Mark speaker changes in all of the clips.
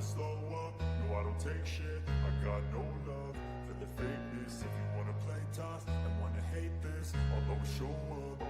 Speaker 1: never slow up, no I don't take shit. I got no love for the fakeness. If you wanna play tough and wanna hate this, I'll always show up.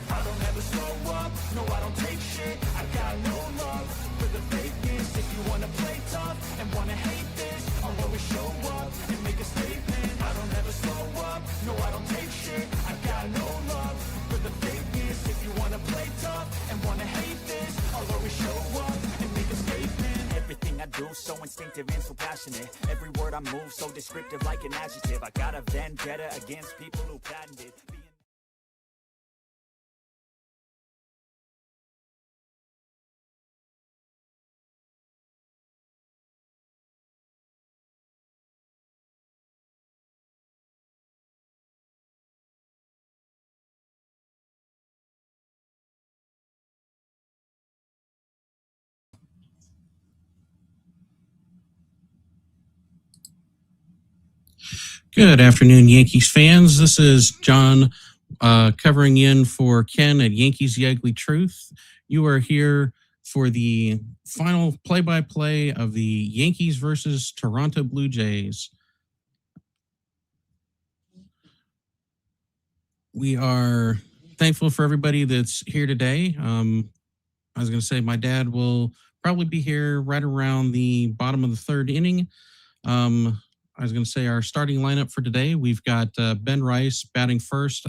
Speaker 1: I don't ever slow up, no I don't take shit. I got no love for the fakeness. If you wanna play tough and wanna hate this, I'll always show up and make a statement. I don't ever slow up, no I don't take shit. I got no love for the fakeness. If you wanna play tough and wanna hate this, I'll always show up and make a statement. Everything I do so instinctive and so passionate. Every word I move so descriptive like an adjective. I got a vendetta against people who patented
Speaker 2: Good afternoon, Yankees fans. This is John covering in for Ken at Yankees The Ugly Truth. You are here for the final play-by-play of the Yankees versus Toronto Blue Jays. We are thankful for everybody that's here today. I was going to say my dad will probably be here right around the bottom of the third inning. I was going to say our starting lineup for today, we've got Ben Rice batting first,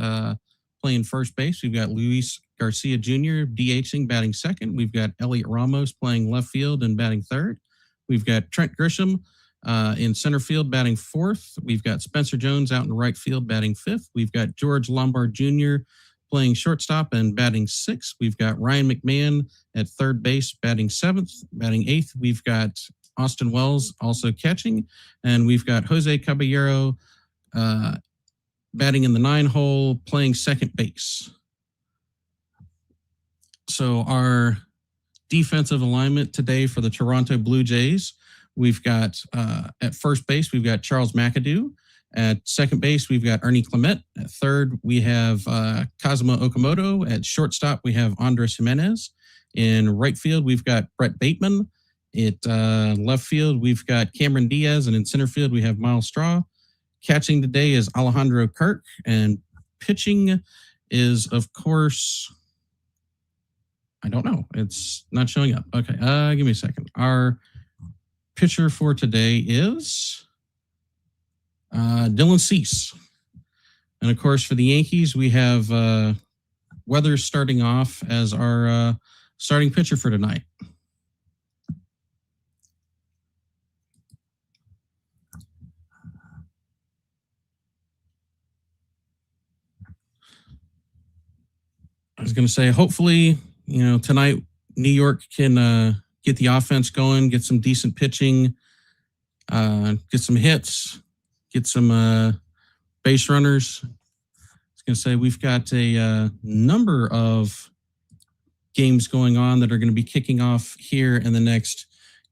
Speaker 2: playing first base. We've got Luis Garcia Jr. DHing, batting second. We've got Elliot Ramos playing left field and batting third. We've got Trent Grisham in center field batting fourth. We've got Spencer Jones out in right field batting fifth. We've got George Lombard Jr. playing shortstop and batting sixth. We've got Ryan McMahon at third base batting seventh. Batting eighth, we've got Austin Wells also catching, and we've got Jose Caballero batting in the 9-hole, playing second base. So our defensive alignment today for the Toronto Blue Jays, we've got at first base, we've got Charles McAdoo. At second base, we've got Ernie Clement. At third, we have Kazuma Okamoto. At shortstop, we have Andres Jimenez. In right field, we've got Brett Bateman. At left field, we've got Cameron Diaz, and in center field, we have Miles Straw. Catching today is Alejandro Kirk, and pitching is, of course, I don't know. It's not showing up. Okay, give me a second. Our pitcher for today is Dylan Cease. And, of course, for the Yankees, we have Weathers starting off as our starting pitcher for tonight. I was going to say, hopefully, tonight New York can get the offense going, get some decent pitching, get some hits, get some base runners. I was going to say, we've got a number of games going on that are going to be kicking off here in the next,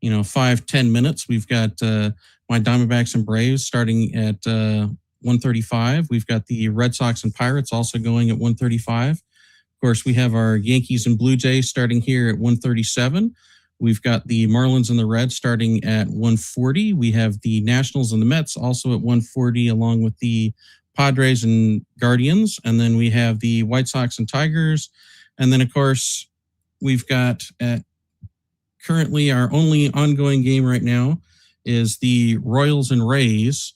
Speaker 2: 5-10 minutes. We've got my Diamondbacks and Braves starting at 1:35. We've got the Red Sox and Pirates also going at 1:35. Of course, we have our Yankees and Blue Jays starting here at 1:37. We've got the Marlins and the Reds starting at 1:40. We have the Nationals and the Mets also at 1:40, along with the Padres and Guardians. And then we have the White Sox and Tigers. And then, of course, we've got currently our only ongoing game right now is the Royals and Rays,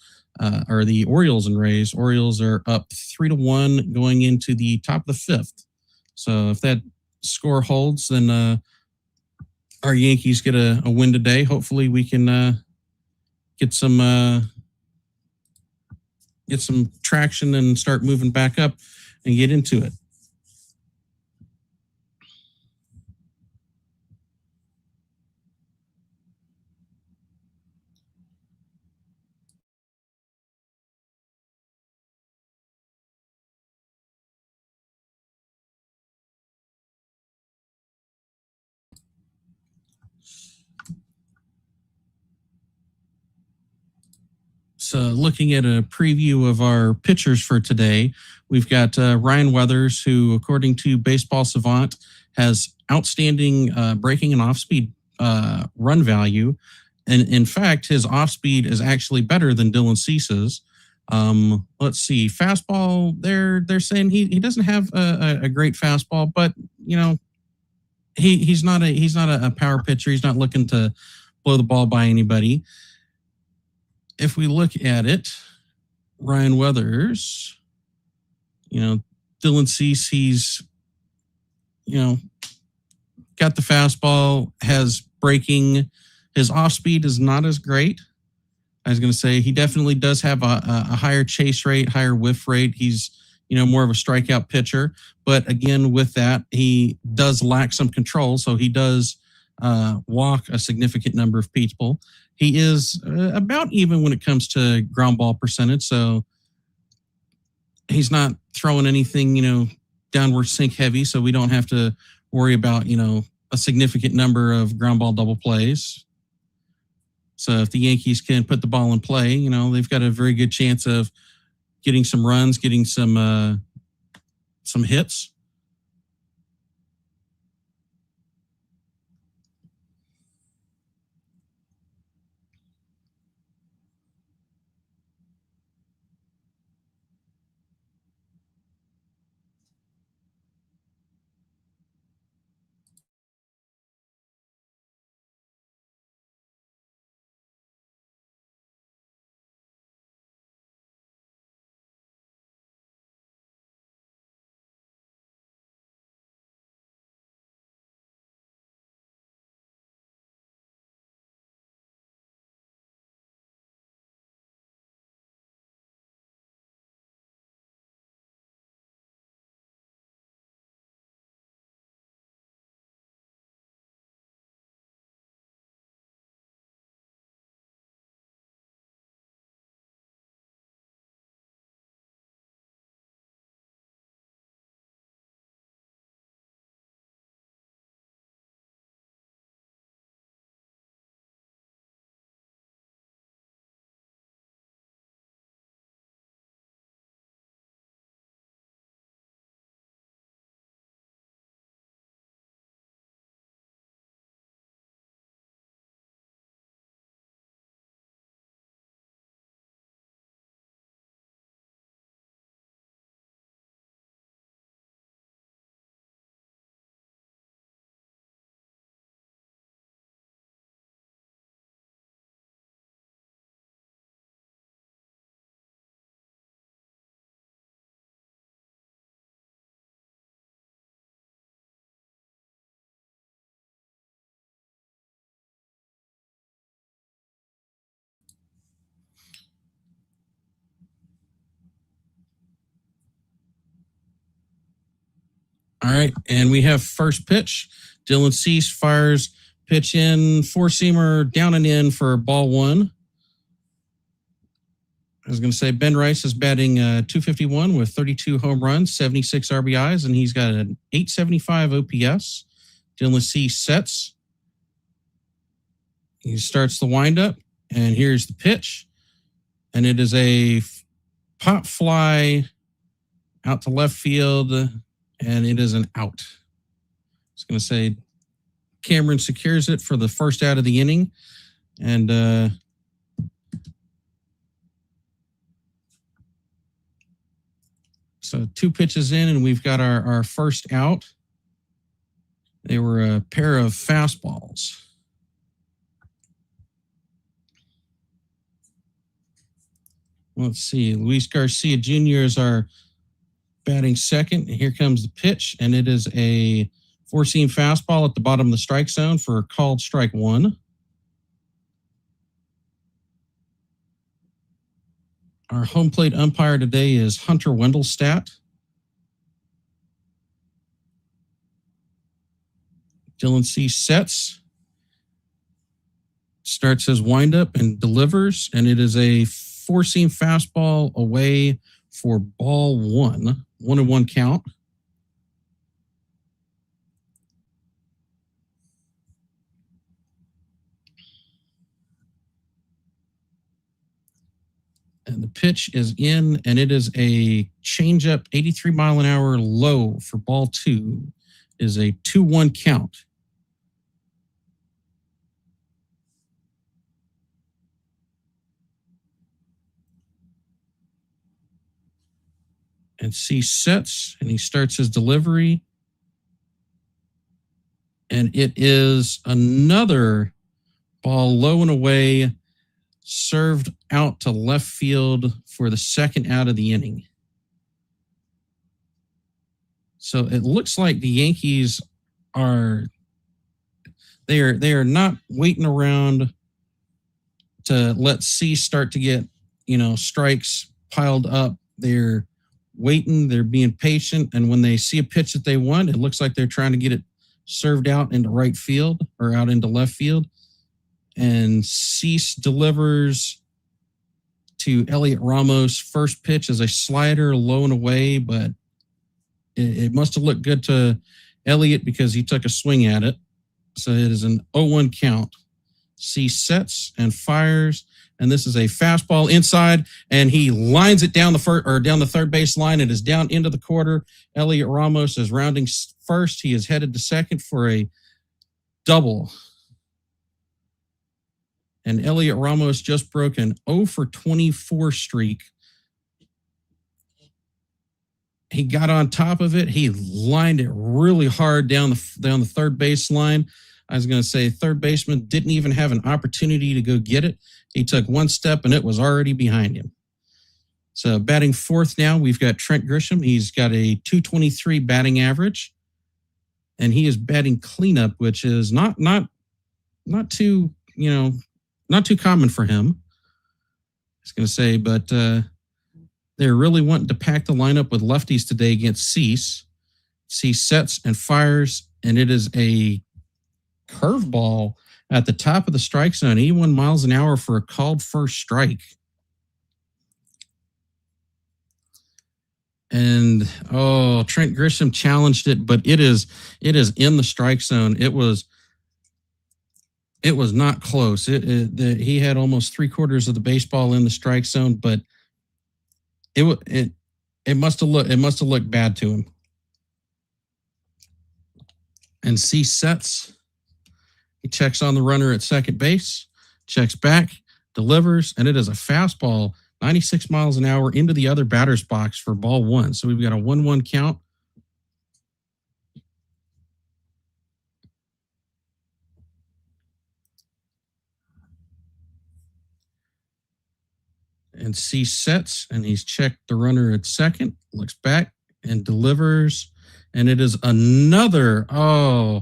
Speaker 2: or the Orioles and Rays. Orioles are up 3-1 going into the top of the fifth. So if that score holds, then our Yankees get a win today. Hopefully we can get some traction and start moving back up and get into it. So looking at a preview of our pitchers for today, we've got Ryan Weathers, who, according to Baseball Savant, has outstanding breaking and off-speed run value. And in fact, his off speed is actually better than Dylan Cease's. Let's see, fastball. They're saying he doesn't have a great fastball, but he's not a power pitcher. He's not looking to blow the ball by anybody. If we look at it, Ryan Weathers, Dylan Cease, he's got the fastball, has breaking. His off speed is not as great. I was going to say he definitely does have a higher chase rate, higher whiff rate. He's more of a strikeout pitcher, but again, with that, he does lack some control. So he does walk a significant number of people. He is about even when it comes to ground ball percentage. So he's not throwing anything, downward sink heavy. So we don't have to worry about, a significant number of ground ball double plays. So if the Yankees can put the ball in play, they've got a very good chance of getting some runs, getting some hits. All right, and we have first pitch. Dylan Cease fires pitch in, four-seamer down and in for ball one. I was going to say Ben Rice is batting 251 with 32 home runs, 76 RBIs, and he's got an 875 OPS. Dylan Cease sets. He starts the windup, and here's the pitch. And it is a pop fly out to left field, and it is an out. I was going to say Cameron secures it for the first out of the inning. And so two pitches in, and we've got our first out. They were a pair of fastballs. Let's see. Luis Garcia Jr. is our batting second. Here comes the pitch, and it is a four-seam fastball at the bottom of the strike zone for called strike one. Our home plate umpire today is Hunter Wendelstadt. Dylan Cease sets, starts his windup and delivers, and it is a four-seam fastball away for ball one. 1-1 count. And the pitch is in, and it is a changeup, 83 mile an hour low for ball two. It is a 2-1 count. And Cease sets, and he starts his delivery. And it is another ball low and away, served out to left field for the second out of the inning. So it looks like the Yankees are not waiting around to let Cease start to get, strikes piled up. They're waiting, they're being patient, and when they see a pitch that they want, it looks like they're trying to get it served out into right field or out into left field. And Cease delivers to Elliot Ramos. First pitch is a slider, low and away, but it must have looked good to Elliot because he took a swing at it. So it is an 0-1 count. Cease sets and fires, and this is a fastball inside, and he lines it down the third base line. It is down into the quarter. Elliot Ramos is rounding first. He is headed to second for a double. And Elliot Ramos just broke an 0 for 24 streak. He got on top of it. He lined it really hard down the third base line. I was going to say third baseman didn't even have an opportunity to go get it. He took one step and it was already behind him. So batting fourth now, we've got Trent Grisham. He's got a .223 batting average, and he is batting cleanup, which is not too common for him. I was going to say, but they're really wanting to pack the lineup with lefties today against Cease. Cease sets and fires, and it is a curveball at the top of the strike zone, 81 miles an hour for a called first strike. And Trent Grisham challenged it, but it is in the strike zone. It was not close. He had almost 3/4 of the baseball in the strike zone, but it must have looked bad to him. And Cease sets. He checks on the runner at second base, checks back, delivers, and it is a fastball, 96 miles an hour into the other batter's box for ball one. So we've got a 1-1 count. And Cease sets, and he's checked the runner at second, looks back, and delivers. And it is another curveball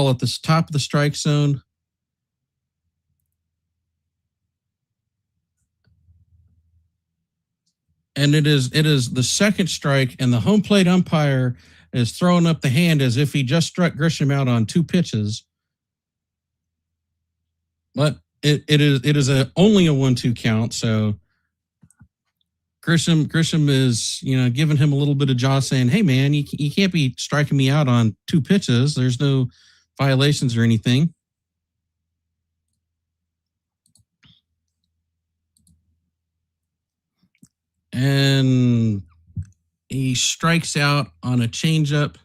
Speaker 2: at the top of the strike zone. And it is the second strike, and the home plate umpire is throwing up the hand as if he just struck Grisham out on 2 pitches. But it is only a 1-2 count, so Grisham is, giving him a little bit of jaw, saying, "Hey man, you can't be striking me out on 2 pitches. There's no violations or anything." And he strikes out on a changeup.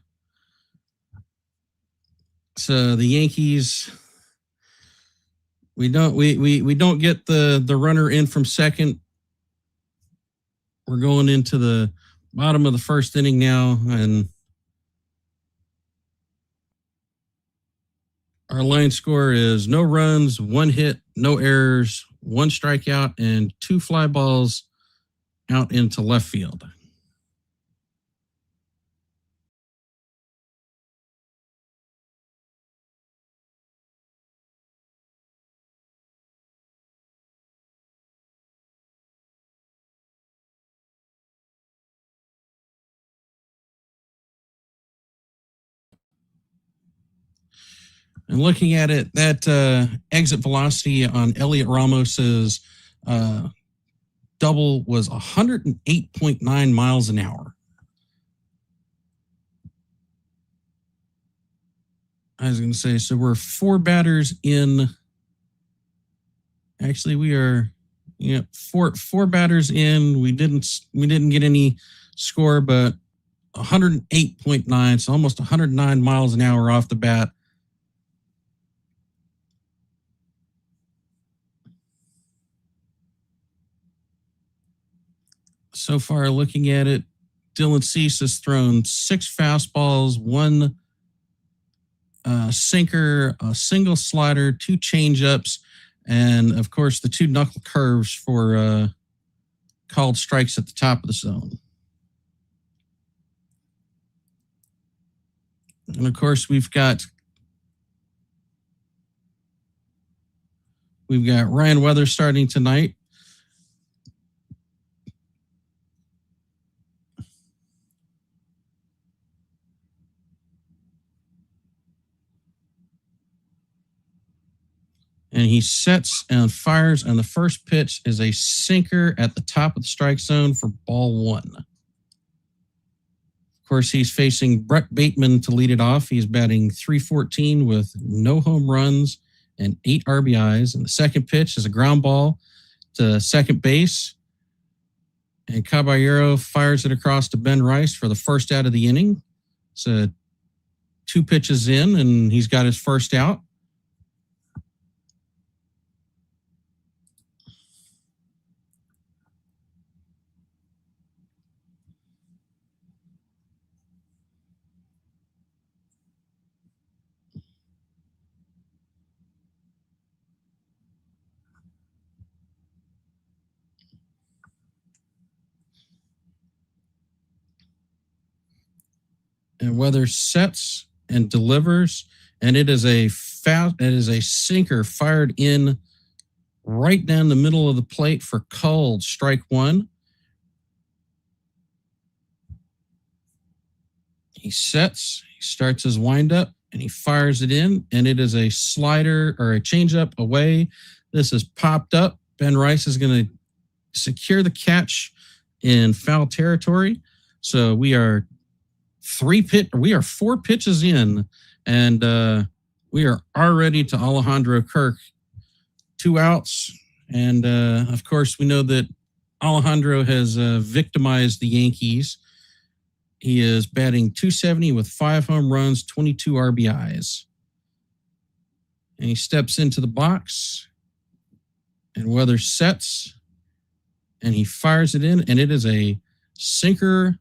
Speaker 2: So the Yankees, we don't get the runner in from second. We're going into the bottom of the first inning now, and our line score is no runs, 1 hit, no errors, 1 strikeout, and 2 fly balls out into left field. And looking at it, that exit velocity on Elliot Ramos's double was 108.9 miles an hour. I was going to say, so we're 4 batters in. Actually, we are, four batters in. We didn't get any score, but 108.9, so almost 109 miles an hour off the bat. So far, looking at it, Dylan Cease has thrown 6 fastballs, 1 sinker, a single slider, 2 changeups, and of course the 2 knuckle curves for called strikes at the top of the zone. And of course, we've got Ryan Weathers starting tonight. And he sets and fires, and the first pitch is a sinker at the top of the strike zone for ball 1. Of course, he's facing Brett Bateman to lead it off. He's batting .314 with no home runs and 8 RBIs. And the second pitch is a ground ball to second base. And Caballero fires it across to Ben Rice for the first out of the inning. So 2 pitches in, and he's got his first out. And Weathers sets and delivers, and it is a sinker fired in right down the middle of the plate for called strike 1. He sets, he starts his windup, and he fires it in, and it is a slider or a changeup away. This is popped up. Ben Rice is going to secure the catch in foul territory. So we are 4 pitches in, and we are already to Alejandro Kirk. 2 outs. And of course, we know that Alejandro has victimized the Yankees. He is batting .270 with 5 home runs, 22 RBIs. And he steps into the box, and Weathers sets, and he fires it in, and it is a sinker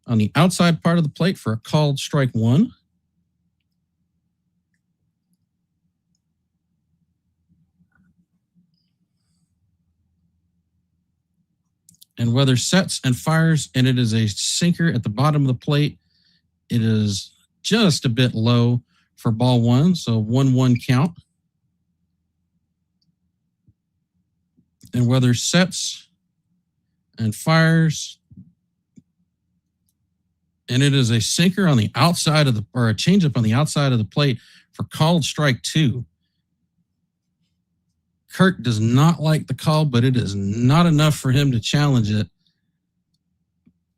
Speaker 2: on the outside part of the plate for a called strike 1. And Weathers sets and fires, and it is a sinker at the bottom of the plate. It is just a bit low for ball 1, so 1-1 count. And Weathers sets and fires, and it is a sinker on the outside of or a changeup on the outside of the plate for called strike 2. Kirk does not like the call, but it is not enough for him to challenge it.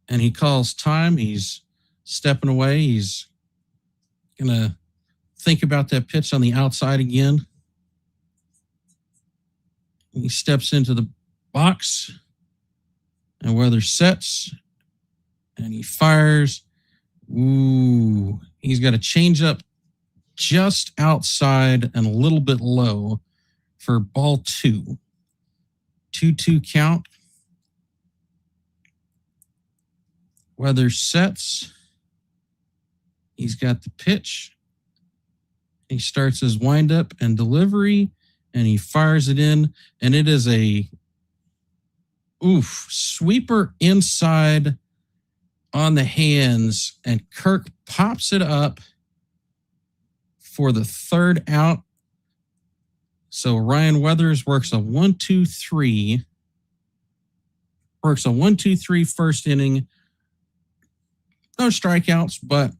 Speaker 2: And he calls time. He's stepping away. He's going to think about that pitch on the outside again. He steps into the box, and Weathers sets, and he fires. Ooh, he's got a changeup just outside and a little bit low for ball 2. 2-2 count. Weathers sets. He's got the pitch. He starts his windup and delivery, and he fires it in, and it is a sweeper inside on the hands, and Kirk pops it up for the 3rd out. So Ryan Weathers works a 1-2-3 first inning. No strikeouts, but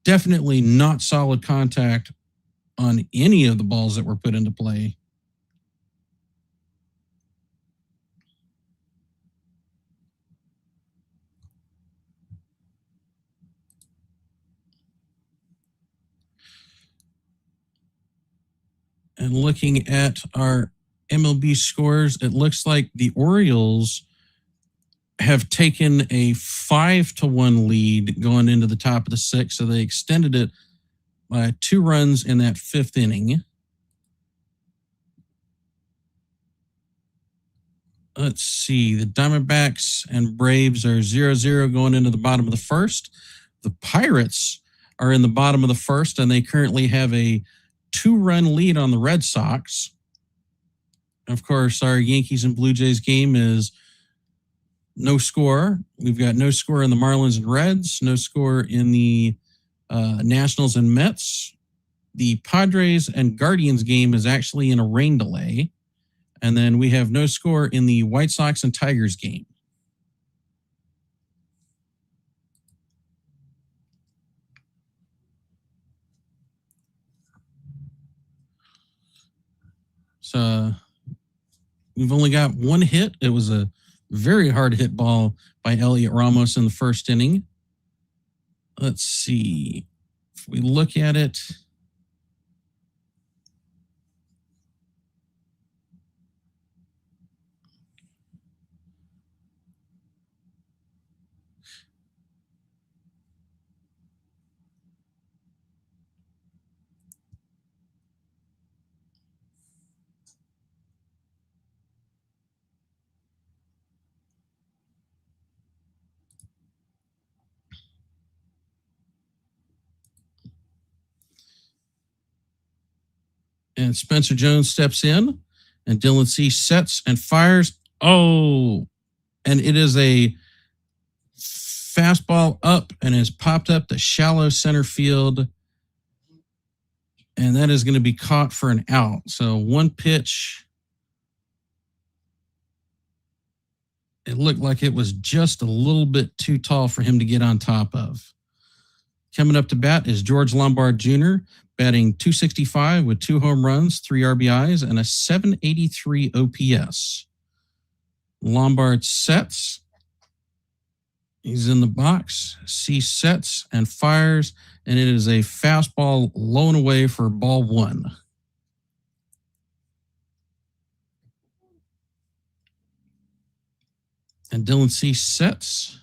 Speaker 2: definitely not solid contact on any of the balls that were put into play. And looking at our MLB scores, it looks like the Orioles have taken a 5-1 lead going into the top of the 6th. So they extended it by 2 runs in that 5th inning. Let's see. The Diamondbacks and Braves are 0-0 going into the bottom of the first. The Pirates are in the bottom of the first, and they currently have a 2-run lead on the Red Sox. Of course, our Yankees and Blue Jays game is no score. We've got no score in the Marlins and Reds, no score in the Nationals and Mets. The Padres and Guardians game is actually in a rain delay. And then we have no score in the White Sox and Tigers game. So we've only got one hit. It was a very hard hit ball by Elliot Ramos in the first inning. Let's see. If we look at it, and Spencer Jones steps in, and Dylan Cease sets and fires. Oh, and it is a fastball up and has popped up to shallow center field. And that is going to be caught for an out. So one pitch. It looked like it was just a little bit too tall for him to get on top of. Coming up to bat is George Lombard Jr., batting .265 with 2 home runs, 3 RBIs, and a .783 OPS. Lombard sets. He's in the box. Cease sets and fires, and it is a fastball low and away for ball 1. And Dylan Cease sets.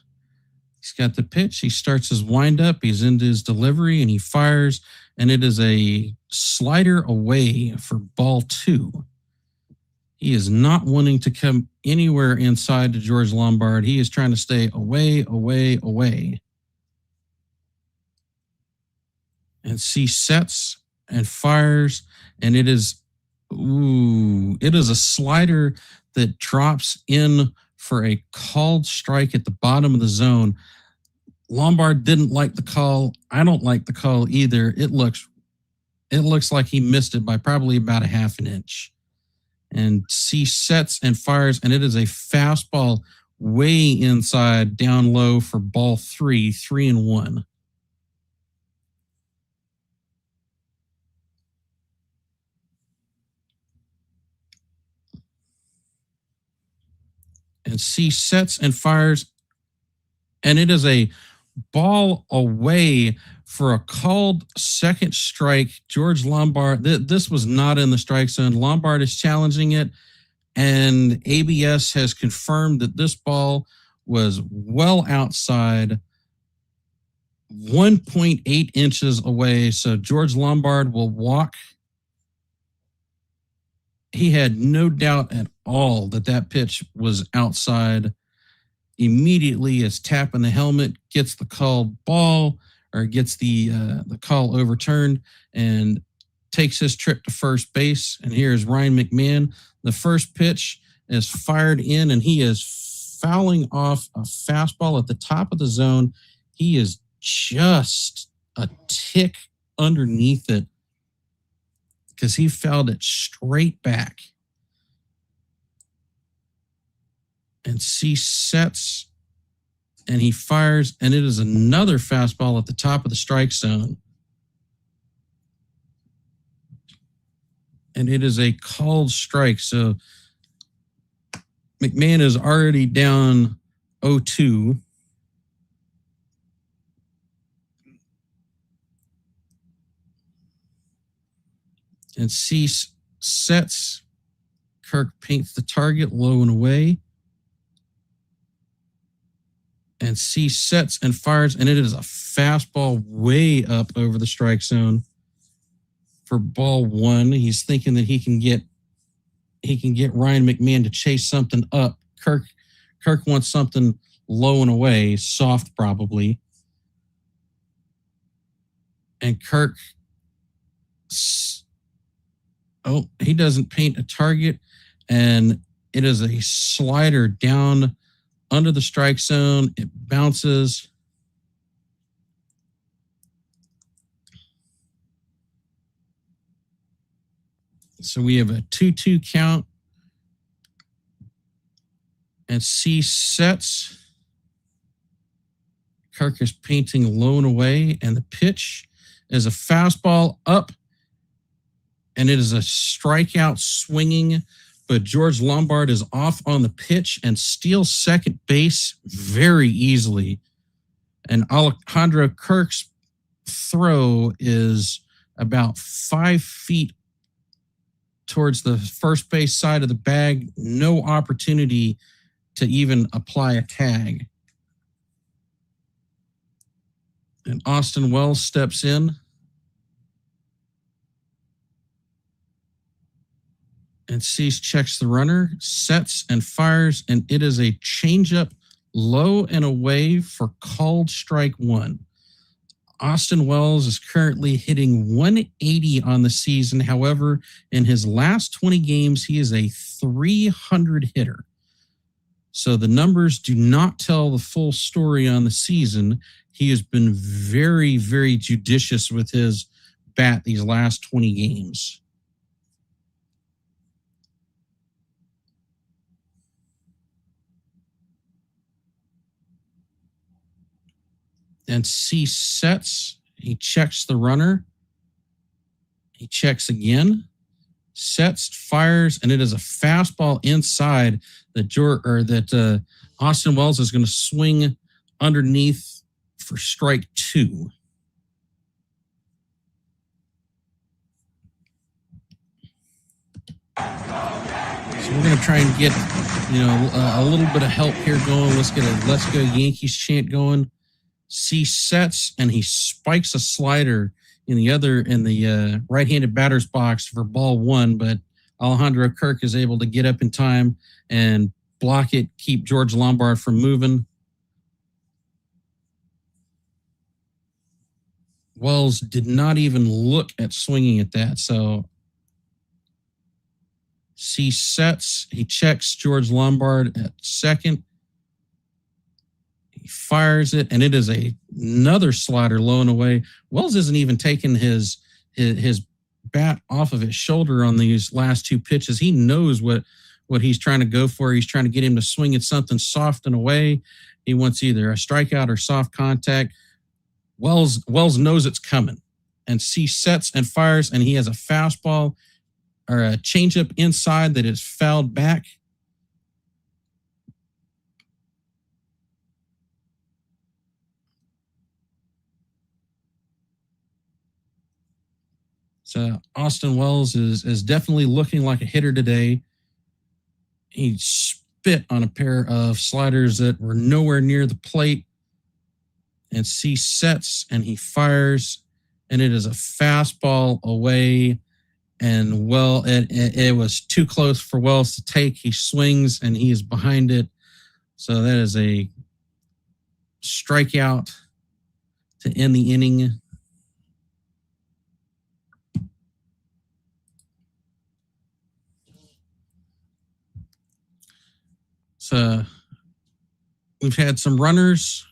Speaker 2: He's got the pitch. He starts his windup. He's into his delivery, and he fires, and it is a slider away for ball 2. He is not wanting to come anywhere inside to George Lombard. He is trying to stay away, away, away. And Cease sets and fires, and it is a slider that drops in for a called strike at the bottom of the zone. Lombard didn't like the call. I don't like the call either. It looks like he missed it by probably about a half an inch. And Cease sets and fires, and it is a fastball way inside, down low for ball 3, 3-1. And Cease sets and fires, and it is a ball away for a called second strike. George Lombard, this was not in the strike zone. Lombard is challenging it, and ABS has confirmed that this ball was well outside, 1.8 inches away. So George Lombard will walk. He had no doubt at all that pitch was outside. Immediately is tapping the helmet, gets the called ball, or gets the call overturned, and takes his trip to first base. And here's Ryan McMahon. The first pitch is fired in, and he is fouling off a fastball at the top of the zone. He is just a tick underneath it because he fouled it straight back. And Cease sets, and he fires, and it is another fastball at the top of the strike zone. And it is a called strike. So McMahon is already down 0-2. And Cease sets. Kirk paints the target low and away. And Cease sets and fires, and it is a fastball way up over the strike zone for ball 1. He's thinking that he can get Ryan McMahon to chase something up Kirk wants something low and away, soft probably. And Kirk, he doesn't paint a target, and it is a slider down under the strike zone. It bounces. So we have a 2-2 count. And C sets. Kirk is painting low and away, and the pitch is a fastball up, and it is a strikeout swinging, but George Lombard is off on the pitch and steals second base very easily. And Alejandro Kirk's throw is about 5 feet towards the first base side of the bag. No opportunity to even apply a tag. And Austin Wells steps in. And Cease checks the runner, sets and fires, and it is a changeup low and away for called strike one. Austin Wells is currently hitting 180 on the season. However, in his last 20 games, he is a 300 hitter. So the numbers do not tell the full story on the season. He has been very, very judicious with his bat these last 20 games. And C sets. He checks the runner. He checks again. Sets, fires, and it is a fastball inside that Austin Wells is going to swing underneath for strike two. So we're going to try and get, a little bit of help here going. Let's get a "Let's Go Yankees" chant going. C sets, and he spikes a slider in the right-handed batter's box for ball one, but Alejandro Kirk is able to get up in time and block it, keep George Lombard from moving. Wells did not even look at swinging at that, so C sets. He checks George Lombard at second. He fires it, and it is another slider low and away. Wells isn't even taking his bat off of his shoulder on these last two pitches. He knows what he's trying to go for. He's trying to get him to swing at something soft and away. He wants either a strikeout or soft contact. Wells knows it's coming, and C sets and fires, and he has a fastball or a changeup inside that is fouled back. So Austin Wells is definitely looking like a hitter today. He spit on a pair of sliders that were nowhere near the plate. And C sets, and he fires, and it is a fastball away. And it was too close for Wells to take. He swings, and he is behind it. So that is a strikeout to end the inning. So we've had some runners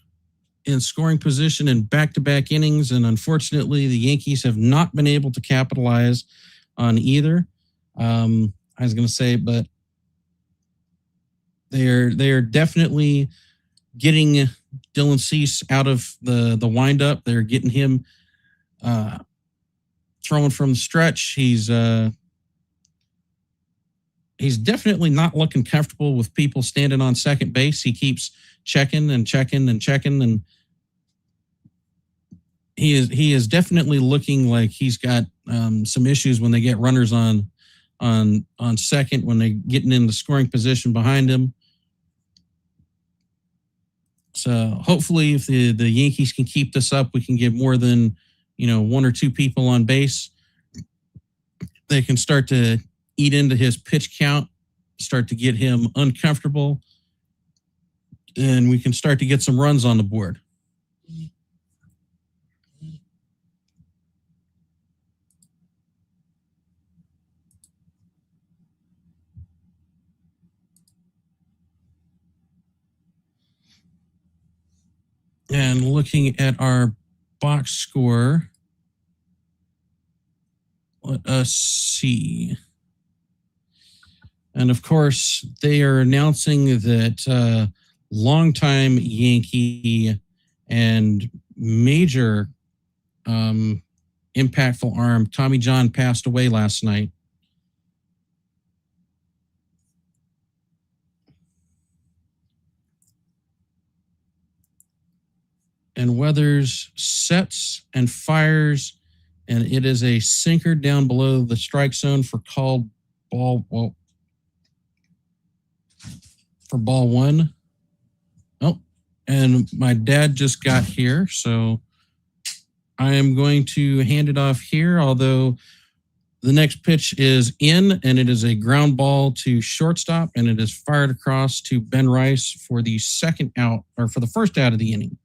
Speaker 2: in scoring position in back-to-back innings, and unfortunately, the Yankees have not been able to capitalize on either. I was going to say, but they are definitely getting Dylan Cease out of the windup. They're getting him throwing from the stretch. He's definitely not looking comfortable with people standing on second base. He keeps checking and checking and checking, and he is definitely looking like he's got some issues when they get runners on second, when they're getting in the scoring position behind him. So hopefully, if the Yankees can keep this up, we can get more than one or two people on base. They can start to eat into his pitch count, start to get him uncomfortable. and we can start to get some runs on the board. And looking at our box score, let us see. And of course, they are announcing that longtime Yankee and major impactful arm Tommy John passed away last night. And Weathers sets and fires, and it is a sinker down below the strike zone for called ball. Well, for ball one. Oh, and my dad just got here, so I am going to hand it off here, although the next pitch is in, and it is a ground ball to shortstop, and it is fired across to Ben Rice for the second out, or for the first out of the inning.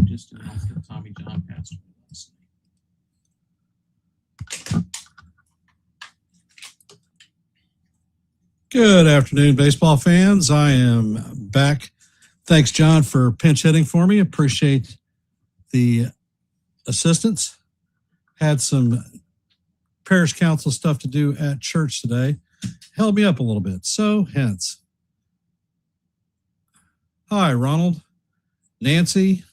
Speaker 2: Just announced that Tommy John passed away last night.
Speaker 3: Good afternoon, baseball fans. I am back. Thanks, John, for pinch hitting for me. Appreciate the assistance. Had some parish council stuff to do at church today. Held me up a little bit. So, hence. Hi, Ronald, Nancy.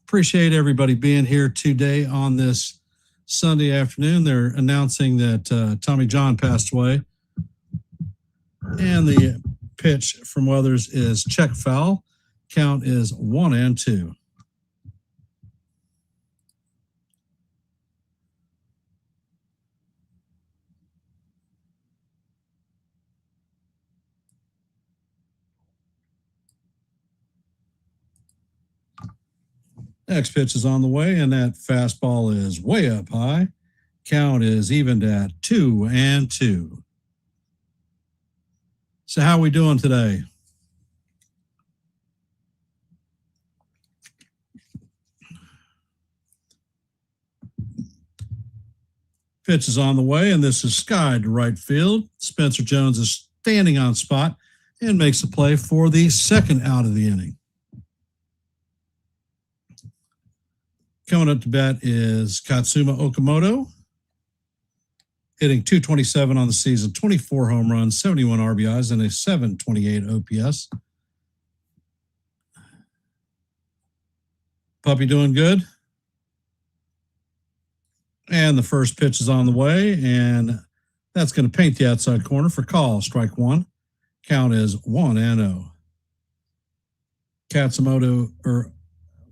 Speaker 3: Appreciate everybody being here today on this Sunday afternoon. They're announcing that Tommy John passed away. And the pitch from Weathers is check foul. Count is 1-2. Next pitch is on the way, and that fastball is way up high. Count is evened at 2-2. So how are we doing today? Pitch is on the way, and this is skied to right field. Spencer Jones is standing on spot and makes a play for the second out of the inning. Coming up to bat is Katsuma Okamoto, hitting .227 on the season, 24 home runs, 71 RBIs, and a .728 OPS. Puppy doing good. And the first pitch is on the way, and that's going to paint the outside corner for call. Strike one. Count is 1-0. Katsumoto or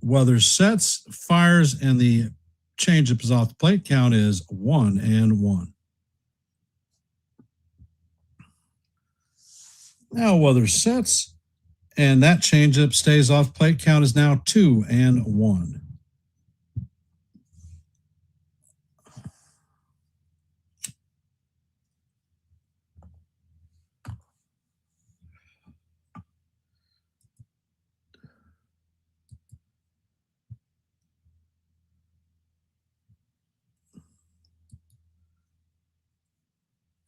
Speaker 3: Weathers sets, fires, and the changeup is off the plate. Count is 1-1. Now Weathers sets, and that changeup stays off the plate. Count is now 2-1.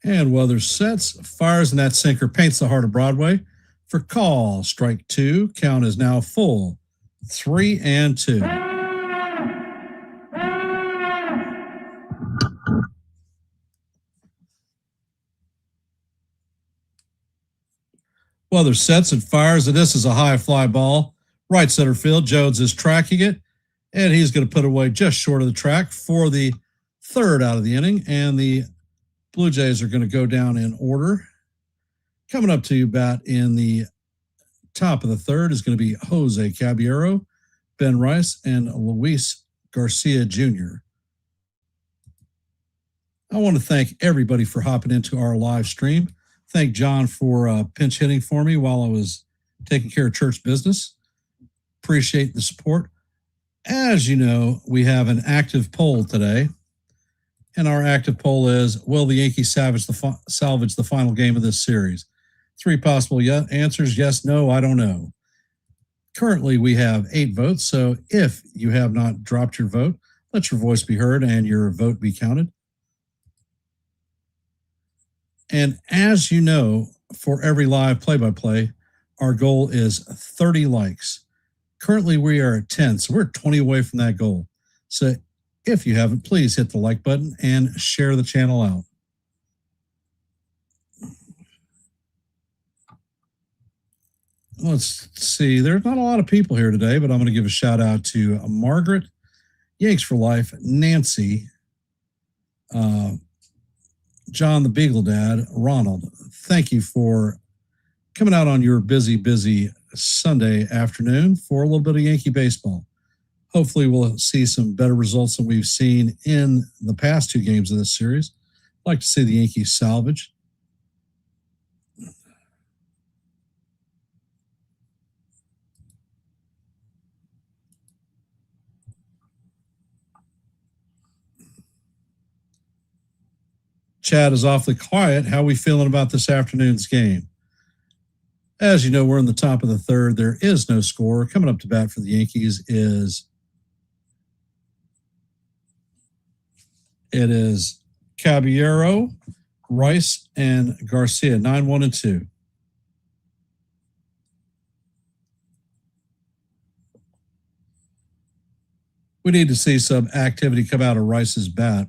Speaker 3: And Weathers sets, fires, and that sinker paints the heart of Broadway for call. Strike two. Count is now full. 3-2. Weathers sets and fires, and this is a high fly ball. Right center field. Jones is tracking it, and he's going to put it away just short of the track for the third out of the inning, and the Blue Jays are going to go down in order. Coming up to bat in the top of the third is going to be Jose Caballero, Ben Rice, and Luis Garcia Jr. I want to thank everybody for hopping into our live stream. Thank John for pinch hitting for me while I was taking care of church business. appreciate the support. As you know, we have an active poll today. And our active poll is, will the Yankees salvage the final game of this series? 3 possible answers, yes, no, I don't know. Currently, we have 8 votes. So if you have not dropped your vote, let your voice be heard and your vote be counted. And as you know, for every live play-by-play, our goal is 30 likes. Currently, we are at 10, so we're 20 away from that goal. So if you haven't, please hit the like button and share the channel out. Let's see. There's not a lot of people here today, but I'm going to give a shout out to Margaret, Yanks for Life, Nancy, John the Beagle Dad, Ronald. Thank you for coming out on your busy Sunday afternoon for a little bit of Yankee baseball. Hopefully we'll see some better results than we've seen in the past 2 games of this series. I'd like to see the Yankees salvage. Chad is awfully quiet. How are we feeling about this afternoon's game? As you know, we're in the top of the 3rd. There is no score. Coming up to bat for the Yankees is Caballero, Rice, and Garcia, 9-1 and 2. We need to see some activity come out of Rice's bat.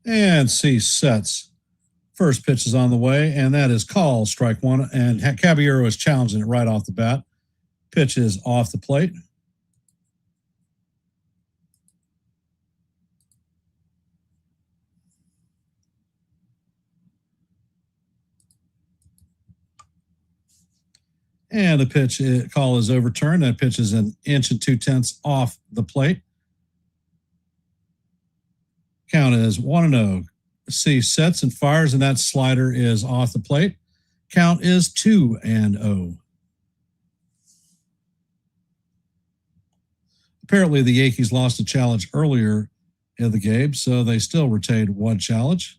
Speaker 3: And C sets. First pitch is on the way, and that is called strike 1. And Caballero is challenging it right off the bat. Pitch is off the plate. And the pitch call is overturned. That pitch is 1 2/10 inches off the plate. Count is 1-0. C sets and fires, and that slider is off the plate. Count is 2-0. Apparently, the Yankees lost a challenge earlier in the game, so they still retained 1 challenge.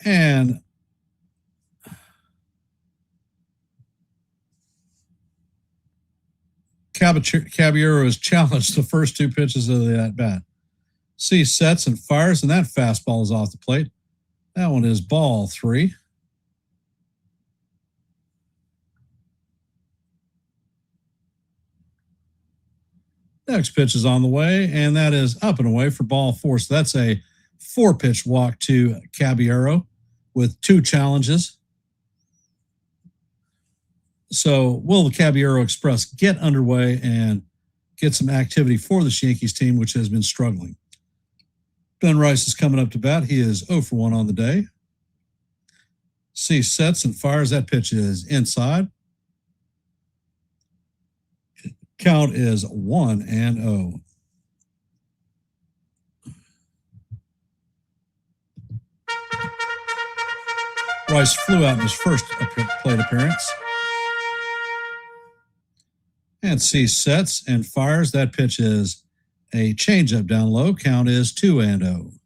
Speaker 3: And Caballero has challenged the first 2 pitches of the at-bat. C sets and fires, and that fastball is off the plate. That one is ball 3. Next pitch is on the way, and that is up and away for ball 4. So that's a 4-pitch walk to Caballero with 2 challenges. So will the Caballero Express get underway and get some activity for this Yankees team, which has been struggling? Ben Rice is coming up to bat. He is 0 for 1 on the day. C sets and fires. That pitch is inside. Count is 1-0. Rice flew out in his first plate appearance. And C sets and fires. That pitch is a changeup down low. Count is 2-0.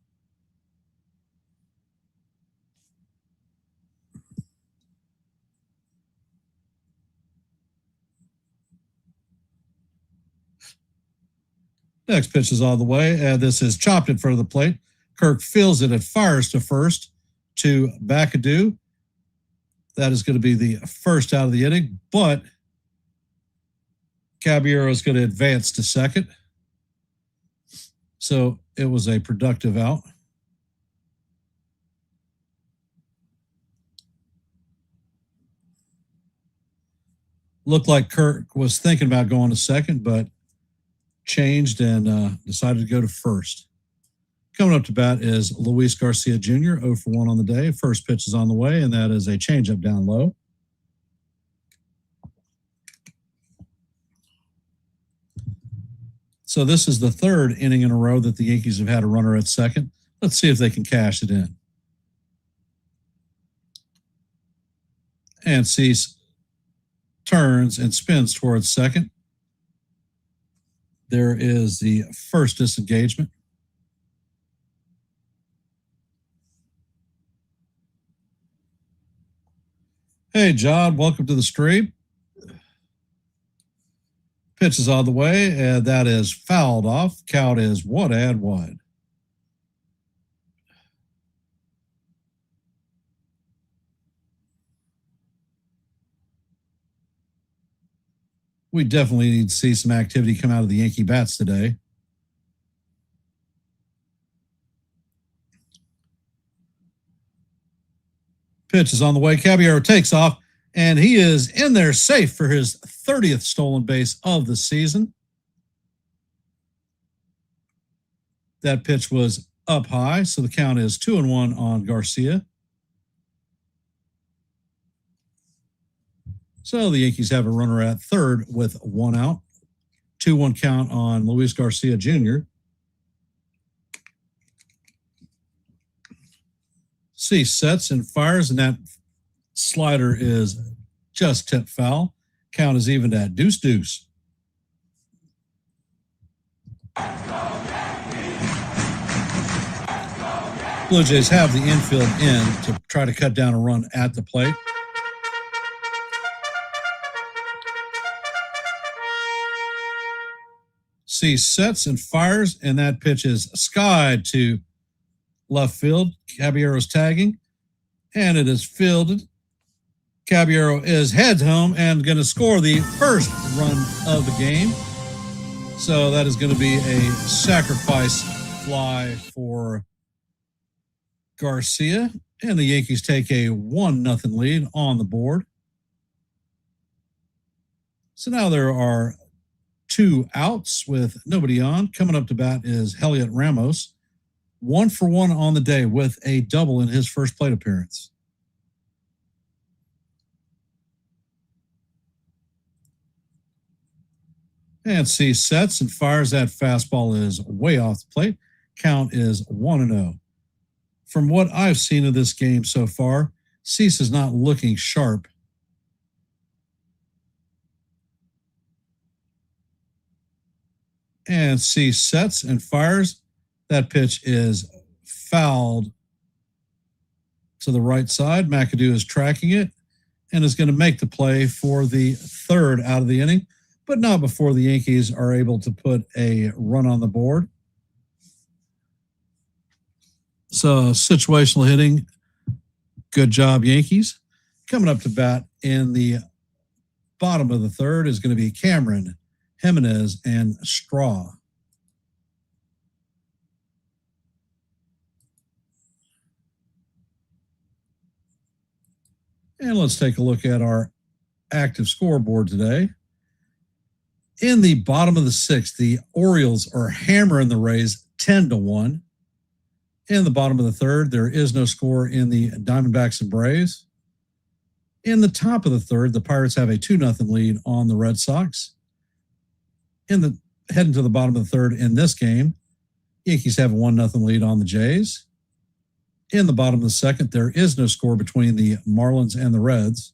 Speaker 3: Next pitch is on the way, and this is chopped in front of the plate. Kirk fields it and fires to first to McAdoo. That is going to be the first out of the inning, but Caballero is going to advance to second. So it was a productive out. Looked like Kirk was thinking about going to second, but changed and decided to go to first. Coming up to bat is Luis Garcia Jr., 0 for 1 on the day. First pitch is on the way, and that is a changeup down low. So this is the third inning in a row that the Yankees have had a runner at second. Let's see if they can cash it in. And Cease turns and spins towards second. There is the first disengagement. Hey, John, welcome to the stream. Pitch is on the way, and that is fouled off. Count is 1-1. We definitely need to see some activity come out of the Yankee bats today. Pitch is on the way. Caballero takes off, and he is in there safe for his 30th stolen base of the season. That pitch was up high, so the count is 2-1 on Garcia. So the Yankees have a runner at third with 1 out. 2-1 count on Luis Garcia Jr. Cease sets and fires, and that slider is just tipped foul. Count is even at 2-2. Blue Jays have the infield in to try to cut down a run at the plate. Cease sets and fires, and that pitch is skied to left field. Caballero's tagging, and it is fielded. Caballero is heads home and going to score the first run of the game. So that is going to be a sacrifice fly for Garcia, and the Yankees take a 1-0 lead on the board. So now there are 2 outs with nobody on. Coming up to bat is Heliot Ramos. 1 for 1 on the day with a double in his first plate appearance. And Cease sets and fires. That fastball is way off the plate. Count is 1-0. From what I've seen of this game so far, Cease is not looking sharp. And Cease sets and fires. That pitch is fouled to the right side. McAdoo is tracking it and is going to make the play for the third out of the inning, but not before the Yankees are able to put a run on the board. So situational hitting. Good job, Yankees. Coming up to bat in the bottom of the third is going to be Cameron, Jimenez, and Straw. And let's take a look at our active scoreboard today. In the bottom of the sixth, the Orioles are hammering the Rays 10-1. In the bottom of the third, there is no score in the Diamondbacks and Braves. In the top of the third, the Pirates have a 2-0 lead on the Red Sox. Heading to the bottom of the third in this game, Yankees have a 1-0 lead on the Jays. In the bottom of the second, there is no score between the Marlins and the Reds.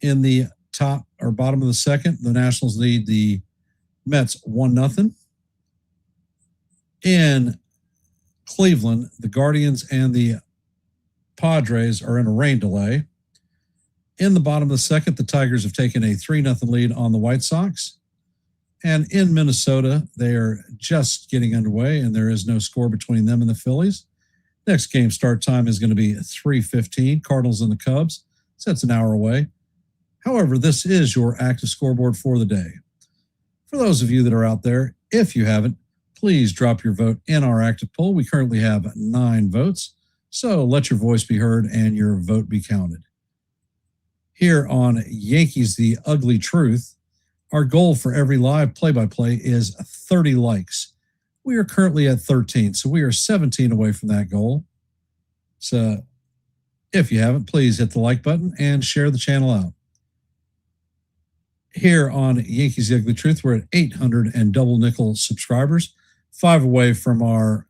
Speaker 3: In the top or bottom of the second, the Nationals lead the Mets 1-0. In Cleveland, the Guardians and the Padres are in a rain delay. In the bottom of the second, the Tigers have taken a 3-0 lead on the White Sox. And in Minnesota, they are just getting underway, and there is no score between them and the Phillies. Next game start time is going to be 3:15. Cardinals and the Cubs. So that's an hour away. However, this is your active scoreboard for the day. For those of you that are out there, if you haven't, please drop your vote in our active poll. We currently have 9 votes. So let your voice be heard and your vote be counted. Here on Yankees, The Ugly Truth, our goal for every live play-by-play is 30 likes. We are currently at 13, so we are 17 away from that goal. So if you haven't, please hit the like button and share the channel out. Here on Yankees The Ugly Truth, we're at 800 and double nickel subscribers, 5 away from our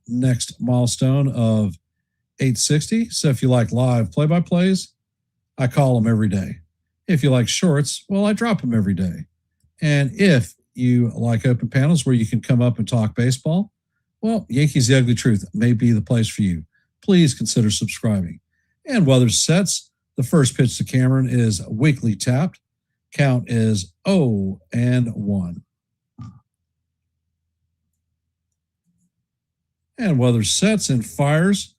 Speaker 3: next milestone of 860. So if you like live play-by-plays, I call them every day. If you like shorts, well, I drop them every day. And if you like open panels where you can come up and talk baseball, well, Yankees The Ugly Truth may be the place for you. Please consider subscribing. And weather sets, the first pitch to Cameron is weakly tapped. Count is 0-1. And weather sets and fires.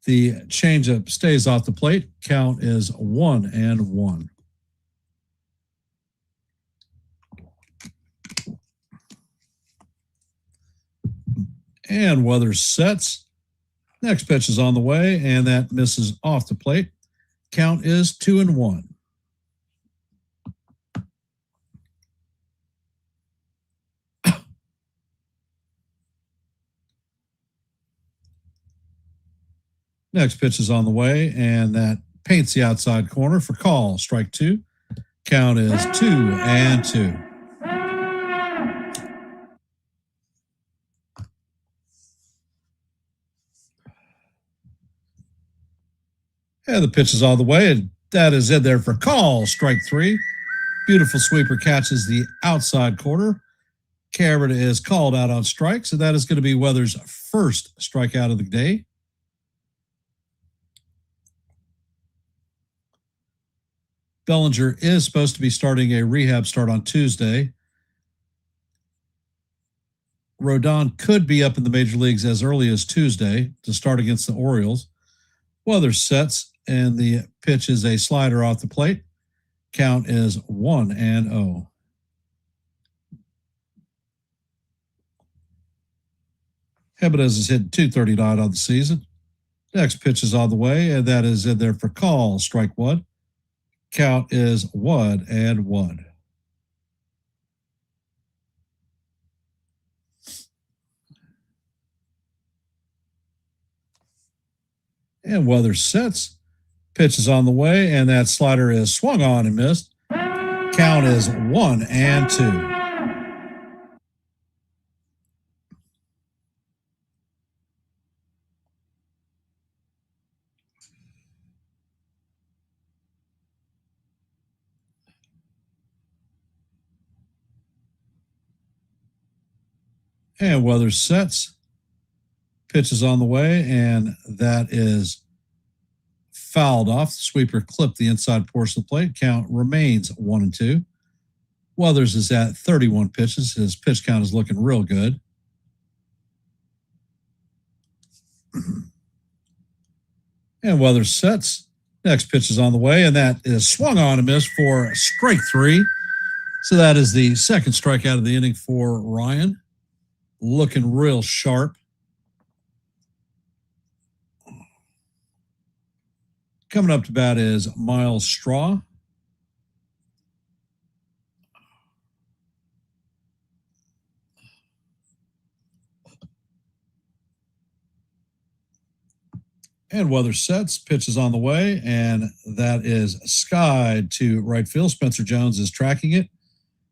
Speaker 3: The changeup stays off the plate. Count is 1-1. And weather sets. Next pitch is on the way, and that misses off the plate. Count is 2-1. Next pitch is on the way, and that paints the outside corner for call. Strike 2. Count is 2-2. And the pitch is on the way, and that is in there for call. Strike 3. Beautiful sweeper catches the outside corner. Cameron is called out on strikes, and that is going to be Weather's first strikeout of the day. Bellinger is supposed to be starting a rehab start on Tuesday. Rodon could be up in the major leagues as early as Tuesday to start against the Orioles. Weather sets, and the pitch is a slider off the plate. Count is 1-0. Jimenez has hit .239 on the season. Next pitch is on the way, and that is in there for call. Strike 1. Count is 1-1. And weather sets. Pitch is on the way, and that slider is swung on and missed. Count is 1-2. And weather sets. Pitch is on the way, and that is fouled off. The sweeper clipped the inside portion of the plate. Count remains 1-2. Weathers is at 31 pitches. His pitch count is looking real good. And Weathers sets. Next pitch is on the way, and that is swung on and missed for strike 3. So that is the second strikeout of the inning for Ryan. Looking real sharp. Coming up to bat is Miles Straw. And weather sets. Pitch is on the way, and that is skied to right field. Spencer Jones is tracking it,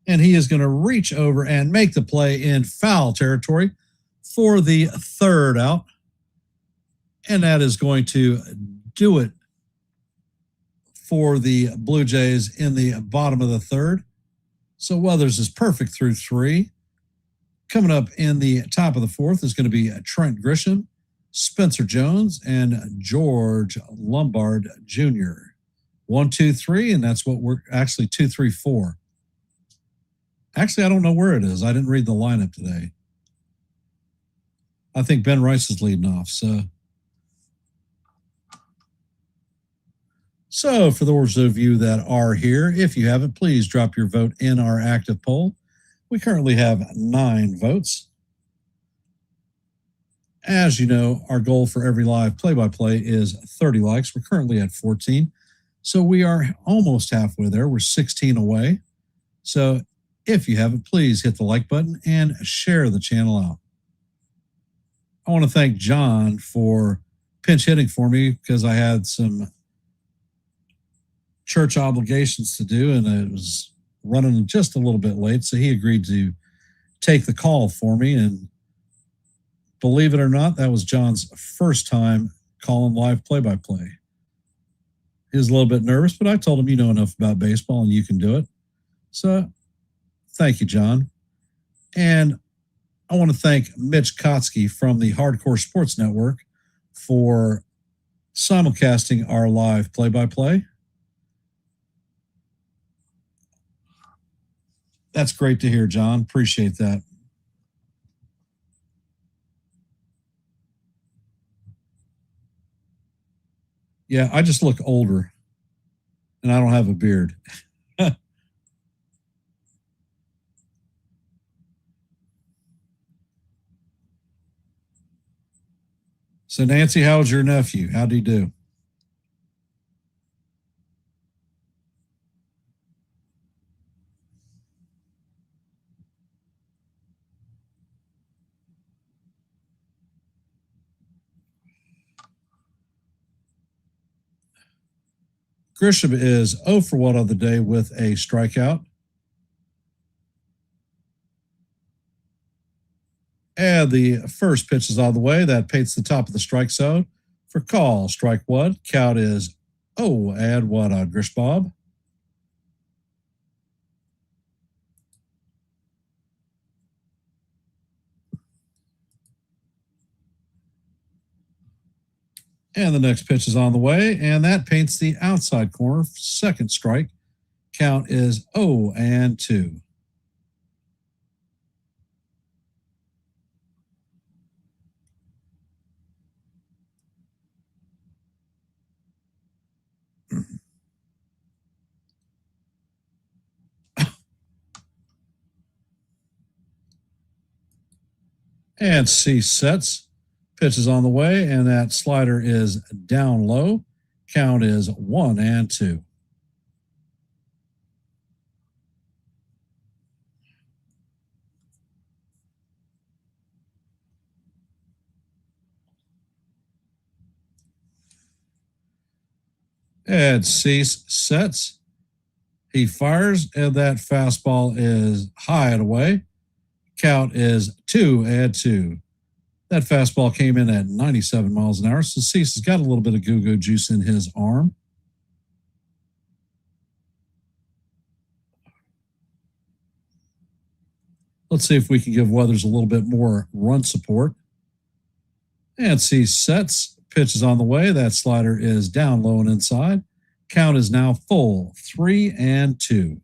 Speaker 3: and he is going to reach over and make the play in foul territory for the third out. And that is going to do it for the Blue Jays in the bottom of the third. So Weathers is perfect through 3. Coming up in the top of the fourth is going to be Trent Grisham, Spencer Jones, and George Lombard Jr. 1, 2, 3, and that's what we're actually 2, 3, 4. Actually, I don't know where it is. I didn't read the lineup today. I think Ben Rice is leading off. So for those of you that are here, if you haven't, please drop your vote in our active poll. We currently have 9 votes. As you know, our goal for every live play-by-play is 30 likes. We're currently at 14. So we are almost halfway there. We're 16 away. So if you haven't, please hit the like button and share the channel out. I want to thank John for pinch hitting for me because I had some church obligations to do and it was running just a little bit late. So he agreed to take the call for me. And believe it or not, that was John's first time calling live play-by-play. He was a little bit nervous, but I told him, you know enough about baseball and you can do it. So thank you, John. And I want to thank Mitch Kotsky from the Hardcore Sports Network for simulcasting our live play-by-play. That's great to hear, John. Appreciate that. Yeah, I just look older and I don't have a beard. So, Nancy, how's your nephew? How'd he do? Grisham is 0 for 1 on the day with a strikeout. And the first pitch is on the way. That paints the top of the strike zone. For call, strike one. Count is 0-1 on Grish Bob. And the next pitch is on the way, and that paints the outside corner. Second strike. Count is 0-2. And C sets. Pitch is on the way, and that slider is down low. Count is 1-2. And Cease sets. He fires, and that fastball is high and away. Count is 2-2. That fastball came in at 97 miles an hour, so Cease has got a little bit of goo-goo juice in his arm. Let's see if we can give Weathers a little bit more run support. And Cease sets. Pitch is on the way. That slider is down low and inside. Count is now full, 3-2.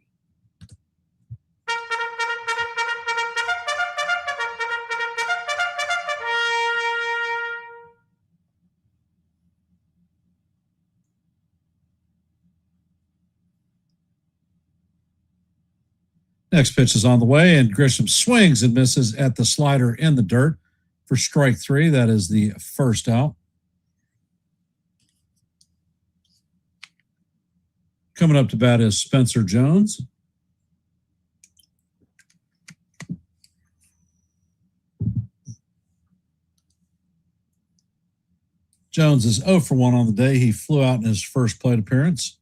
Speaker 3: Next pitch is on the way, and Grisham swings and misses at the slider in the dirt for strike three. That is the first out. Coming up to bat is Spencer Jones. Jones is 0 for 1 on the day. He flew out in his first plate appearance.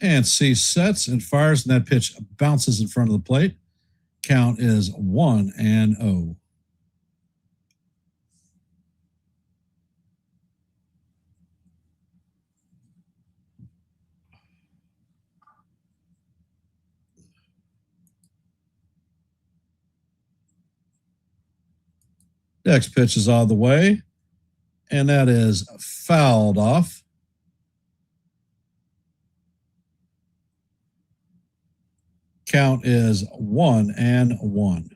Speaker 3: And C sets and fires, and that pitch bounces in front of the plate. Count is 1-0. Next pitch is on the way, and that is fouled off. Count is 1-1.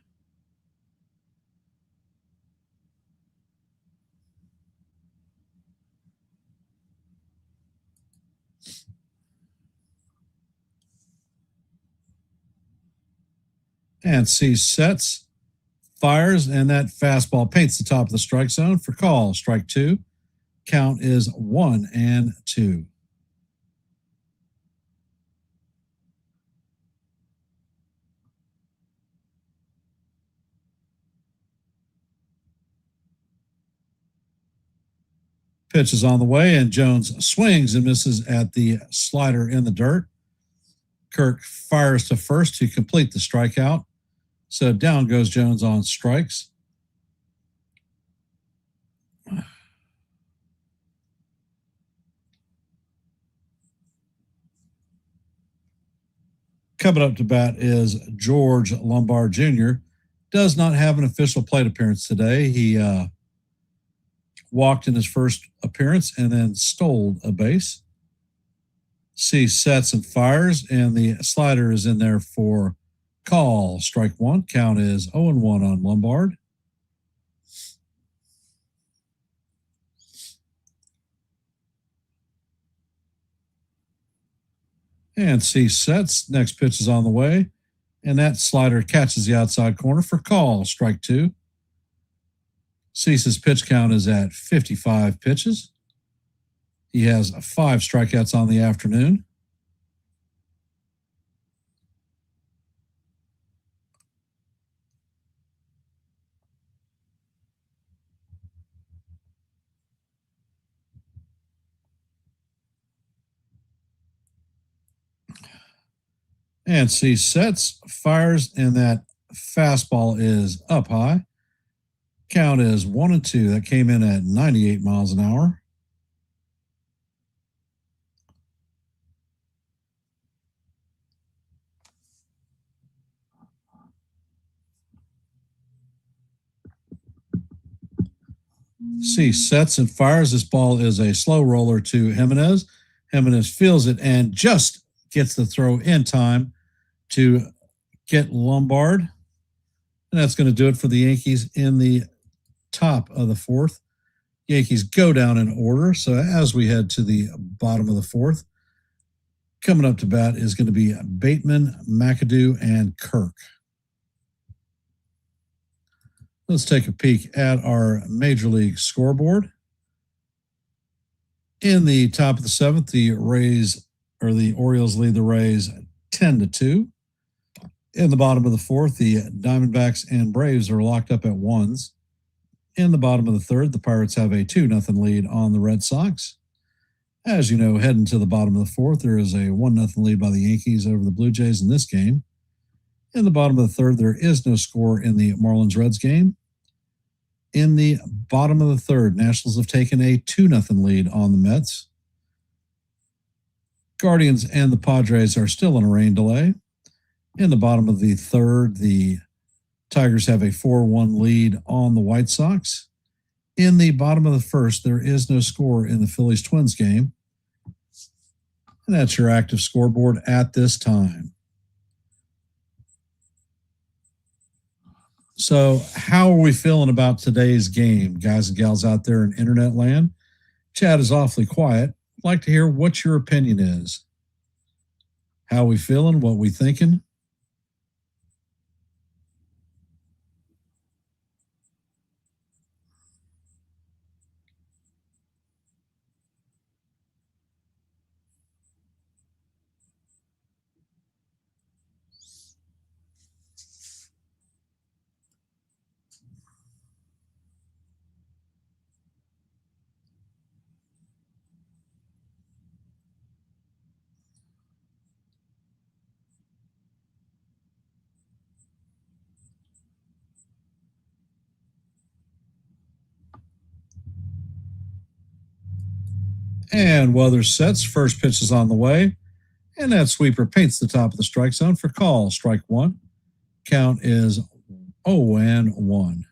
Speaker 3: And C sets, fires, and that fastball paints the top of the strike zone for call, strike two. Count is 1-2. Pitch is on the way, and Jones swings and misses at the slider in the dirt. Kirk fires to first to complete the strikeout. So down goes Jones on strikes. Coming up to bat is George Lombard Jr. Does not have an official plate appearance today. He walked in his first appearance and then stole a base. C sets and fires, and the slider is in there for call. Strike one. Count is 0-1 on Lombard. And C sets. Next pitch is on the way, and that slider catches the outside corner for call. Strike two. Cease's pitch count is at 55 pitches. He has 5 strikeouts on the afternoon. And C sets, fires, and that fastball is up high. Count is 1-2. That came in at 98 miles an hour. C sets and fires. This ball is a slow roller to Jimenez. Jimenez feels it and just gets the throw in time to get Lombard. And that's going to do it for the Yankees in the top of the fourth. Yankees go down in order. So as we head to the bottom of the fourth, coming up to bat is going to be Bateman, McAdoo, and Kirk. Let's take a peek at our Major League scoreboard. In the top of the seventh, the Orioles lead the Rays 10-2. In the bottom of the fourth, the Diamondbacks and Braves are locked up at 1s. In the bottom of the third, the Pirates have a 2-0 lead on the Red Sox. As you know, heading to the bottom of the fourth, there is a 1-0 lead by the Yankees over the Blue Jays in this game. In the bottom of the third, there is no score in the Marlins-Reds game. In the bottom of the third, Nationals have taken a 2-0 lead on the Mets. Guardians and the Padres are still in a rain delay. In the bottom of the third, the Tigers have a 4-1 lead on the White Sox. In the bottom of the first, there is no score in the Phillies-Twins game. And that's your active scoreboard at this time. So how are we feeling about today's game, guys and gals out there in internet land? Chat is awfully quiet. I'd like to hear what your opinion is. How we feeling? What we thinking? And weather sets. First pitch is on the way. And that sweeper paints the top of the strike zone for call. Strike one. Count is 0-1.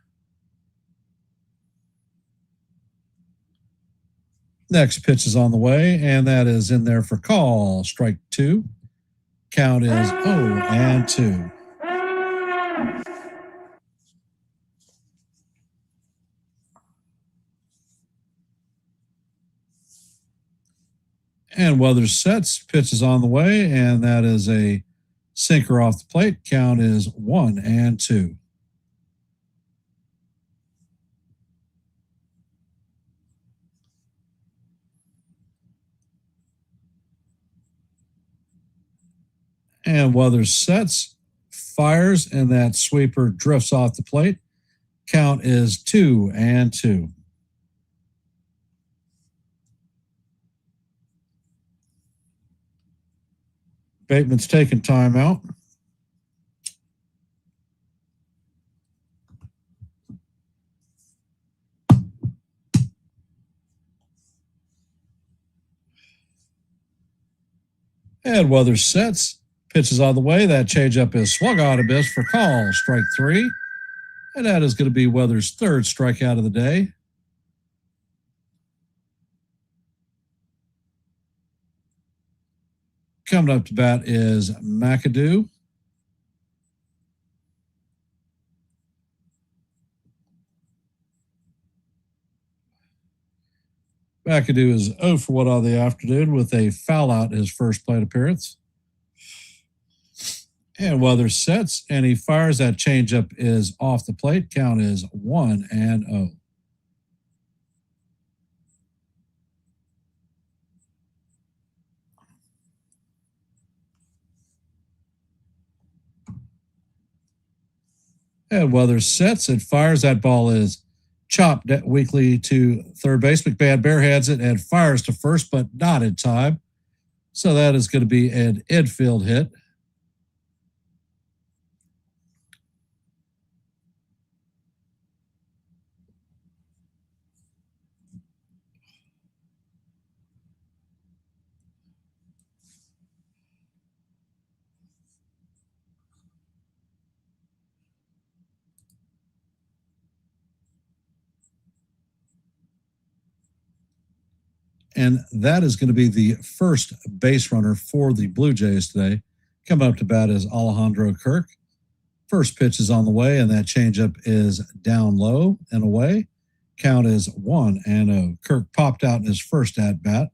Speaker 3: Next pitch is on the way, and that is in there for call. Strike two. Count is 0-2. And weather sets. Pitch is on the way, and that is a sinker off the plate. Count is 1-2. And Weathers sets, fires, and that sweeper drifts off the plate. Count is 2-2. Bateman's taking time out. And Weathers sets, pitches on the way. That changeup is swung on a miss for call, strike 3. And that is going to be Weathers' third strikeout of the day. Coming up to bat is McAdoo. McAdoo is 0 for 1 on the afternoon with a foul out in his first plate appearance. And Weathers sets, and he fires. That changeup is off the plate. Count is 1-0. And Weathers sets and fires. That ball is chopped weakly to third base. McMahon barehands it and fires to first, but not in time. So that is going to be an infield hit. And that is going to be the first base runner for the Blue Jays today. Coming up to bat is Alejandro Kirk. First pitch is on the way, and that changeup is down low and away. Count is 1-0. Kirk popped out in his first at-bat.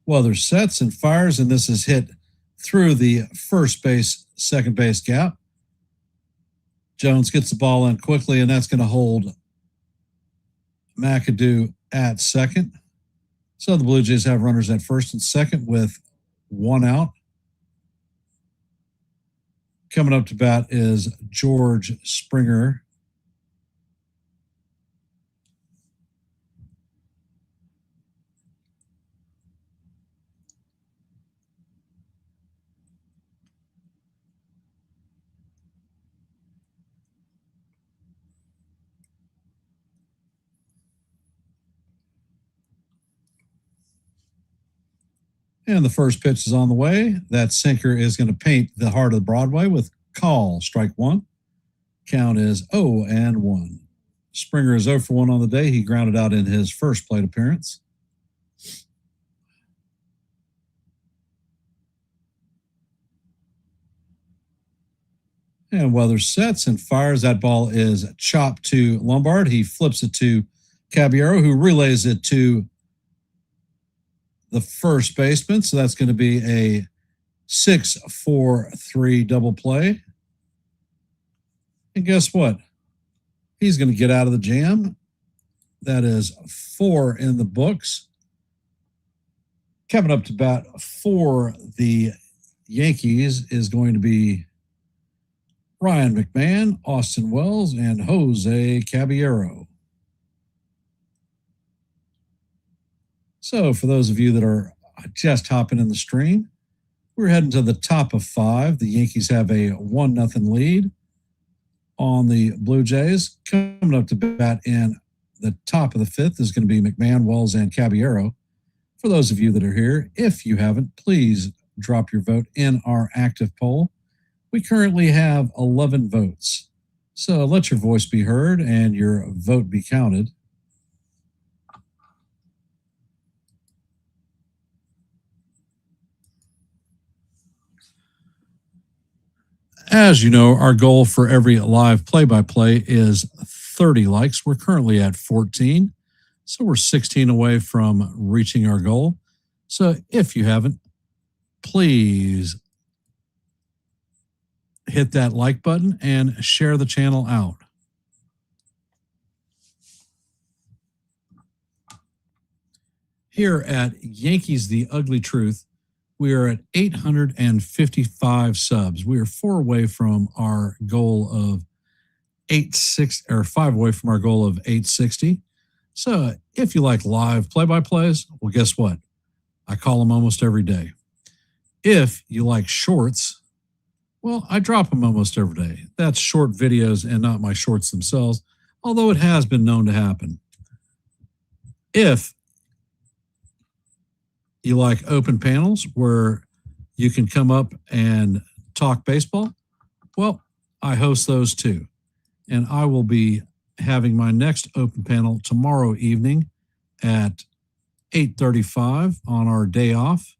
Speaker 3: Weathers sets and fires, and this is hit through the first base, second base gap. Jones gets the ball in quickly, and that's going to hold McAdoo at second. So the Blue Jays have runners at first and second with 1 out. Coming up to bat is George Springer. And the first pitch is on the way. That sinker is going to paint the heart of Broadway with call, strike 1. Count is 0-1. Springer is 0 for 1 on the day. He grounded out in his first plate appearance. And Weathers sets and fires. That ball is chopped to Lombard. He flips it to Caballero, who relays it to the first baseman. So that's going to be a 6-4-3 double play. And guess what? He's going to get out of the jam. That is 4 in the books. Coming up to bat for the Yankees is going to be Ryan McMahon, Austin Wells, and Jose Caballero. So for those of you that are just hopping in the stream, we're heading to the top of 5. The Yankees have a 1-0 lead on the Blue Jays. Coming up to bat in the top of the 5th is going to be McMahon, Wells, and Caballero. For those of you that are here, if you haven't, please drop your vote in our active poll. We currently have 11 votes. So let your voice be heard and your vote be counted. As you know, our goal for every live play-by-play is 30 likes. We're currently at 14, so we're 16 away from reaching our goal. So if you haven't, please hit that like button and share the channel out. Here at Yankees The Ugly Truth, we are at 855 subs. We are 4 away from our goal of 5 away from our goal of 860. So if you like live play-by-plays, well, guess what? I call them almost every day. If you like shorts, well, I drop them almost every day. That's short videos and not my shorts themselves, although it has been known to happen. If you like open panels where you can come up and talk baseball, well, I host those too. And I will be having my next open panel tomorrow evening at 8:35 on our day off.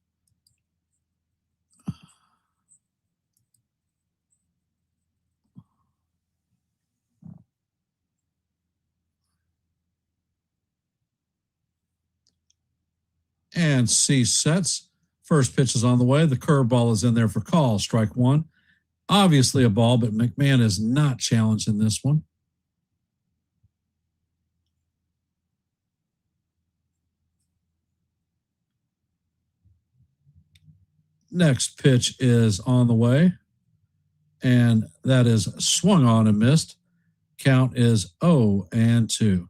Speaker 3: And C sets. First pitch is on the way. The curveball is in there for call. Strike one. Obviously a ball, but McMahon is not challenged in this one. Next pitch is on the way, and that is swung on and missed. Count is 0-2.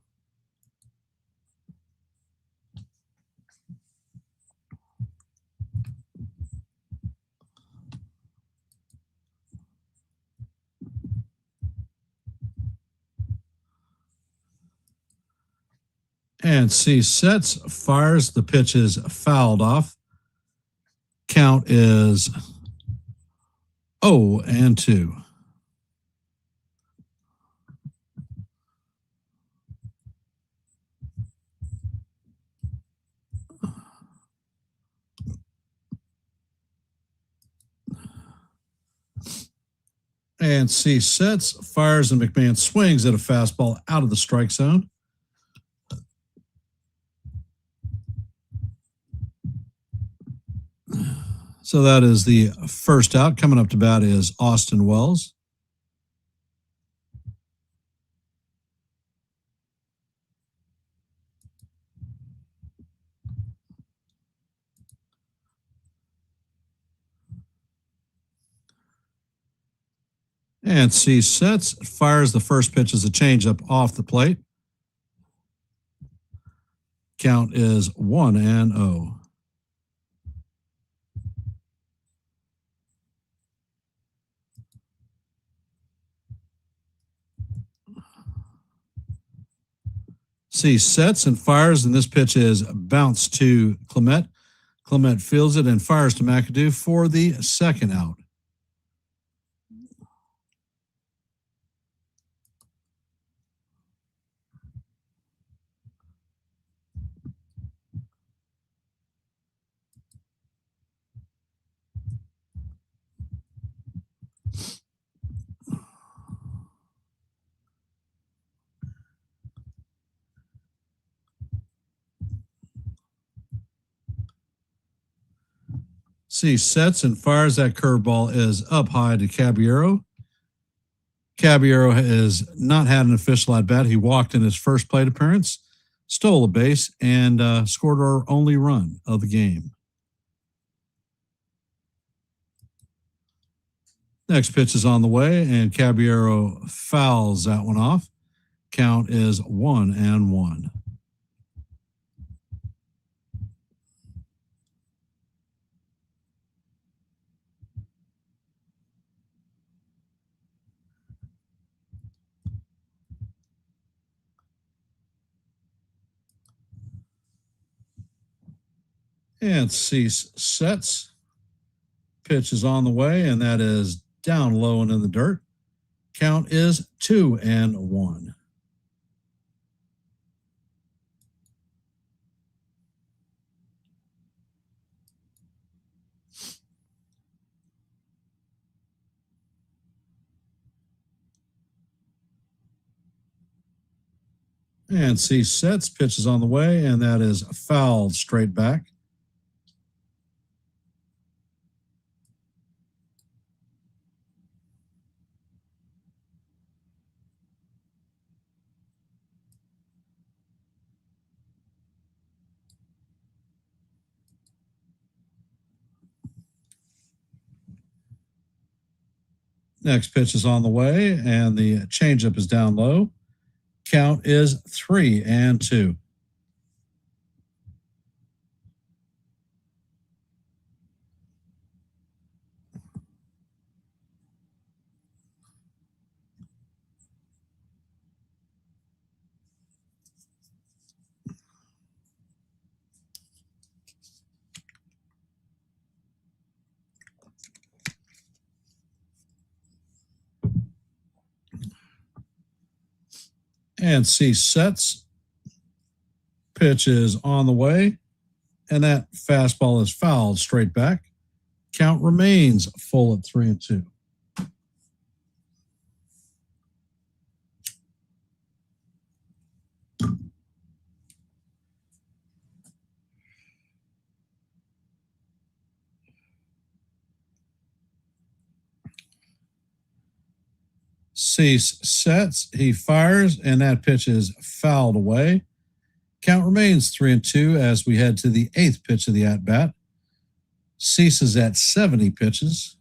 Speaker 3: And C sets, fires. The pitch is fouled off. Count is 0-2. And C sets, fires, and McMahon swings at a fastball out of the strike zone. So that is the first out. Coming up to bat is Austin Wells. And C sets, fires. The first pitch is a changeup off the plate. Count is 1-0. C sets and fires, and this pitch is bounced to Clement. Clement fields it and fires to McAdoo for the second out. C sets and fires. That curveball is up high to Caballero. Caballero has not had an official at bat. He walked in his first plate appearance, stole a base, and scored our only run of the game. Next pitch is on the way, and Caballero fouls that one off. Count is 1-1. And Cease sets. Pitch is on the way, and that is down low and in the dirt. Count is 2-1. And C sets, pitch is on the way, and that is fouled straight back. Next pitch is on the way, and the changeup is down low. Count is 3-2. And Cease sets. Pitch is on the way, and that fastball is fouled straight back. Count remains full at 3-2. Cease sets, he fires, and that pitch is fouled away. Count remains 3-2 as we head to the 8th pitch of the at-bat. Cease is at 70 pitches.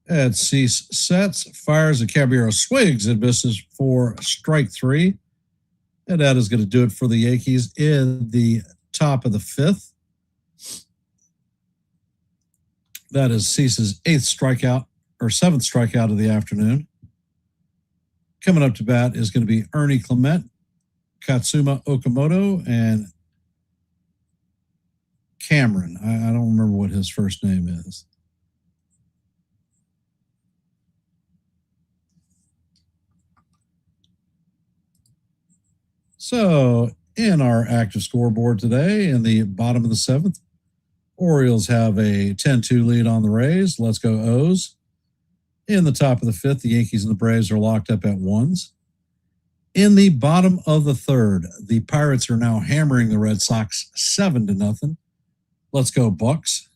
Speaker 3: And Cease sets, fires, a Caballero swigs and misses for strike 3. And that is going to do it for the Yankees in the top of the 5th. That is Cease's 8th strikeout, or 7th strikeout of the afternoon. Coming up to bat is going to be Ernie Clement, Katsuma Okamoto, and Cameron. I don't remember what his first name is. So, in our active scoreboard today, in the bottom of the 7th, Orioles have a 10-2 lead on the Rays. Let's go O's. In the top of the 5th, the Yankees and the Braves are locked up at 1s. In the bottom of the 3rd, the Pirates are now hammering the Red Sox 7-0. Let's go Bucks.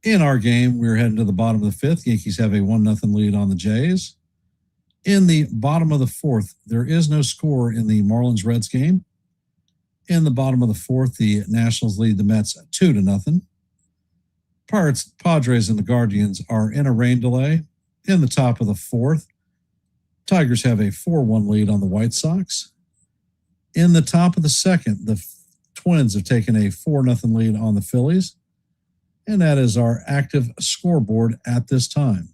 Speaker 3: In our game, we're heading to the bottom of the 5th. Yankees have a 1-0 lead on the Jays. In the bottom of the 4th, there is no score in the Marlins-Reds game. In the bottom of the 4th, the Nationals lead the Mets 2-0. Pirates, Padres, and the Guardians are in a rain delay. In the top of the 4th, Tigers have a 4-1 lead on the White Sox. In the top of the 2nd, the Twins have taken a 4-0 lead on the Phillies. And that is our active scoreboard at this time.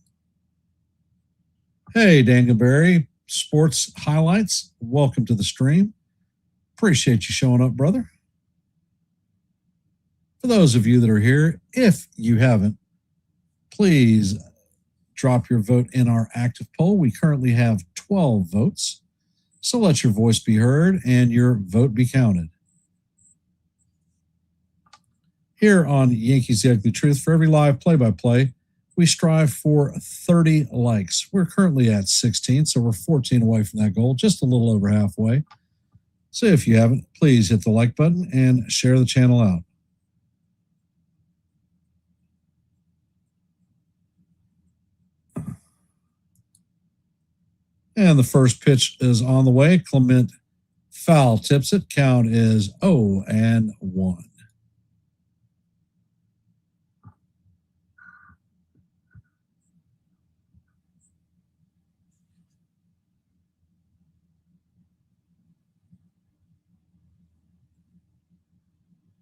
Speaker 3: Hey, Dangleberry, Sports Highlights. Welcome to the stream. Appreciate you showing up, brother. For those of you that are here, if you haven't, please drop your vote in our active poll. We currently have 12 votes. So let your voice be heard and your vote be counted. Here on Yankees The Ugly Truth, for every live play-by-play, we strive for 30 likes. We're currently at 16, so we're 14 away from that goal, just a little over halfway. So if you haven't, please hit the like button and share the channel out. And the first pitch is on the way. Clement foul tips it. Count is 0-1.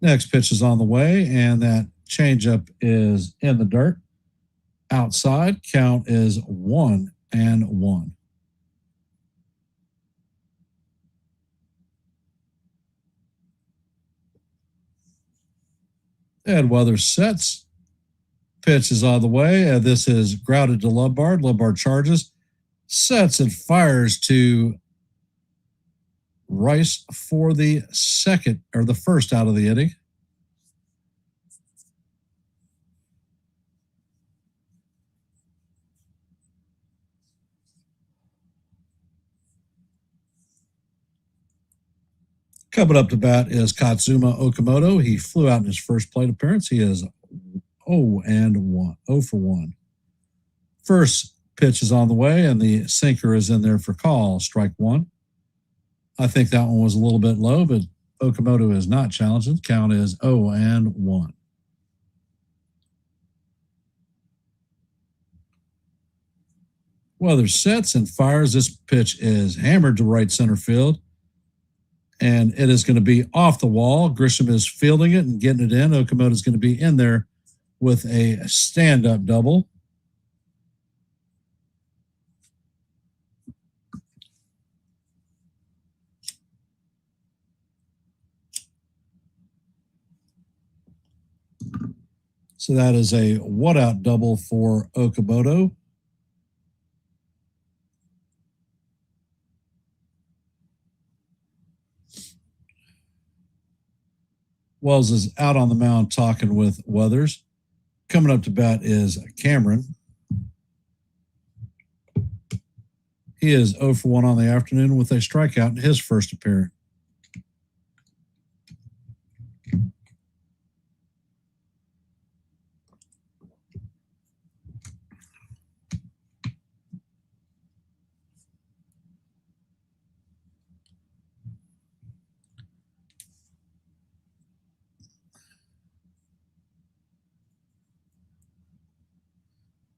Speaker 3: Next pitch is on the way, and that changeup is in the dirt. Outside, count is 1-1. And Weathers sets. Pitch is on the way. This is grounded to Lombard. Lombard charges, sets and fires to Rice for the second or the first out of the inning. Coming up to bat is Katsuma Okamoto. He flew out in his first plate appearance. He is 0-1, 0 for 1. First pitch is on the way, and the sinker is in there for call. Strike one. I think that one was a little bit low, but Okamoto is not challenging. Count is 0-1. Weather sets and fires. This pitch is hammered to right center field, and it is going to be off the wall. Grisham is fielding it and getting it in. Okamoto is going to be in there with a stand-up double. So that is a one-out double for Okamoto. Wells is out on the mound talking with Weathers. Coming up to bat is Cameron. He is 0 for 1 on the afternoon with a strikeout in his first appearance.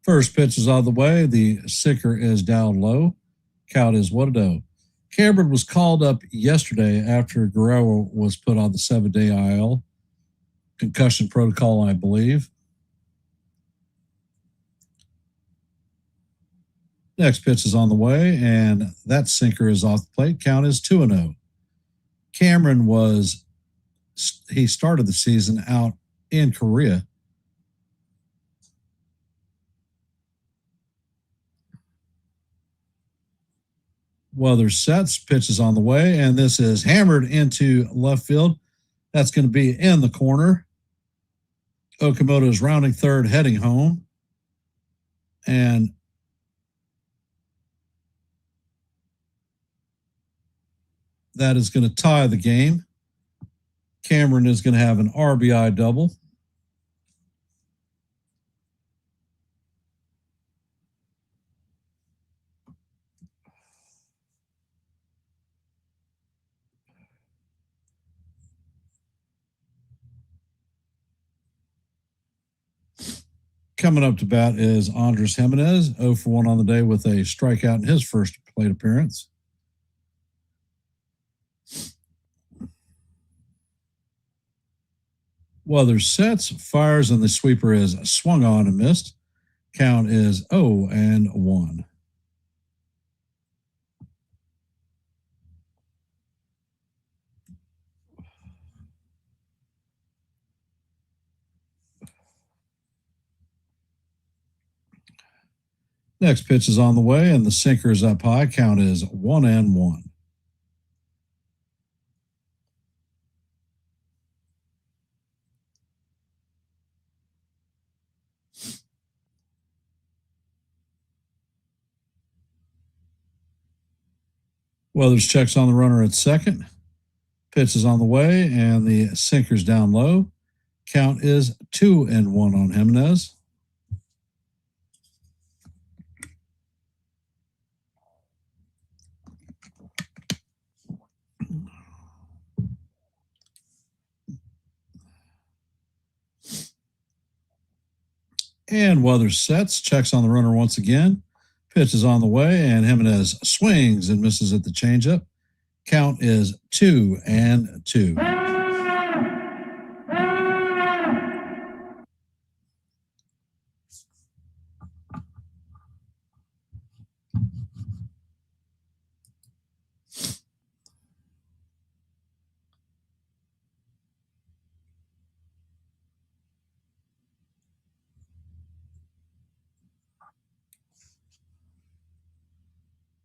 Speaker 3: First pitch is on the way. The sinker is down low. Count is 1-0. Cameron was called up yesterday after Guerrero was put on the 7-day IL. Concussion protocol, I believe. Next pitch is on the way, and that sinker is off the plate. Count is 2-0. Cameron he started the season out in Korea. Weather sets, pitch is on the way, and this is hammered into left field. That's going to be in the corner. Okamoto is rounding third, heading home. And that is going to tie the game. Cameron is going to have an RBI double. Coming up to bat is Andres Jimenez, 0 for 1 on the day with a strikeout in his first plate appearance. Weather sets, fires, and the sweeper is swung on and missed. Count is 0-1. Next pitch is on the way, and the sinker is up high. Count is 1-1. Weathers checks on the runner at second. Pitch is on the way, and the sinker's down low. Count is 2-1 on Jimenez. And Weathers sets, checks on the runner once again. Pitch is on the way, and Jimenez swings and misses at the changeup. Count is 2-2.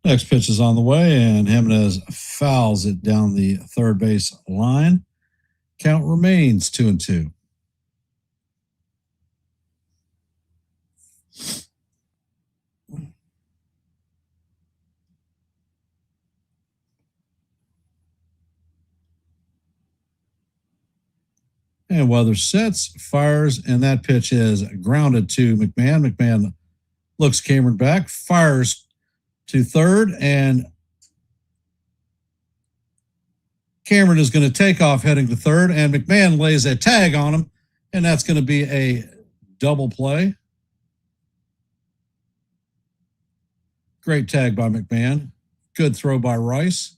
Speaker 3: Next pitch is on the way, and Jimenez fouls it down the third base line. Count remains 2-2. And Weather sets, fires, and that pitch is grounded to McMahon. McMahon Looks Cameron back, fires to third, and Cameron is going to take off heading to third, and McMahon lays a tag on him, and that's going to be a double play. Great tag by McMahon. Good throw by Rice.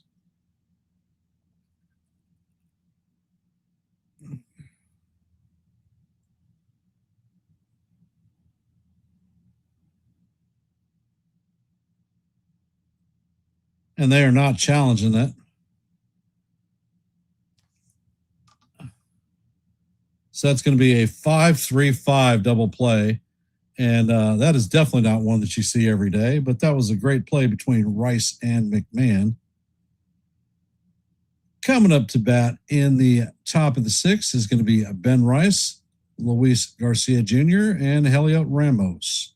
Speaker 3: And they are not challenging that. So that's going to be a 5-3-5 double play. And that is definitely not one that you see every day, but that was a great play between Rice and McMahon. Coming up to bat in the top of the sixth is going to be Ben Rice, Luis Garcia Jr., and Heliot Ramos.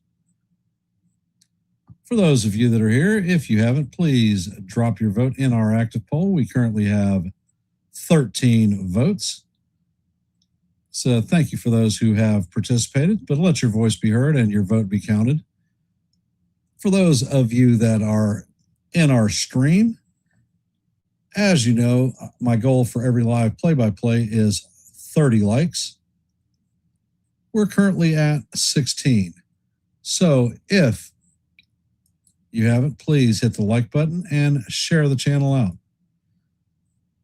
Speaker 3: For those of you that are here, if you haven't, please drop your vote in our active poll. We currently have 13 votes. So thank you for those who have participated, but let your voice be heard and your vote be counted. For those of you that are in our stream, as you know, my goal for every live play-by-play is 30 likes. We're currently at 16. So if you haven't, please hit the like button and share the channel out.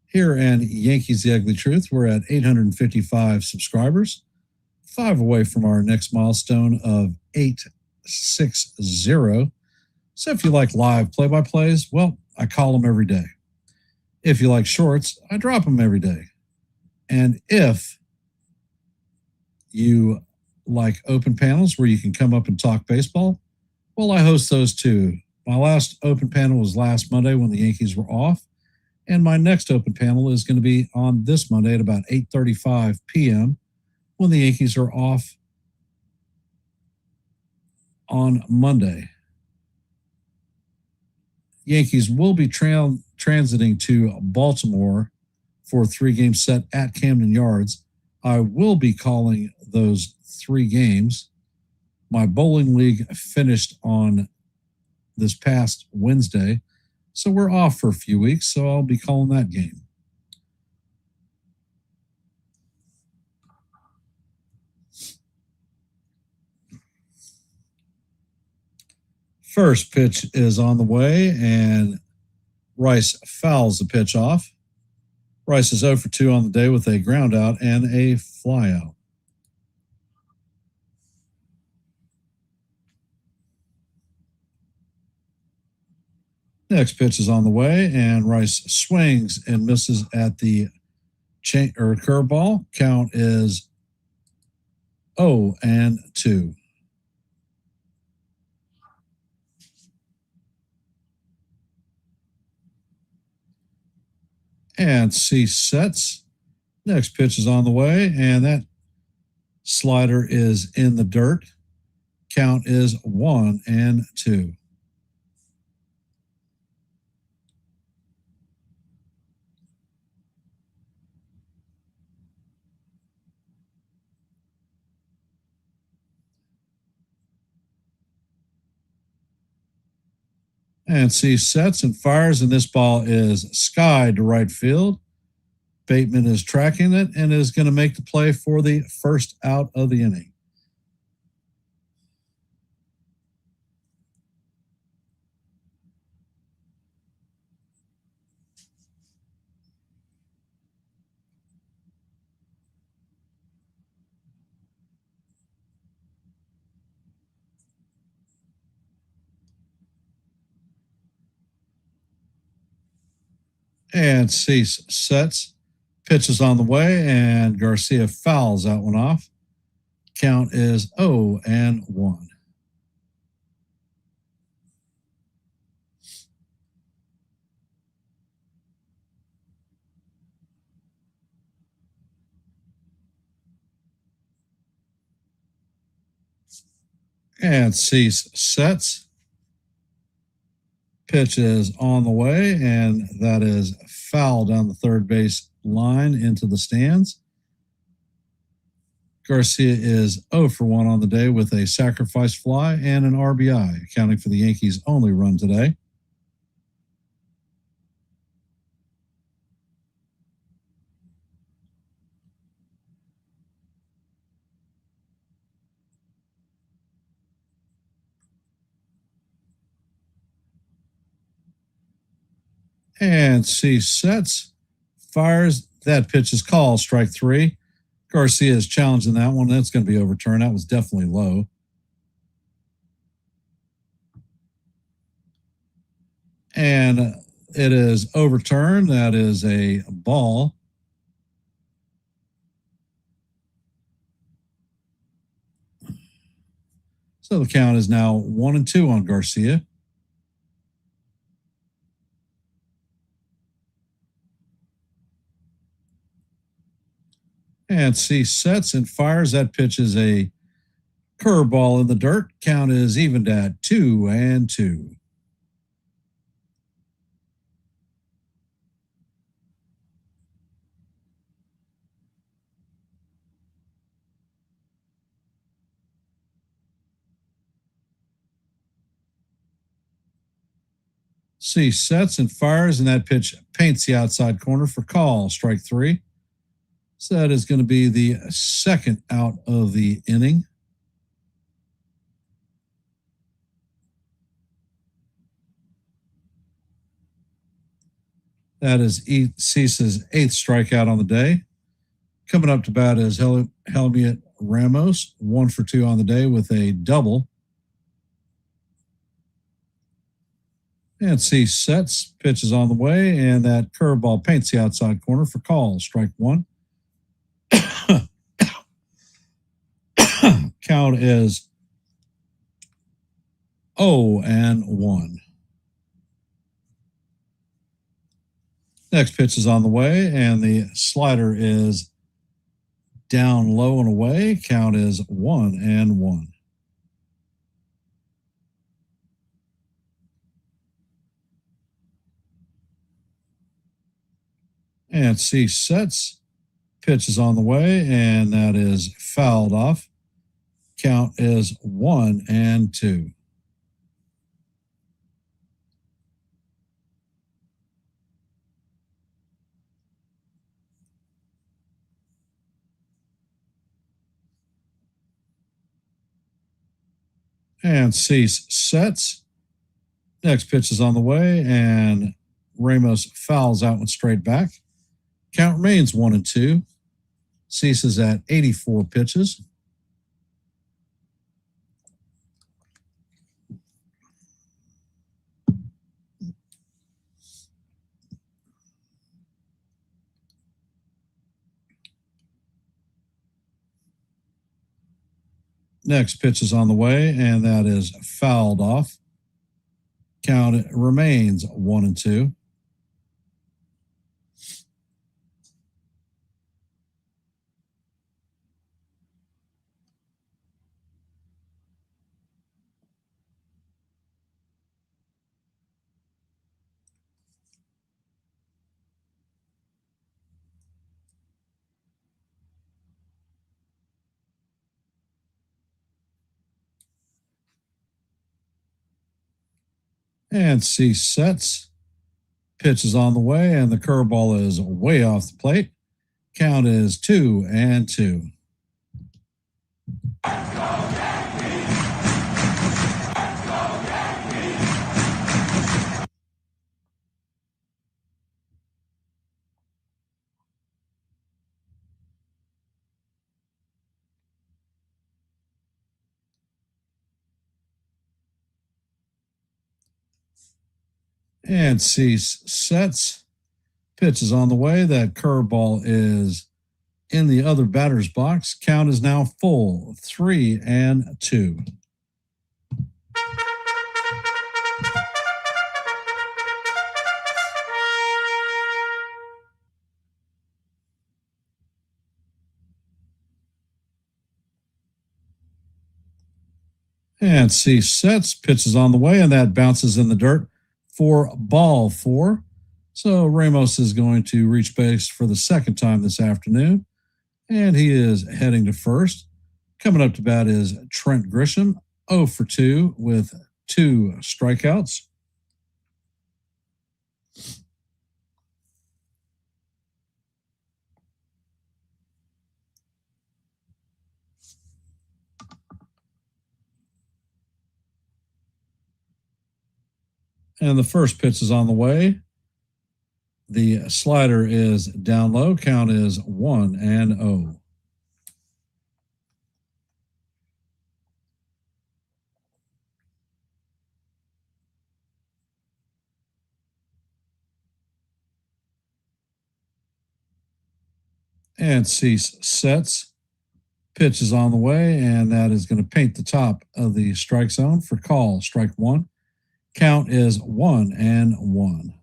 Speaker 3: Here in Yankees The Ugly Truth, we're at 855 subscribers, 5 away from our next milestone of 860. So if you like live play-by-plays, well, I call them every day. If you like shorts, I drop them every day. And if you like open panels where you can come up and talk baseball, well, I host those too. My last open panel was last Monday when the Yankees were off. And my next open panel is going to be on this Monday at about 8:35 p.m. when the Yankees are off on Monday. Yankees will be transiting to Baltimore for a 3-game set at Camden Yards. I will be calling those 3 games. My bowling league finished on this past Wednesday, so we're off for a few weeks, so I'll be calling that game. First pitch is on the way, and Rice fouls the pitch off. Rice is 0 for 2 on the day with a ground out and a fly out. Next pitch is on the way, and Rice swings and misses at the curveball. Count is 0-2. And C sets. Next pitch is on the way, and that slider is in the dirt. Count is 1-2. And C sets and fires, and this ball is skied to right field. Bateman is tracking it and is going to make the play for the first out of the inning. And Cease sets. Pitch is on the way, and Garcia fouls that one off. Count is 0-1. And Cease sets. Pitch is on the way, and that is foul down the third base line into the stands. Garcia is 0 for 1 on the day with a sacrifice fly and an RBI, accounting for the Yankees' only run today. And C sets, fires. That pitch is called, strike 3. Garcia is challenging that one. That's going to be overturned. That was definitely low. And it is overturned. That is a ball. So the count is now 1-2 on Garcia. And C sets and fires. That pitch is a curveball in the dirt. Count is evened at 2-2. C sets and fires, and that pitch paints the outside corner for call, strike 3. So that is going to be the second out of the inning. That is Cease's 8th strikeout on the day. Coming up to bat is Helmiet Ramos, 1 for 2 on the day with a double. And Cease sets, pitches on the way, and that curveball paints the outside corner for call, strike 1. Count is 0-1. Next pitch is on the way, and the slider is down low and away. Count is 1-1. And C sets, pitch is on the way, and that is fouled off. Count is 1-2. And Cease sets. Next pitch is on the way, and Ramos fouls out and straight back. Count remains 1-2. Cease is at 84 pitches. Next pitch is on the way, and that is fouled off. Count remains 1-2. And C sets. Pitch is on the way, and the curveball is way off the plate. Count is 2-2. And Cease sets. Pitch is on the way. That curveball is in the other batter's box. Count is now full, 3-2. And Cease sets. Pitch is on the way, and that bounces in the dirt for ball 4. So Ramos is going to reach base for the second time this afternoon. and he is heading to first. Coming up to bat is Trent Grisham, 0 for 2 with 2 strikeouts. And the first pitch is on the way. The slider is down low. Count is 1-0. And Cease sets. Pitch is on the way, and that is going to paint the top of the strike zone for call. Strike 1. Count is 1-1.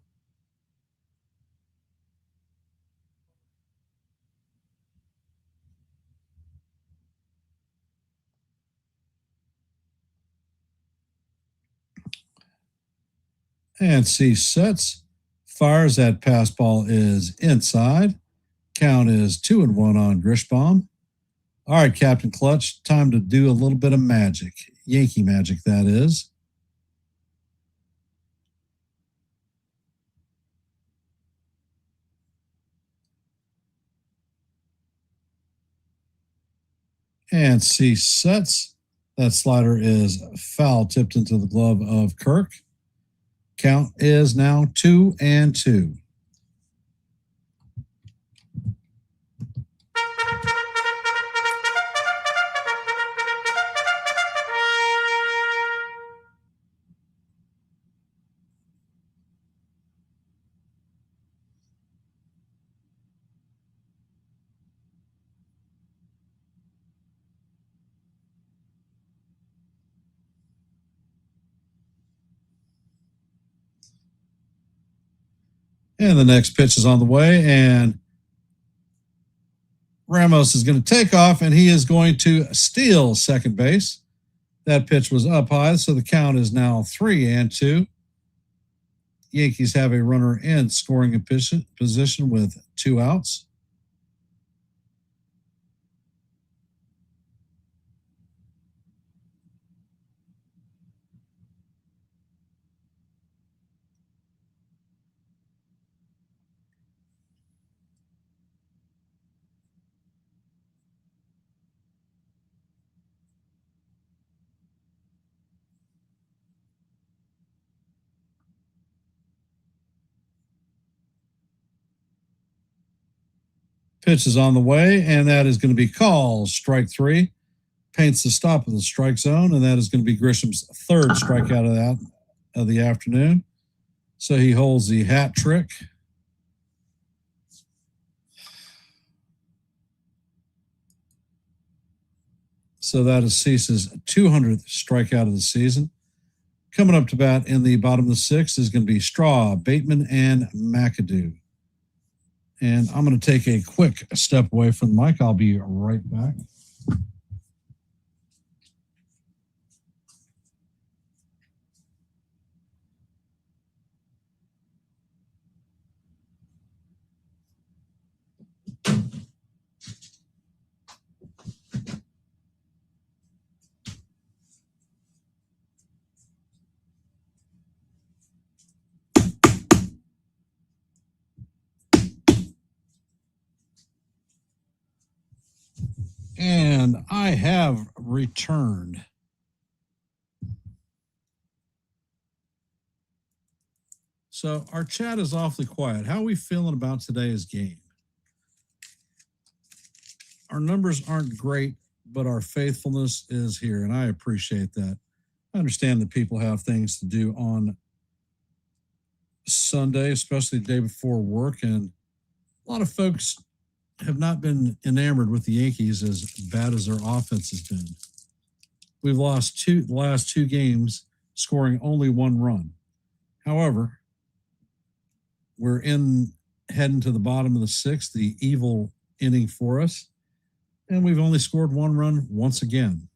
Speaker 3: And Cease sets. Fires. That pass ball is inside. Count is 2-1 on Grishbaum. All right, Captain Clutch, time to do a little bit of magic. Yankee magic, that is. And Cease sets. That slider is foul tipped into the glove of Kirk. Count is now 2-2. And the next pitch is on the way, and Ramos is going to take off, and he is going to steal second base. That pitch was up high, so the count is now 3-2. Yankees have a runner in scoring position with 2 outs. Pitch is on the way, and that is going to be called. Strike 3. Paints the stop of the strike zone, and that is going to be Grisham's 3rd strikeout of the afternoon. So he holds the hat trick. So that is Cease's 200th strikeout of the season. Coming up to bat in the bottom of the 6th is going to be Straw, Bateman, and McAdoo. And I'm going to take a quick step away from the mic. I'll be right back. And I have returned. So our chat is awfully quiet. How are we feeling about today's game? Our numbers aren't great, but our faithfulness is here, and I appreciate that. I understand that people have things to do on Sunday, especially the day before work, and a lot of folks have not been enamored with the Yankees as bad as their offense has been. We've lost the last 2 games, scoring only 1 run. However, we're heading to the bottom of the 6th, the evil inning for us, and we've only scored 1 run once again.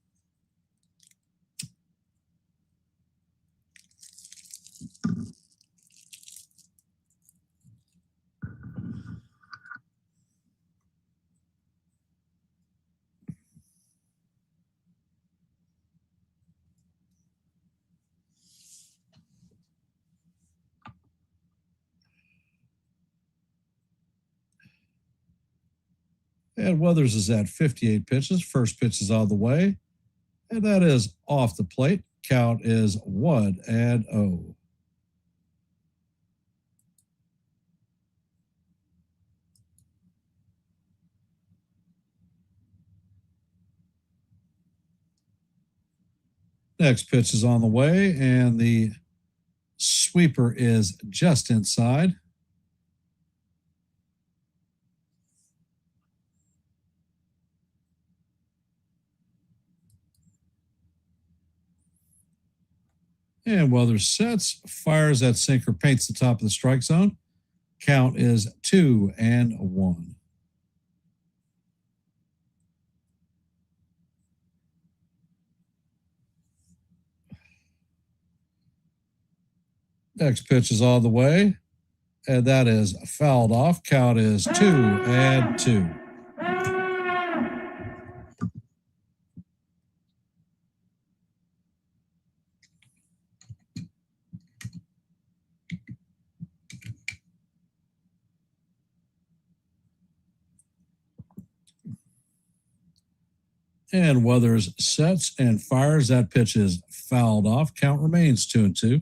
Speaker 3: And Weathers is at 58 pitches. First pitch is out of the way, and that is off the plate. Count is 1-0. Next pitch is on the way, and the sweeper is just inside. And Weathers sets, fires that sinker, paints the top of the strike zone. Count is 2-1. Next pitch is on the way, and that is fouled off. Count is 2-2. And Weathers sets and fires. That pitch is fouled off. Count remains 2-2.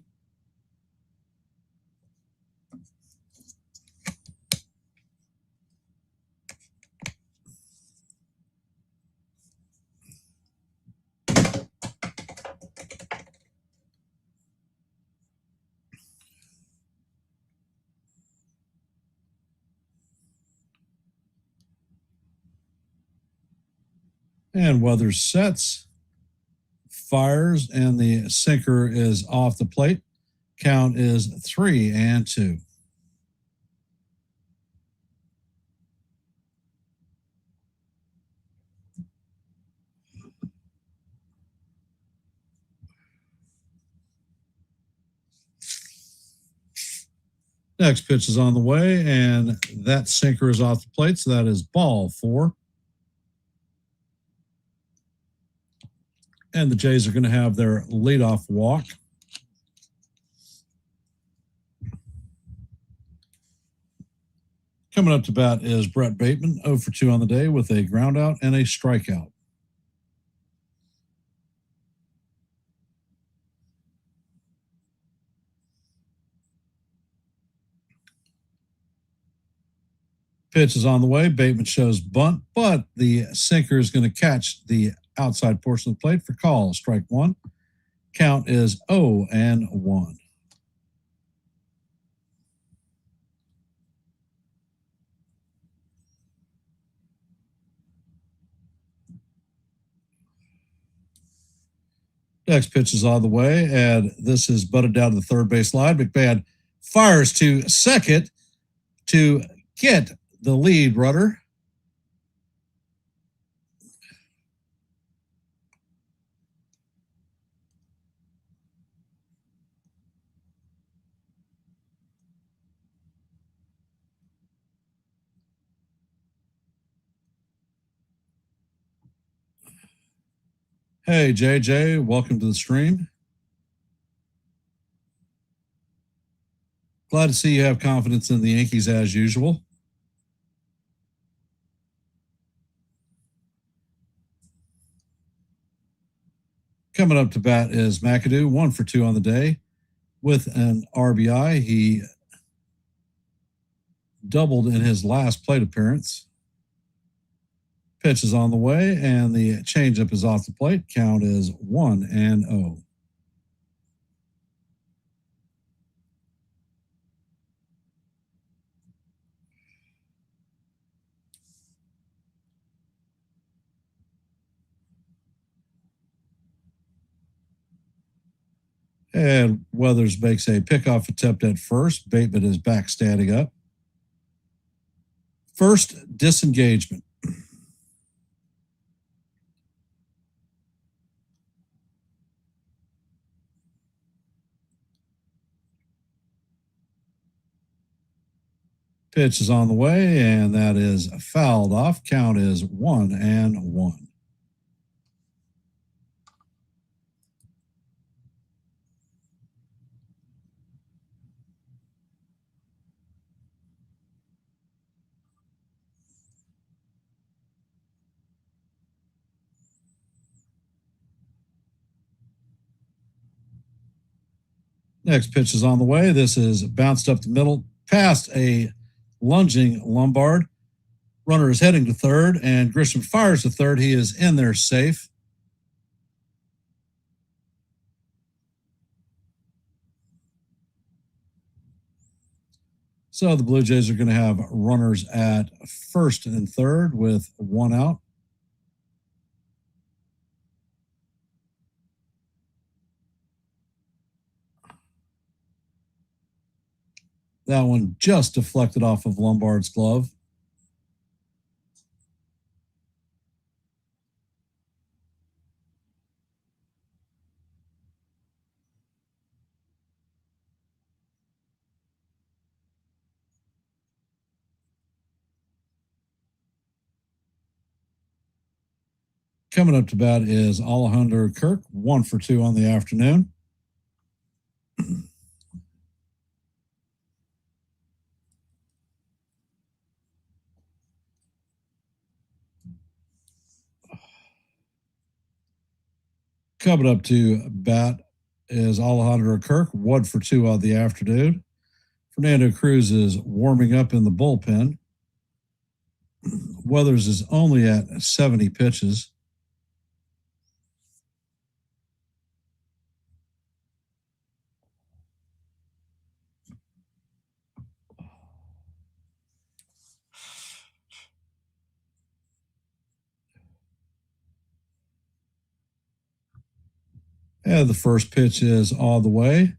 Speaker 3: And Weathers sets, fires, and the sinker is off the plate. Count is 3-2. Next pitch is on the way, and that sinker is off the plate, so that is ball 4. And the Jays are going to have their leadoff walk. Coming up to bat is Brett Bateman, 0 for 2 on the day with a ground out and a strikeout. Pitch is on the way. Bateman shows bunt, but the sinker is going to catch the outside portion of the plate for call. Strike 1. Count is 0-1. Next pitch is on the way, and this is butted down to the third base line. McMahon fires to second to get the lead runner. Hey, JJ, welcome to the stream. Glad to see you have confidence in the Yankees as usual. Coming up to bat is McAdoo, 1 for 2 on the day with an RBI. He doubled in his last plate appearance. Pitch is on the way, and the changeup is off the plate. Count is 1-0. And Weathers makes a pickoff attempt at first. Bateman is back standing up. First disengagement. Pitch is on the way, and that is fouled off. Count is 1-1. Next pitch is on the way. This is bounced up the middle past a lunging Lombard. Runner is heading to third, and Grisham fires to third. He is in there safe. So the Blue Jays are going to have runners at first and third with one out. That one just deflected off of Lombard's glove. Coming up to bat is Alejandro Kirk, 1 for 2 on the afternoon. Coming up to bat is Alejandro Kirk, 1 for 2 on the afternoon. Fernando Cruz is warming up in the bullpen. Weathers is only at 70 pitches. And the first pitch is all the way.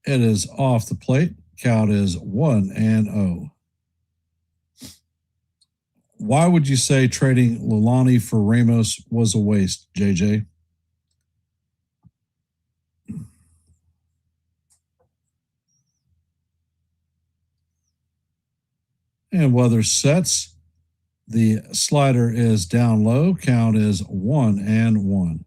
Speaker 3: It is off the plate. Count is 1-0. Why would you say trading Lulani for Ramos was a waste, JJ? And Weathers sets. The slider is down low. Count is 1-1.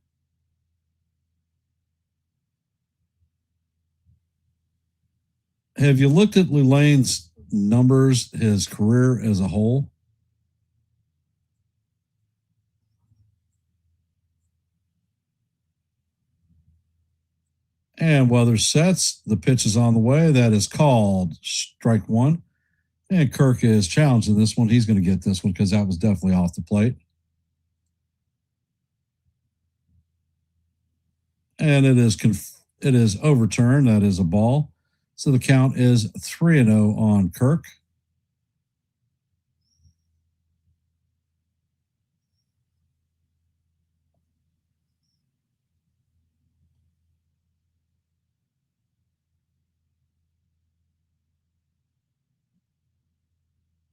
Speaker 3: Have you looked at Lulane's numbers, his career as a whole? And Weathers sets. The pitch is on the way. That is called strike one. And Kirk is challenging this one. He's going to get this one because that was definitely off the plate. And it is overturned. That is a ball. So the count is 3-0 on Kirk.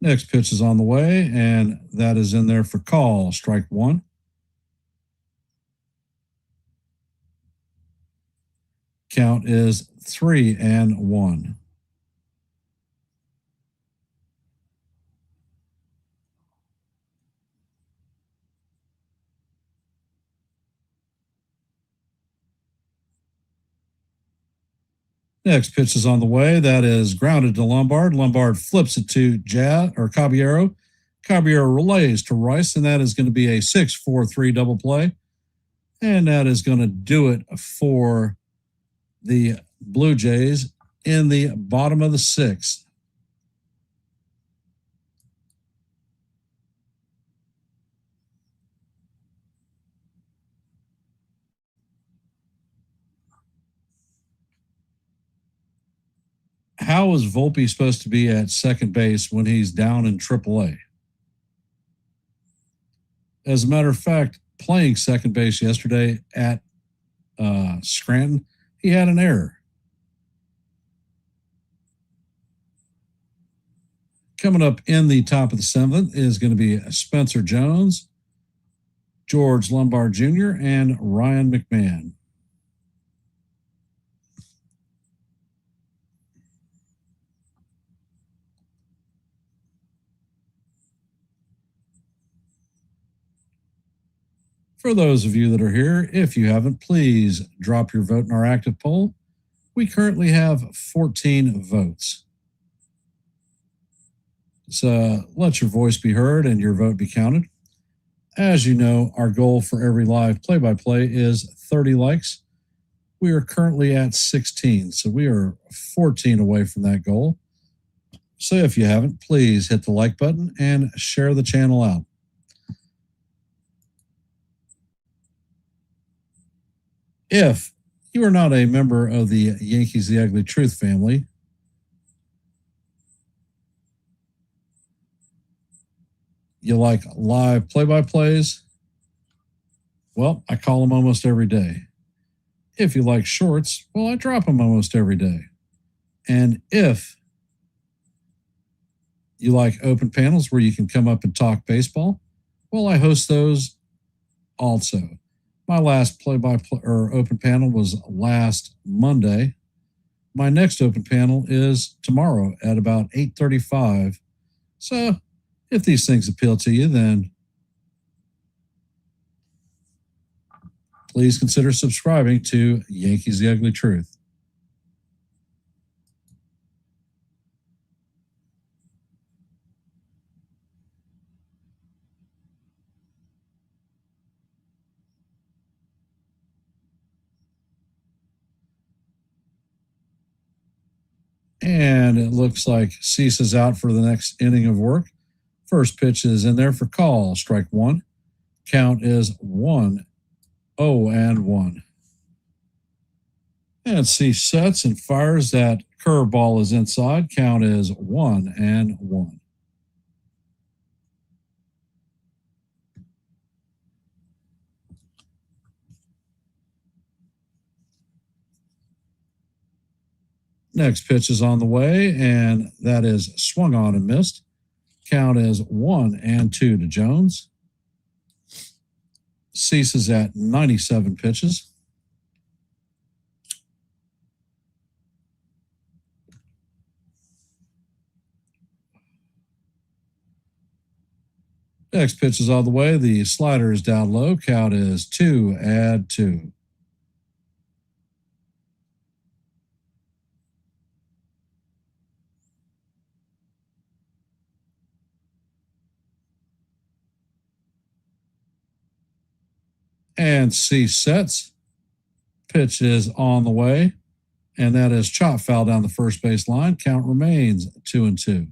Speaker 3: Next pitch is on the way, and that is in there for call, strike one. Count is 3-1. Next pitch is on the way. That is grounded to Lombard. Lombard flips it to Caballero. Caballero relays to Rice, and that is going to be a 6-4-3 double play. And that is going to do it for the Blue Jays in the bottom of the sixth. How is Volpe supposed to be at second base when he's down in AAA? As a matter of fact, playing second base yesterday at Scranton, he had an error. Coming up in the top of the seventh is going to be Spencer Jones, George Lombard Jr., and Ryan McMahon. For those of you that are here, if you haven't, please drop your vote in our active poll. We currently have 14 votes. So let your voice be heard and your vote be counted. As you know, our goal for every live play-by-play is 30 likes. We are currently at 16, so we are 14 away from that goal. So if you haven't, please hit the like button and share the channel out. If you are not a member of the Yankees The Ugly Truth family, you like live play-by-plays, well, I call them almost every day. If you like shorts, well, I drop them almost every day. And if you like open panels where you can come up and talk baseball, well, I host those also. My last play-by-play or open panel was last Monday. My next open panel is tomorrow at about 8:35. So if these things appeal to you, then please consider subscribing to Yankees The Ugly Truth. And it looks like Cease is out for the next inning of work. First pitch is in there for call, strike one. Count is 1-0-1. And Cease sets and fires. That curveball is inside. Count is 1-1. Next pitch is on the way, and that is swung on and missed. Count is 1-2 to Jones. Ceases at 97 pitches. Next pitch is on the way. The slider is down low. Count is 2-2. And Cease sets. Pitch is on the way, and that is chop foul down the first base line. Count remains 2-2.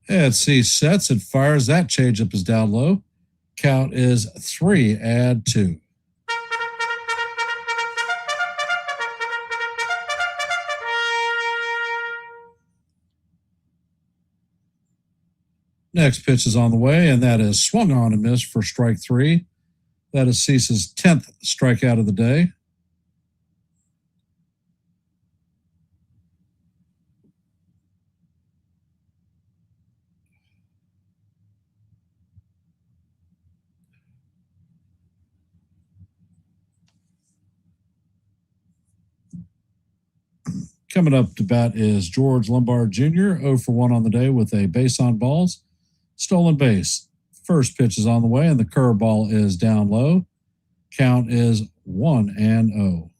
Speaker 3: And Cease sets and fires. That changeup is down low. Count is 3-2. Next pitch is on the way, and that is swung on and missed for strike three. That is Cease's 10th strikeout of the day. Coming up to bat is George Lombard Jr., 0 for 1 on the day with a base on balls. Stolen base. First pitch is on the way, and the curveball is down low. Count is 1-0.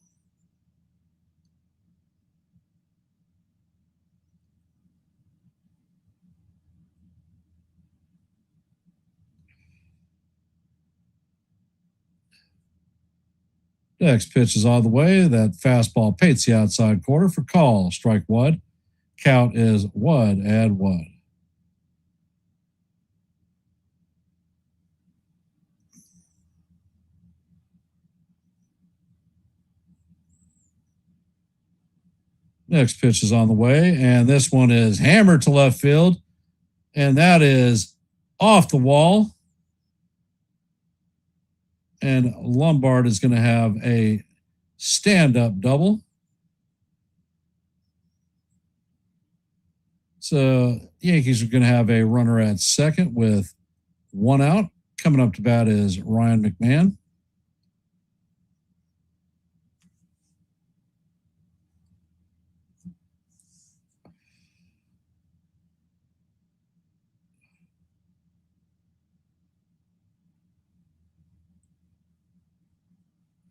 Speaker 3: Next pitch is on the way. That fastball paints the outside corner for call. Strike one. Count is 1-1. Next pitch is on the way, and this one is hammered to left field, and that is off the wall. And Lombard is going to have a stand-up double. So Yankees are going to have a runner at second with one out. Coming up to bat is Ryan McMahon.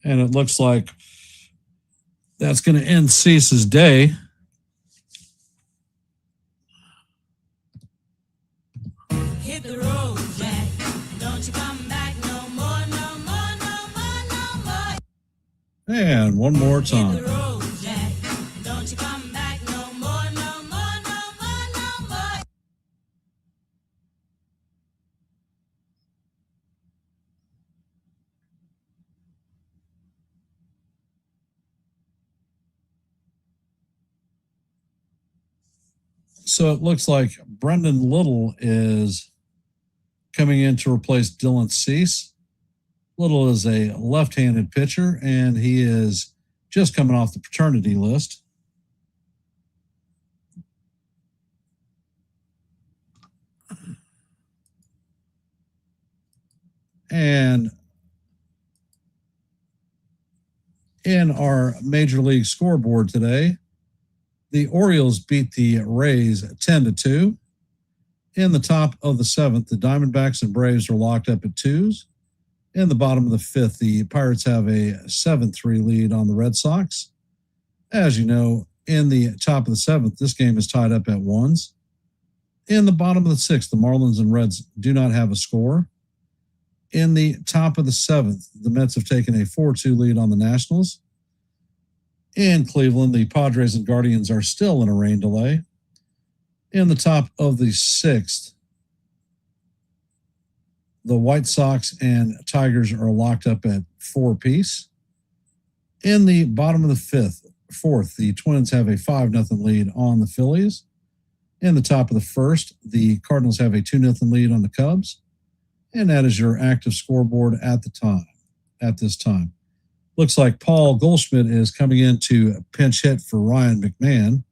Speaker 3: And it looks like that's going to end Cease's day.
Speaker 4: Hit the road, Jack. Don't you come back no more, no more, no more, no more.
Speaker 3: And one more
Speaker 4: Hit the
Speaker 3: time.
Speaker 4: road, Jack. Don't you come back no more, no more, no more, no more.
Speaker 3: So it looks like Brendan Little is coming in to replace Dylan Cease. Little is a left-handed pitcher, and he is just coming off the paternity list. And in our Major League scoreboard today, the Orioles beat the Rays 10-2. In the top of the seventh, the Diamondbacks and Braves are locked up at 2s. In the bottom of the fifth, the Pirates have a 7-3 lead on the Red Sox. As you know, in the top of the seventh, this game is tied up at 1s. In the bottom of the sixth, the Marlins and Reds do not have a score. In the top of the seventh, the Mets have taken a 4-2 lead on the Nationals. In Cleveland, the Padres and Guardians are still in a rain delay. In the top of the sixth, the White Sox and Tigers are locked up at 4 apiece. In the bottom of the fourth, the Twins have a 5-0 lead on the Phillies. In the top of the first, the Cardinals have a 2-0 lead on the Cubs. And that is your active scoreboard at this time. Looks like Paul Goldschmidt is coming in to pinch hit for Ryan McMahon.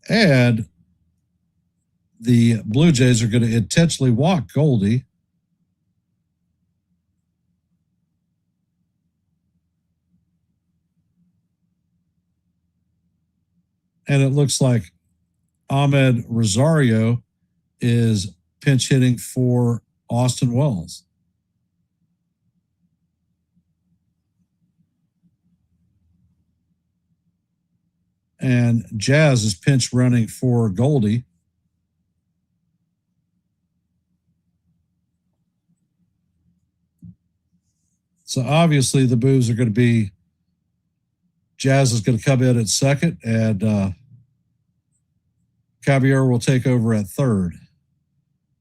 Speaker 3: And the Blue Jays are going to intentionally walk Goldie. And it looks like Ahmed Rosario is pinch hitting for Austin Wells. And Jazz is pinch running for Goldie. So obviously the moves are going to be Jazz is going to come in at second, and Caballero will take over at third.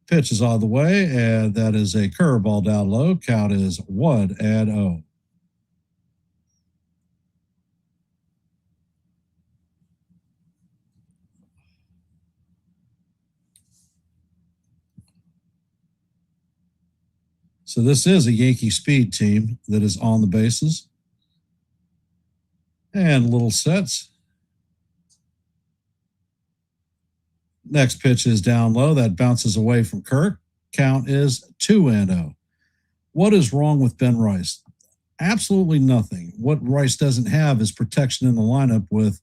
Speaker 3: Pitch is on the way, and that is a curveball down low. Count is 1-0. So this is a Yankee speed team that is on the bases. And little sets. Next pitch is down low. That bounces away from Kirk. Count is 2-0. What is wrong with Ben Rice? Absolutely nothing. What Rice doesn't have is protection in the lineup with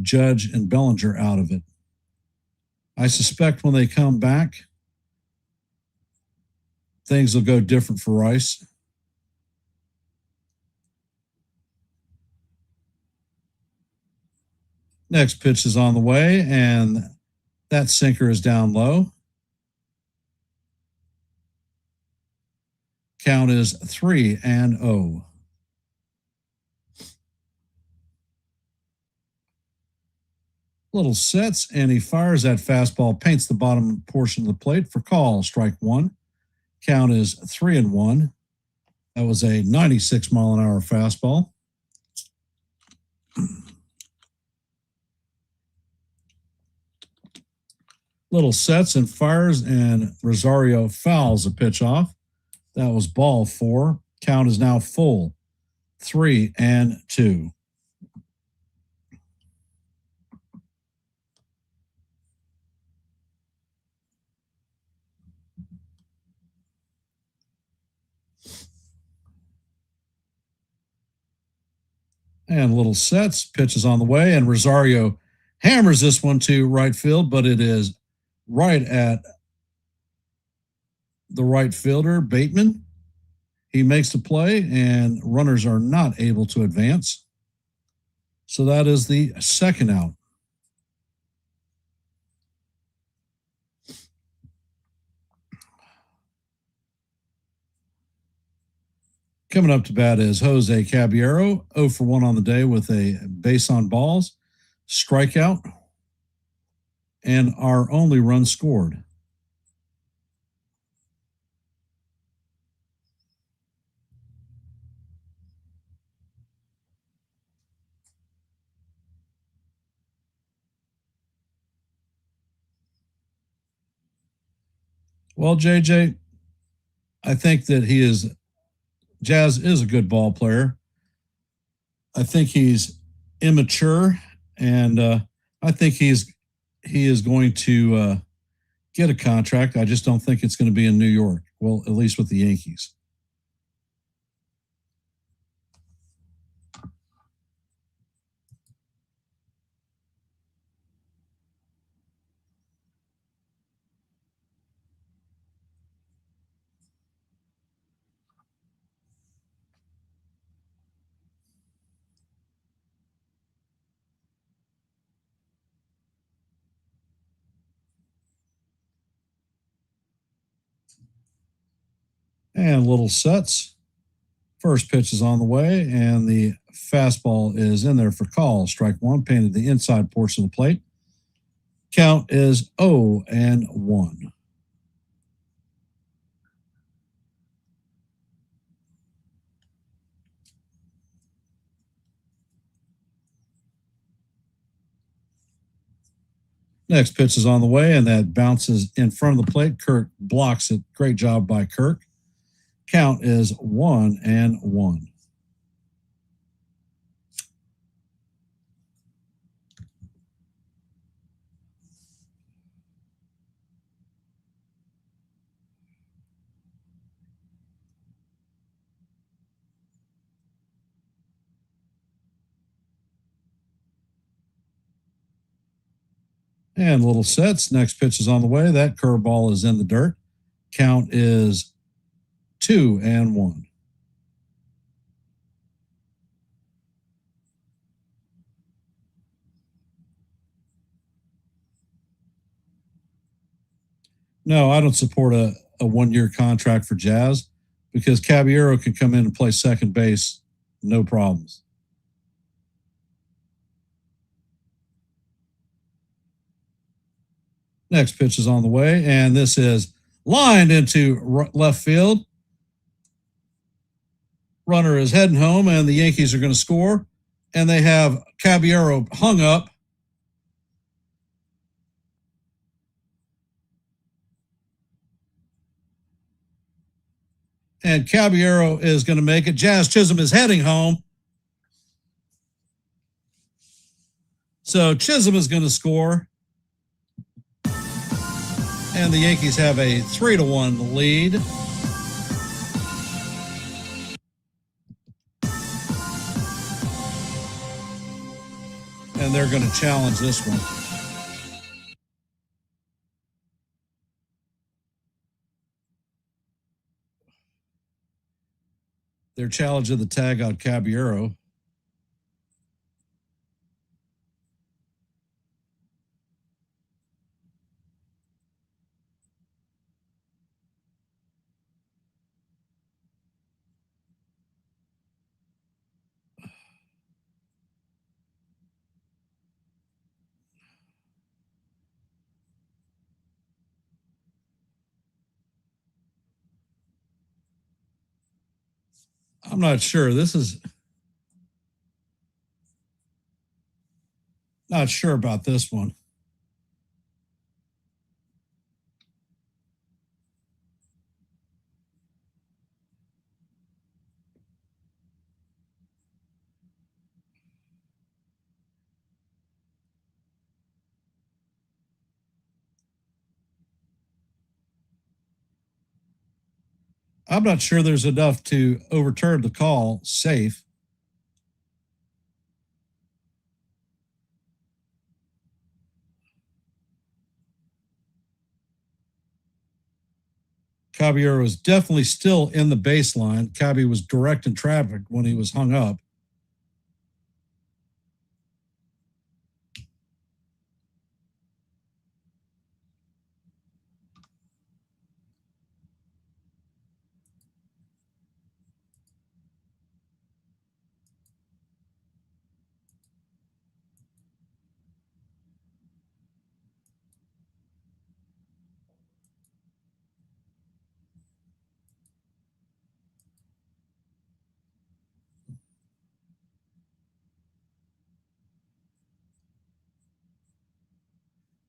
Speaker 3: Judge and Bellinger out of it. I suspect when they come back, things will go different for Rice. Next pitch is on the way, and that sinker is down low. Count is 3-0. Little sets, and he fires that fastball, paints the bottom portion of the plate for call, strike one. Count is 3-1. That was a 96-mile-an-hour fastball. Little sets and fires, and Rosario fouls a pitch off. That was ball 4. Count is now full, 3-2. And little sets, pitches on the way, and Rosario hammers this one to right field, but it is right at the right fielder, Bateman. He makes the play, and runners are not able to advance. So that is the second out. Coming up to bat is Jose Caballero, 0 for 1 on the day with a base on balls, strikeout, and our only run scored. Well, JJ, I think that Jazz is a good ball player. I think he's immature, and I think he is going to get a contract. I just don't think it's going to be in New York. Well, at least with the Yankees. And little sets. First pitch is on the way, and the fastball is in there for call. Strike one, painted the inside portion of the plate. Count is 0-1. Next pitch is on the way, and that bounces in front of the plate. Kirk blocks it. Great job by Kirk. Count is 1-1. And little sets. Next pitch is on the way. That curveball is in the dirt. Count is 2-1. No, I don't support a 1-year contract for Jazz because Caballero can come in and play second base, no problems. Next pitch is on the way, and this is lined into left field. Runner is heading home, and the Yankees are going to score, and they have Caballero hung up. And Caballero is going to make it. Jazz Chisholm is heading home. So Chisholm is going to score. And the Yankees have a 3-1 lead. And they're going to challenge this one. Their challenge of the tag on Caballero. I'm not sure. Not sure about this one. I'm not sure there's enough to overturn the call safe. Caballero is definitely still in the baseline. Cabby was directing traffic when he was hung up.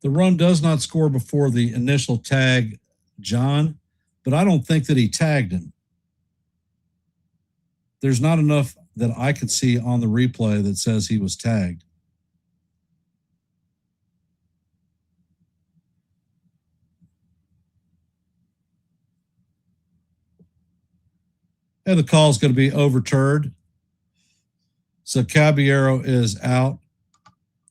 Speaker 3: The run does not score before the initial tag, John, but I don't think that he tagged him. There's not enough that I could see on the replay that says he was tagged. And the call is going to be overturned. So Caballero is out.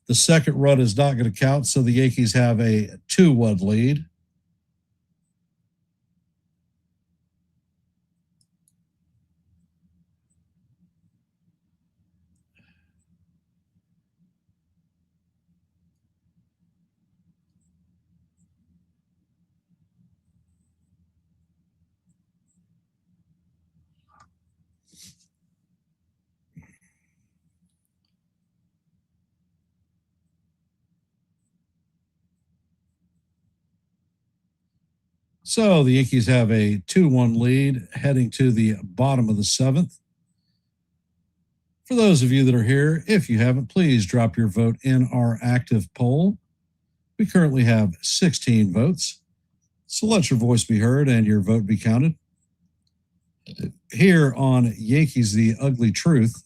Speaker 3: The second run is not going to count, so the Yankees have a 2-1 lead. So the Yankees have a 2-1 lead heading to the bottom of the 7th. For those of you that are here, if you haven't, please drop your vote in our active poll. We currently have 16 votes. So let your voice be heard and your vote be counted. Here on Yankees, The Ugly Truth,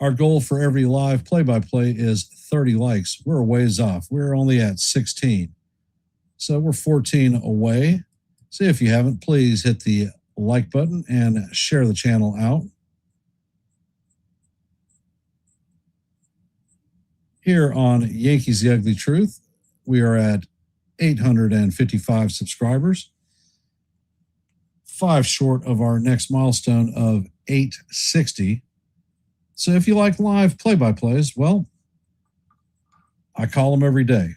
Speaker 3: our goal for every live play-by-play is 30 likes. We're a ways off. We're only at 16. So we're 14 away. So if you haven't, please hit the like button and share the channel out. Here on Yankees, The Ugly Truth, we are at 855 subscribers, 5 short of our next milestone of 860. So if you like live play-by-plays, well, I call them every day.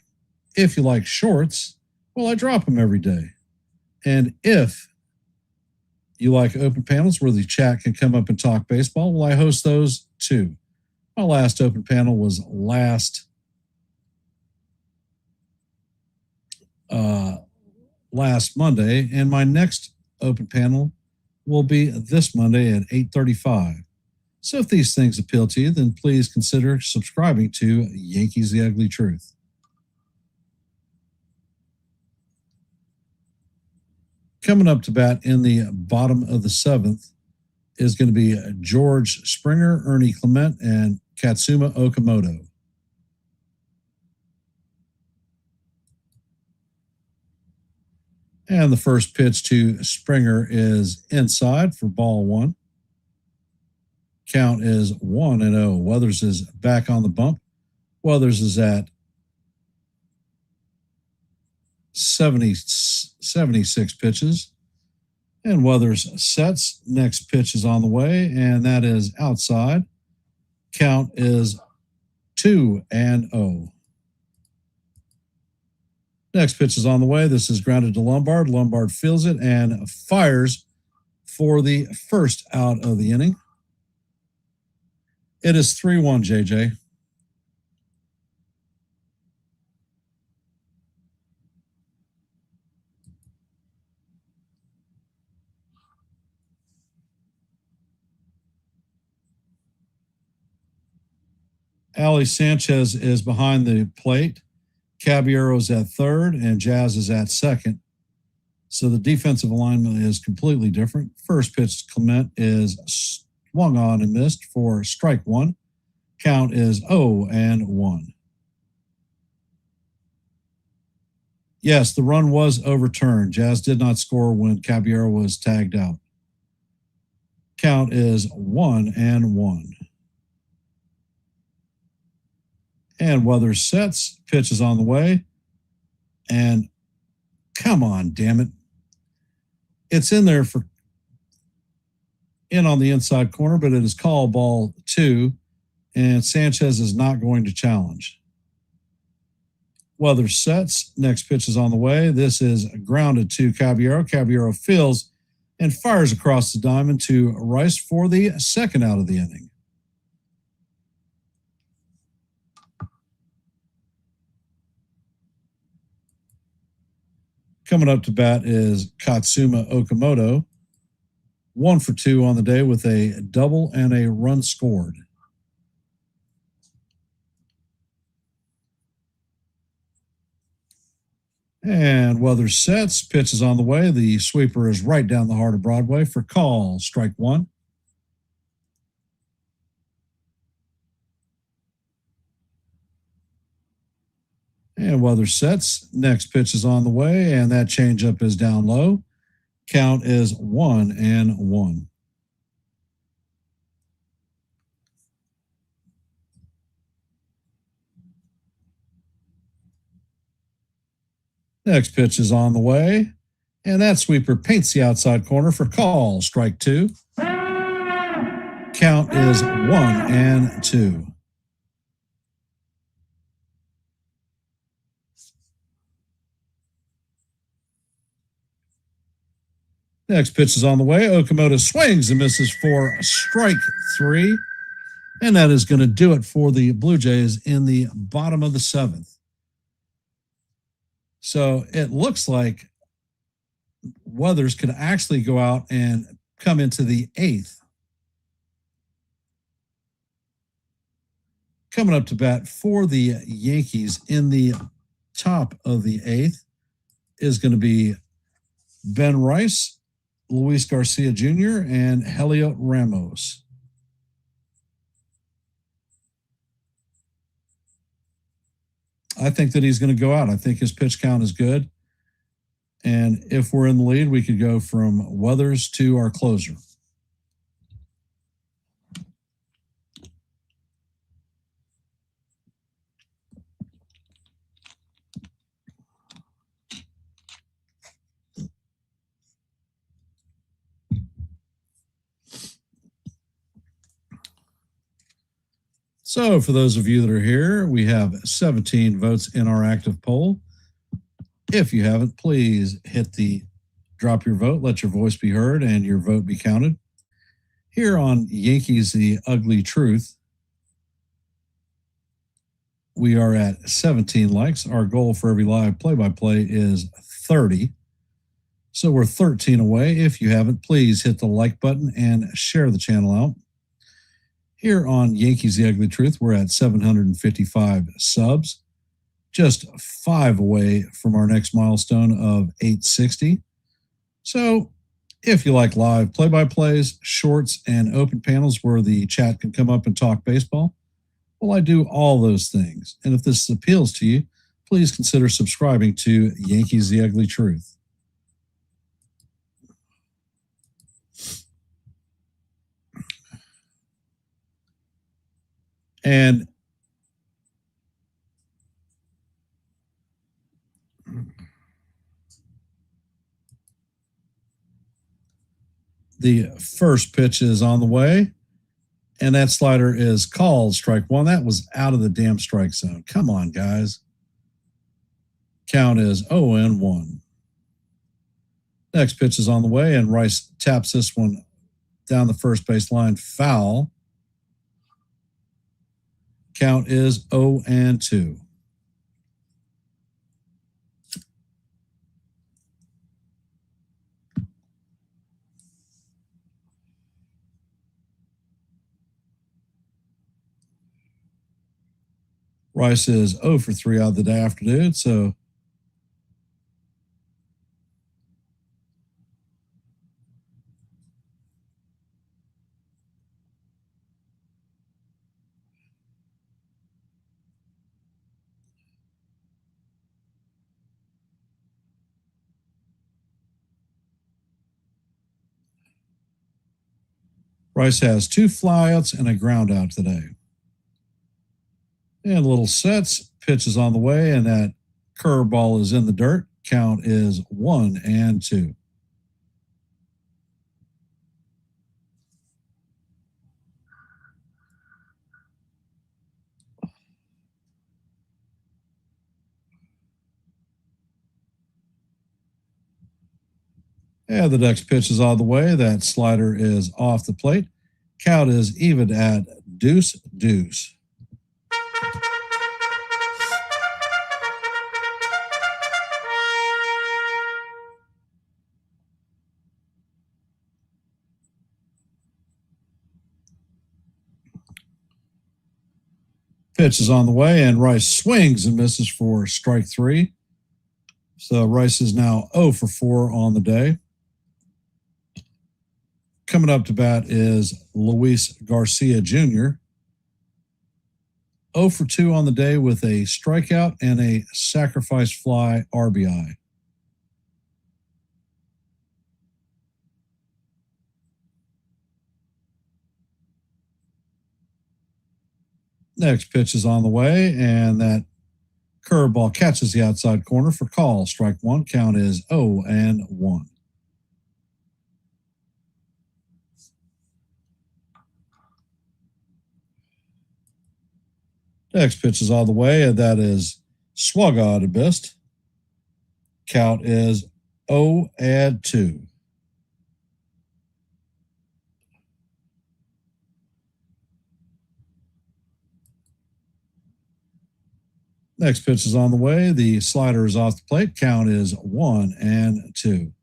Speaker 3: If you like shorts, well, I drop them every day. And if you like open panels where the chat can come up and talk baseball, well, I host those too. My last open panel was last Monday, and my next open panel will be this Monday at 8:35. So if these things appeal to you, then please consider subscribing to Yankees, The Ugly Truth. Coming up to bat in the bottom of the 7th is going to be George Springer, Ernie Clement, and Katsuma Okamoto. And the first pitch to Springer is inside for ball 1. Count is 1-0. Weathers is back on the bump. Weathers is at 76 pitches. And Weathers sets. Next pitch is on the way, and that is outside. Count is 2-0. Next pitch is on the way. This is grounded to Lombard. Lombard feels it and fires for the first out of the inning. It is 3-1, JJ. Ali Sanchez is behind the plate. Caballero's at third, and Jazz is at second. So the defensive alignment is completely different. First pitch to Clement is swung on and missed for strike 1. Count is 0-1. Yes, the run was overturned. Jazz did not score when Caballero was tagged out. Count is 1-1. And Weathers sets. Pitch is on the way. And come on, damn it. It's in there for in on the inside corner, but it is called ball 2, and Sanchez is not going to challenge. Weather sets. Next pitch is on the way. This is grounded to Caballero. Caballero fields and fires across the diamond to Rice for the second out of the inning. Coming up to bat is Katsuma Okamoto. 1 for 2 on the day with a double and a run scored. And weather sets. Pitch is on the way. The sweeper is right down the heart of Broadway for call. Strike 1. And weather sets. Next pitch is on the way, and that changeup is down low. Count is 1-1. Next pitch is on the way, and that sweeper paints the outside corner for call. Strike 2. Count is 1-2. Next pitch is on the way. Okamoto swings and misses for strike 3. And that is going to do it for the Blue Jays in the bottom of the 7th. So it looks like Weathers could actually go out and come into the 8th. Coming up to bat for the Yankees in the top of the 8th is going to be Ben Rice, Luis Garcia Jr., and Heliot Ramos. I think that he's going to go out. I think his pitch count is good. And if we're in the lead, we could go from Weathers to our closer. So for those of you that are here, we have 17 votes in our active poll. If you haven't, please hit the drop your vote, let your voice be heard, and your vote be counted. Here on Yankees, The Ugly Truth, we are at 17 likes. Our goal for every live play-by-play is 30. So we're 13 away. If you haven't, please hit the like button and share the channel out. Here on Yankees, The Ugly Truth, we're at 755 subs, just 5 away from our next milestone of 860. So if you like live play-by-plays, shorts, and open panels where the chat can come up and talk baseball, well, I do all those things. And if this appeals to you, please consider subscribing to Yankees, The Ugly Truth. And the first pitch is on the way, and that slider is called strike 1. That was out of the damn strike zone. Come on, guys. Count is 0-1. Next pitch is on the way, and Rice taps this one down the first base line, foul. Count is 0-2. Rice is 0 for 3 out of the day afternoon, so Rice has 2 flyouts and a ground out today. And little sets, pitch is on the way, and that curveball is in the dirt. Count is 1-2. And the next pitch is on the way. That slider is off the plate. Count is even at 2-2. Pitch is on the way, and Rice swings and misses for strike 3. So Rice is now 0 for 4 on the day. Coming up to bat is Luis Garcia Jr. 0 for 2 on the day with a strikeout and a sacrifice fly RBI. Next pitch is on the way, and that curveball catches the outside corner for call. Strike 1. Count is 0-1. Next pitch is on the way, and that is swung to missed. Count is 0-2. Next pitch is on the way. The slider is off the plate. Count is 1-2.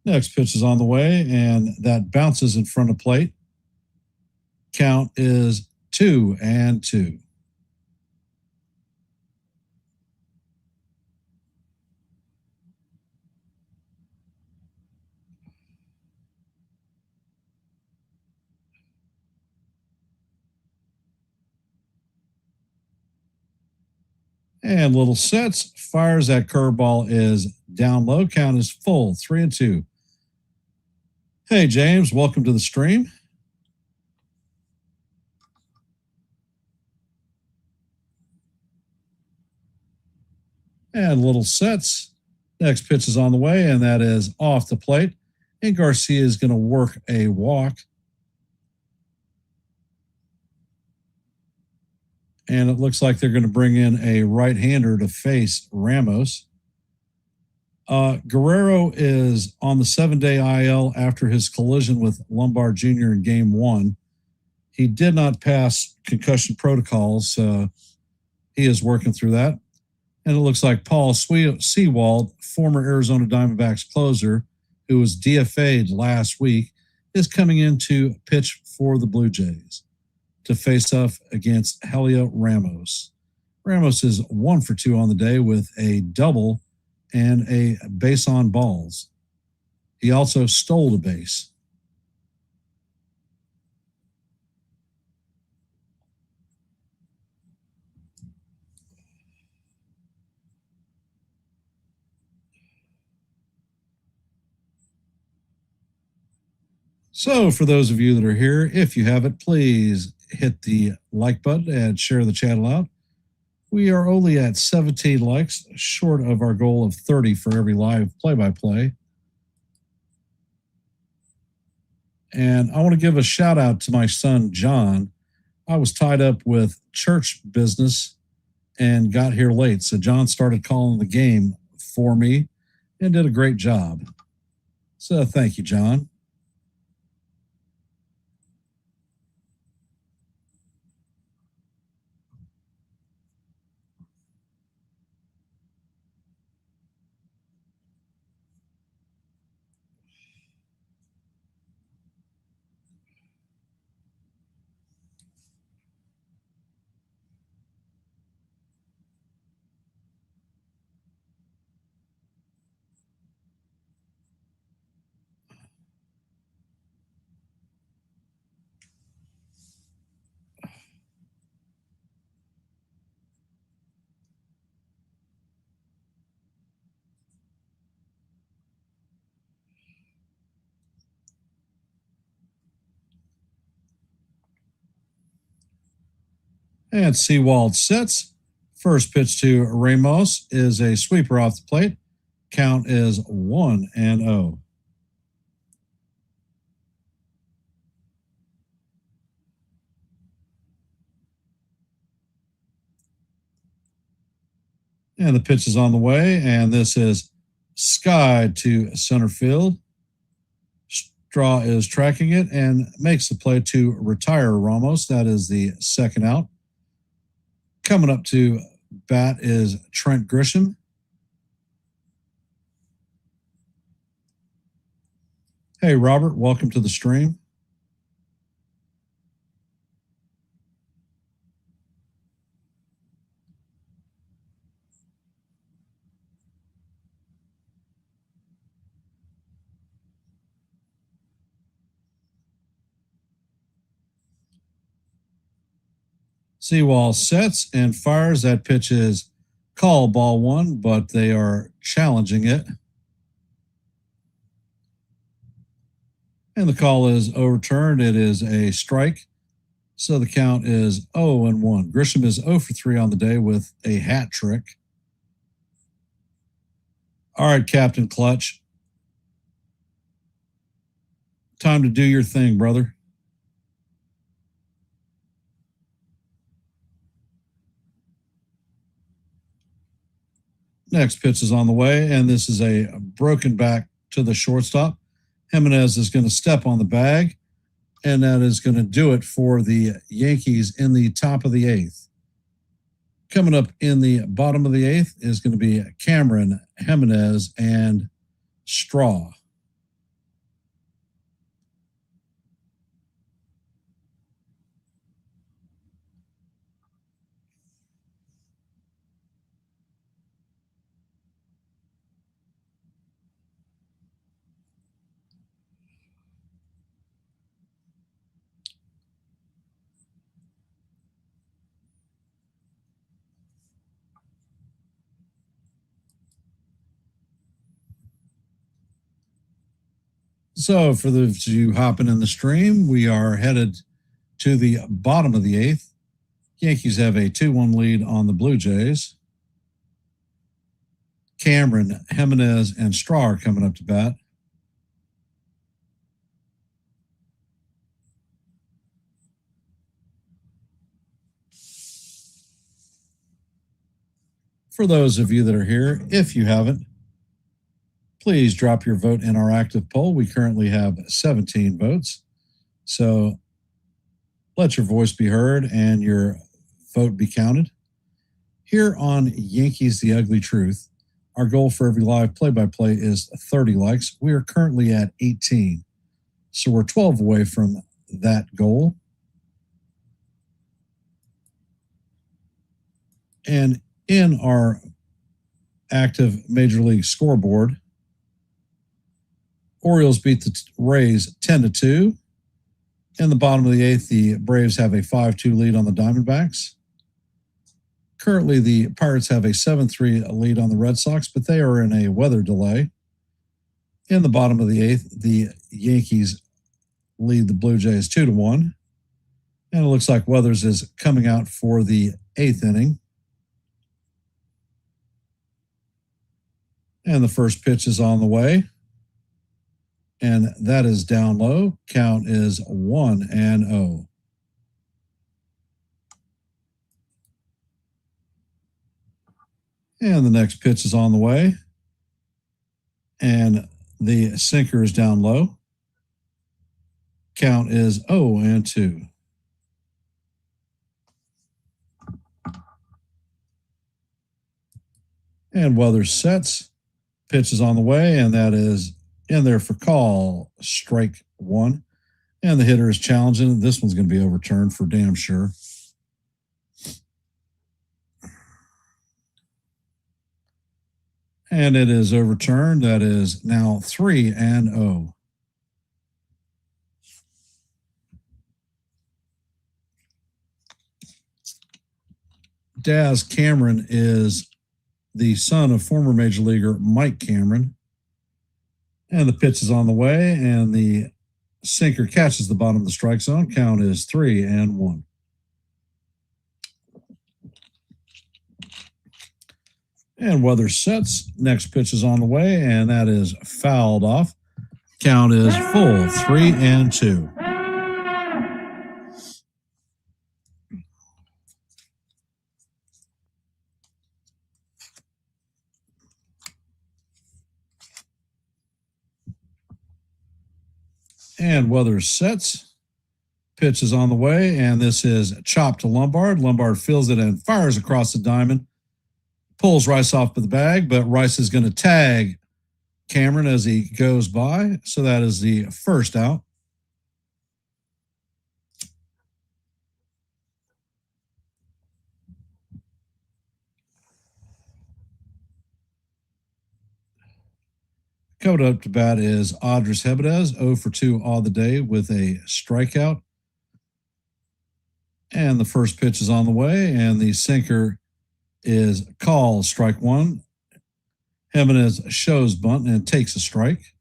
Speaker 3: Next pitch is on the way, and that bounces in front of plate. Count is 2-2. And little sets, fires. That curveball is down low. Count is full, 3-2. Hey, James, welcome to the stream. And little sets. Next pitch is on the way, and that is off the plate. And Garcia is going to work a walk. And it looks like they're going to bring in a right-hander to face Ramos. Guerrero is on the 7-day IL after his collision with Lombard Jr. in Game 1. He did not pass concussion protocols, so he is working through that. And it looks like Paul Sewald, former Arizona Diamondbacks closer, who was DFA'd last week, is coming in to pitch for the Blue Jays to face off against Heliot Ramos. Ramos is 1 for 2 on the day with a double and a base on balls. He also stole a base. So for those of you that are here, if you haven't, please hit the like button and share the channel out. We are only at 17 likes, short of our goal of 30 for every live play-by-play. And I want to give a shout out to my son, John. I was tied up with church business and got here late. So John started calling the game for me and did a great job. So thank you, John. And Sewald sits. First pitch to Ramos is a sweeper off the plate. Count is 1-0. And the pitch is on the way, and this is skied to center field. Straw is tracking it and makes the play to retire Ramos. That is the second out. Coming up to bat is Trent Grisham. Hey, Robert, welcome to the stream. Seawall sets and fires. That pitch is called ball one, but they are challenging it. And the call is overturned. It is a strike. So the count is 0-1. Grisham is 0 for 3 on the day with a hat trick. All right, Captain Clutch. Time to do your thing, brother. Next pitch is on the way, and this is a broken back to the shortstop. Jimenez is going to step on the bag, and that is going to do it for the Yankees in the top of the eighth. Coming up in the bottom of the eighth is going to be Cameron, Jimenez, and Straw. So for those of you hopping in the stream, we are headed to the bottom of the eighth. Yankees have a 2-1 lead on the Blue Jays. Cameron, Jimenez, and Straw are coming up to bat. For those of you that are here, if you haven't, please drop your vote in our active poll. We currently have 17 votes. So let your voice be heard and your vote be counted. Here on Yankees The Ugly Truth, our goal for every live play-by-play is 30 likes. We are currently at 18. So we're 12 away from that goal. And in our active Major League scoreboard, Orioles beat the Rays 10-2. In the bottom of the eighth, the Braves have a 5-2 lead on the Diamondbacks. Currently, the Pirates have a 7-3 lead on the Red Sox, but they are in a weather delay. In the bottom of the eighth, the Yankees lead the Blue Jays 2-1. And it looks like Weathers is coming out for the eighth inning. And the first pitch is on the way. And that is down low. Count is 1-0. And the next pitch is on the way. And the sinker is down low. Count is 0-2. And Weathers sets. Pitch is on the way, and that is in there for call, strike one. And the hitter is challenging. This one's going to be overturned for damn sure. And it is overturned. That is now 3-0. Daz Cameron is the son of former major leaguer Mike Cameron. And the pitch is on the way, and the sinker catches the bottom of the strike zone. Count is 3-1. And Weathers sets. Next pitch is on the way, and that is fouled off. Count is full, 3-2. And Weathers sets. Pitch is on the way, and this is chopped to Lombard. Lombard fills it and fires across the diamond. Pulls Rice off of the bag, but Rice is going to tag Cameron as he goes by. So that is the first out. Coming up to bat is Audris Hebedez, 0 for 2 all the day with a strikeout. And the first pitch is on the way, and the sinker is called strike one. Hebedez shows bunt and takes a strike.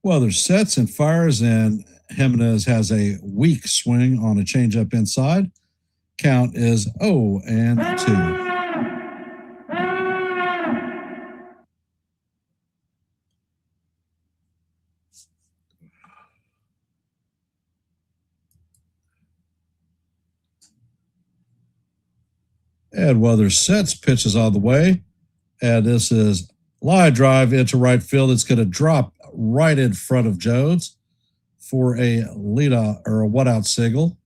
Speaker 3: Weathers sets and fires, and Jimenez has a weak swing on a changeup inside. Count is 0-2. And Weathers sets, pitches on the way. And this is line drive into right field. It's going to drop right in front of Jones for a lead-out or a one-out single.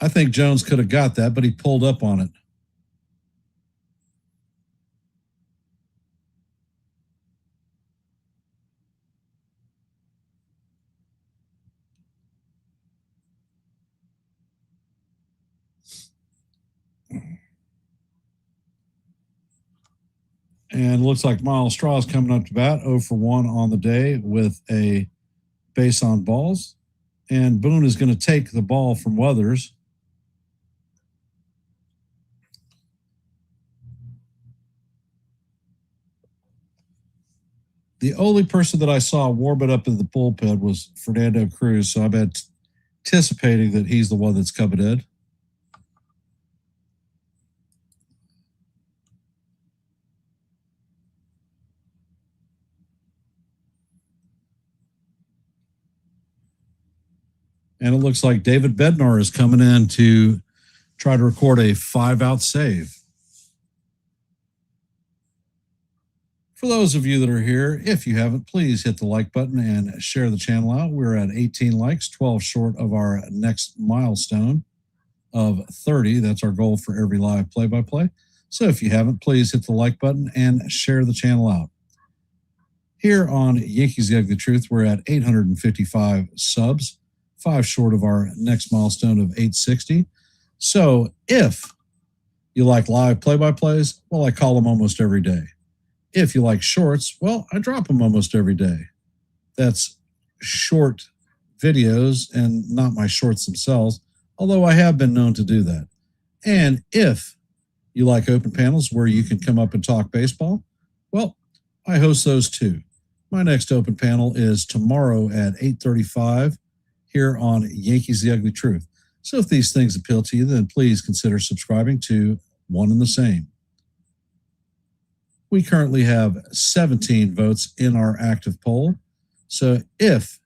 Speaker 3: I think Jones could have got that, but he pulled up on it. And it looks like Miles Straw is coming up to bat, 0 for 1 on the day with a base on balls. And Boone is going to take the ball from Weathers. The only person that I saw warm it up in the bullpen was Fernando Cruz, so I'm anticipating that he's the one that's coming in. And it looks like David Bednar is coming in to try to record a 5-out save. For those of you that are here, if you haven't, please hit the like button and share the channel out. We're at 18 likes, 12 short of our next milestone of 30. That's our goal for every live play-by-play. So if you haven't, please hit the like button and share the channel out. Here on Yankees The Ugly Truth, we're at 855 subs, 5 short of our next milestone of 860. So if you like live play-by-plays, well, I call them almost every day. If you like shorts, well, I drop them almost every day. That's short videos and not my shorts themselves, although I have been known to do that. And if you like open panels where you can come up and talk baseball, well, I host those too. My next open panel is tomorrow at 8:35 here on Yankees The Ugly Truth. So if these things appeal to you, then please consider subscribing to One and the Same. We currently have 17 votes in our active poll. So if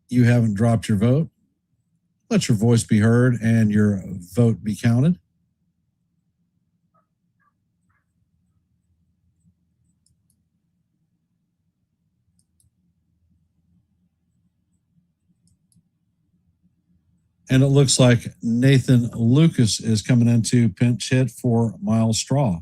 Speaker 3: you haven't dropped your vote, let your voice be heard and your vote be counted. And it looks like Nathan Lucas is coming in to pinch hit for Miles Straw.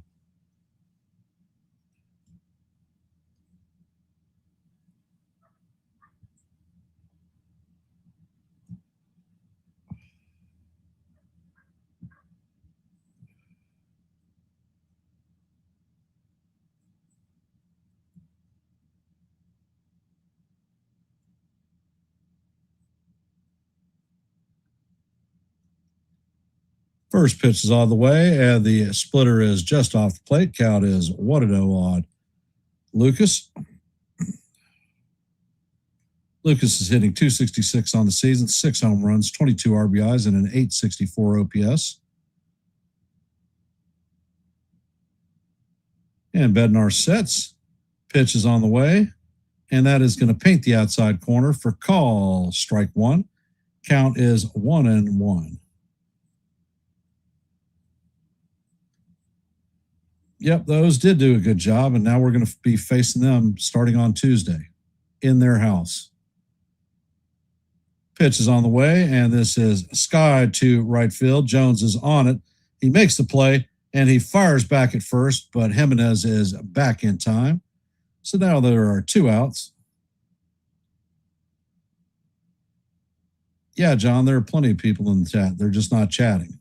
Speaker 3: First pitch is on the way, and the splitter is just off the plate. Count is 1-0 on Lucas. Lucas is hitting .266 on the season, 6 home runs, 22 RBIs, and an .864 OPS. And Bednar sets. Pitch is on the way, and that is going to paint the outside corner for call. Strike one. Count is 1-1. Yep, those did do a good job, and now we're going to be facing them starting on Tuesday in their house. Pitch is on the way, and this is sky to right field. Jones is on it. He makes the play, and he fires back at first, but Jimenez is back in time. So now there are 2 outs. Yeah, John, there are plenty of people in the chat. They're just not chatting.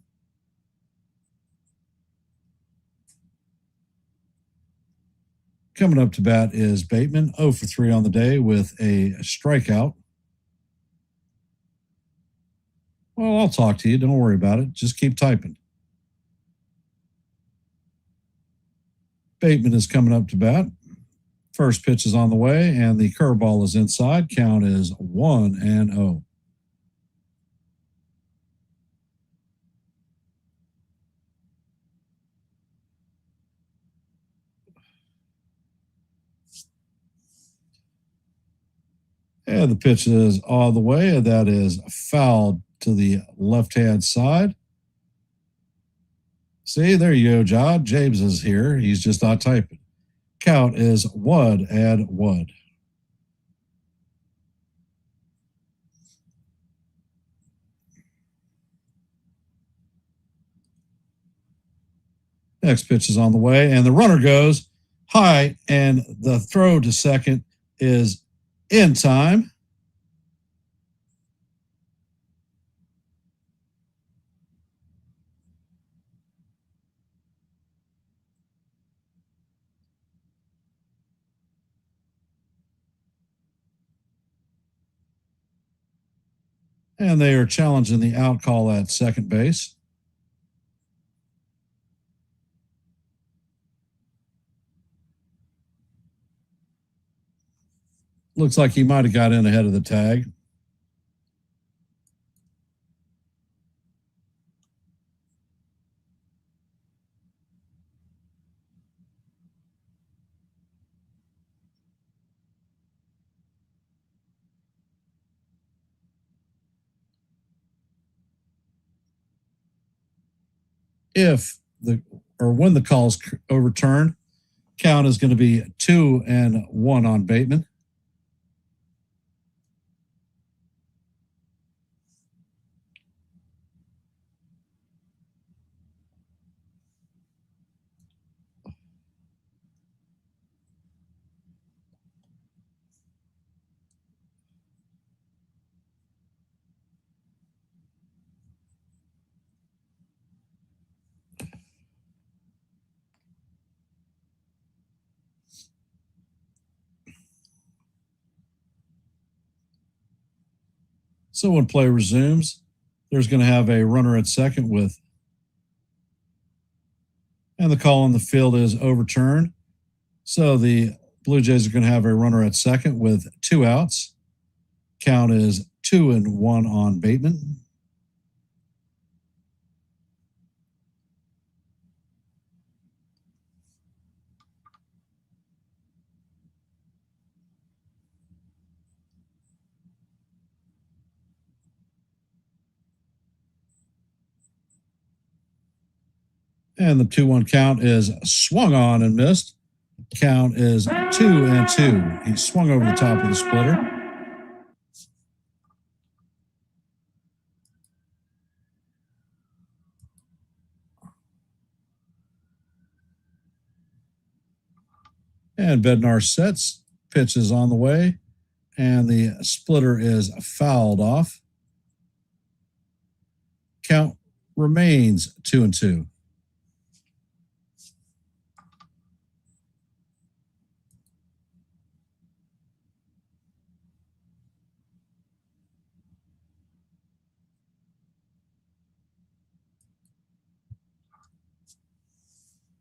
Speaker 3: Coming up to bat is Bateman, 0 for 3 on the day with a strikeout. Well, I'll talk to you. Don't worry about it. Just keep typing. Bateman is coming up to bat. First pitch is on the way, and the curveball is inside. Count is 1-0. And the pitch is all the way, and that is fouled to the left-hand side. See, there you go, John. James is here. He's just not typing. Count is 1-1. Next pitch is on the way, and the runner goes high, and the throw to second is in time. And they are challenging the out call at second base. Looks like he might have got in ahead of the tag. When the call is overturned, count is going to be 2-1 on Bateman. So when play resumes, there's going to have a runner at second and the call on the field is overturned. So the Blue Jays are going to have a runner at second with 2 outs. Count is 2-1 on Bateman. And the 2-1 count is swung on and missed. Count is 2-2. He swung over the top of the splitter. And Bednar sets. Pitch is on the way. And the splitter is fouled off. Count remains 2-2.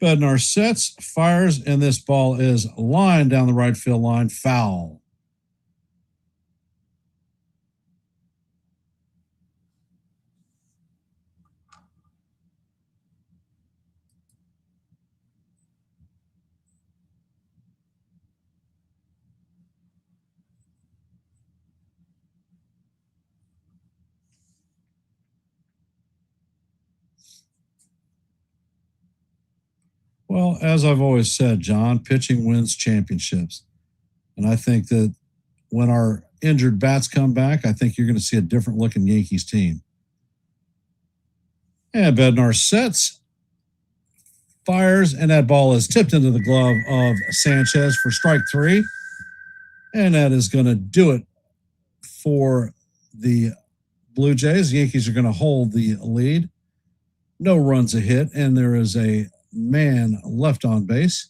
Speaker 3: Bednar sets, fires, and this ball is lined down the right field line, foul. Well, as I've always said, John, pitching wins championships. And I think that when our injured bats come back, I think you're going to see a different looking Yankees team. And Bednar sets, fires, and that ball is tipped into the glove of Sanchez for strike 3. And that is going to do it for the Blue Jays. The Yankees are going to hold the lead. No runs a hit, and there is a man left on base.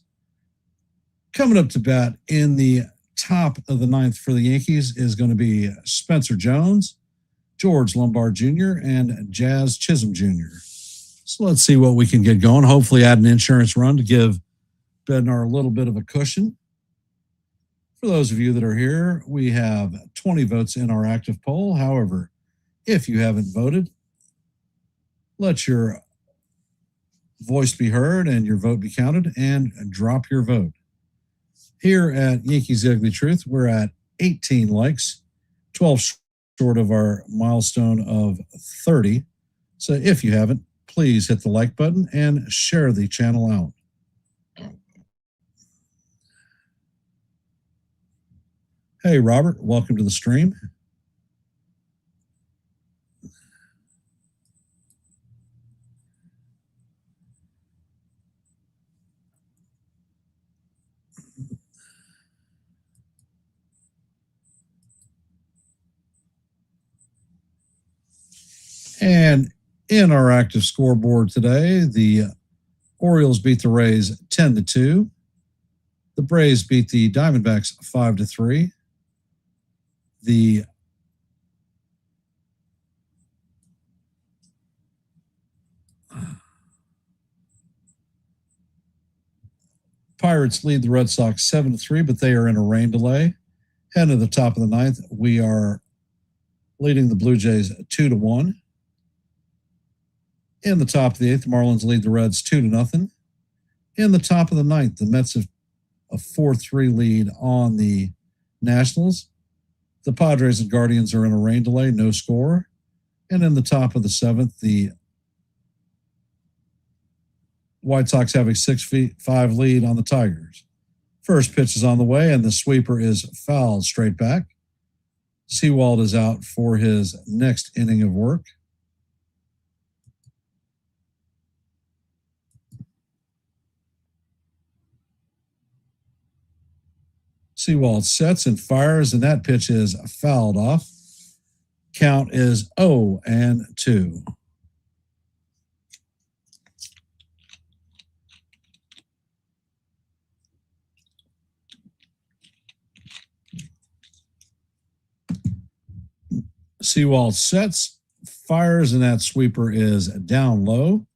Speaker 3: Coming up to bat in the top of the 9th for the Yankees is going to be Spencer Jones, George Lombard Jr., and Jazz Chisholm Jr. So let's see what we can get going. Hopefully add an insurance run to give Bednar a little bit of a cushion. For those of you that are here, we have 20 votes in our active poll. However, if you haven't voted, let your voice be heard and your vote be counted, and drop your vote. Here at Yankees The Ugly Truth, we're at 18 likes, 12 short of our milestone of 30. So if you haven't, please hit the like button and share the channel out. Hey, Robert, welcome to the stream. And in our active scoreboard today, the Orioles beat the Rays 10-2. The Braves beat the Diamondbacks 5-3. The Pirates lead the Red Sox 7-3, but they are in a rain delay. Heading to the top of the 9th, we are leading the Blue Jays 2-1. In the top of the 8th, the Marlins lead the Reds 2-0. In the top of the 9th, the Mets have a 4-3 lead on the Nationals. The Padres and Guardians are in a rain delay, no score. And in the top of the 7th, the White Sox have a 6-5 lead on the Tigers. First pitch is on the way, and the sweeper is fouled straight back. Sewald is out for his next inning of work. Sewald sets and fires, and that pitch is fouled off. Count is 0-2. Sewald sets, fires, and that sweeper is down low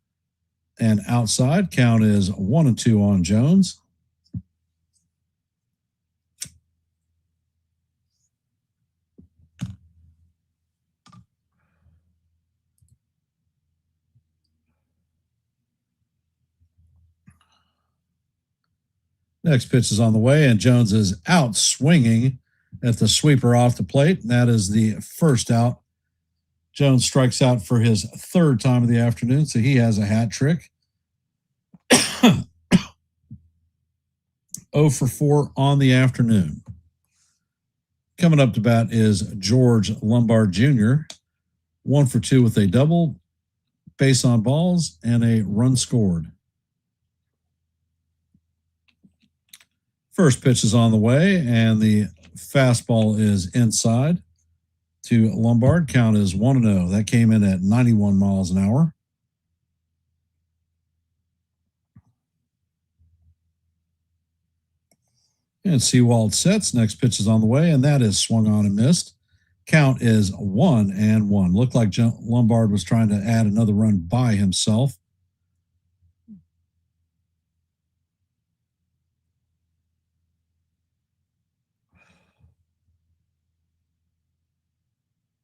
Speaker 3: and outside. Count is 1-2 on Jones. Next pitch is on the way, and Jones is out swinging at the sweeper off the plate. And that is the first out. Jones strikes out for his 3rd time of the afternoon, so he has a hat trick. 0 for 4 on the afternoon. Coming up to bat is George Lombard Jr. 1 for 2 with a double, base on balls, and a run scored. First pitch is on the way, and the fastball is inside to Lombard. Count is 1-0. That came in at 91 miles an hour. And Sewald sets. Next pitch is on the way, and that is swung on and missed. Count is 1-1. Looked like Lombard was trying to add another run by himself.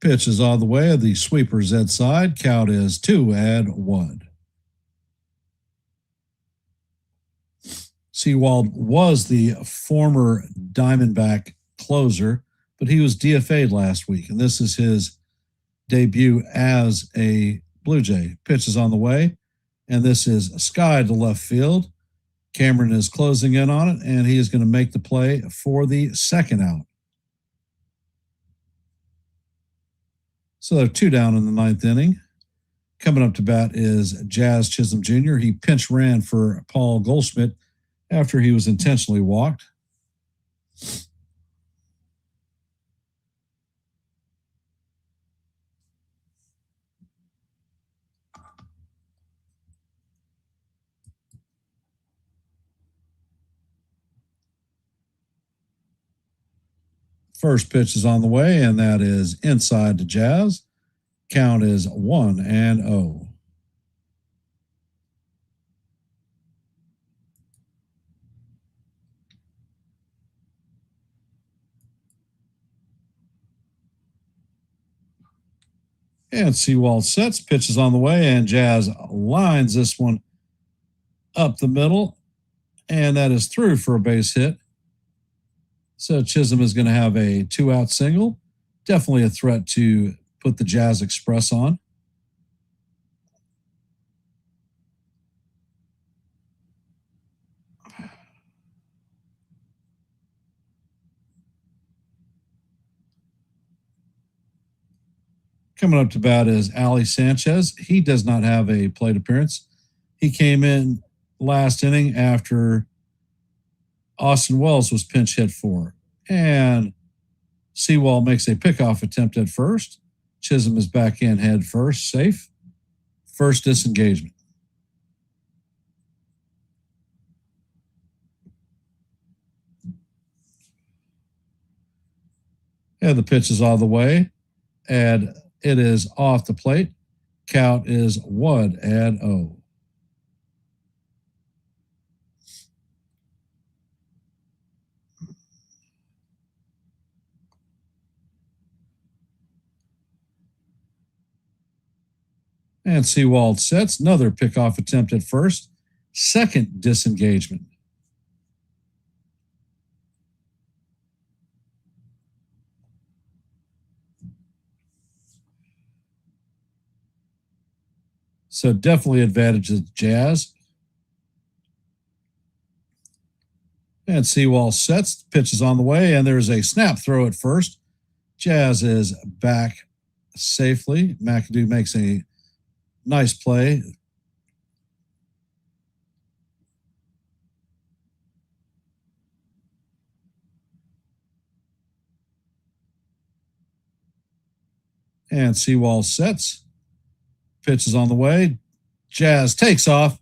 Speaker 3: Pitch is on the way. The sweeper's inside. Count is 2-1. Sewald was the former Diamondback closer, but he was DFA'd last week, and this is his debut as a Blue Jay. Pitch is on the way, and this is sky to left field. Cameron is closing in on it, and he is going to make the play for the second out. So they're 2 down in the 9th inning. Coming up to bat is Jazz Chisholm Jr. He pinch ran for Paul Goldschmidt after he was intentionally walked. First pitch is on the way, and that is inside to Jazz. Count is 1-0. And Seawald sets, pitches on the way, and Jazz lines this one up the middle, and that is through for a base hit. So Chisholm is going to have a 2-out single. Definitely a threat to put the Jazz Express on. Coming up to bat is Ali Sanchez. He does not have a plate appearance. He came in last inning after Austin Wells was pinch hit for. And Seawald makes a pickoff attempt at first. Chisholm is back in head first, safe. First disengagement. And the pitch is all the way. And it is off the plate. Count is 1-0. And Seawald sets. Another pickoff attempt at first. Second disengagement. So definitely advantages Jazz. And Seawald sets, pitches on the way, and there's a snap throw at first. Jazz is back safely. McAdoo makes a nice play. And Seawald sets. Pitch is on the way. Jazz takes off,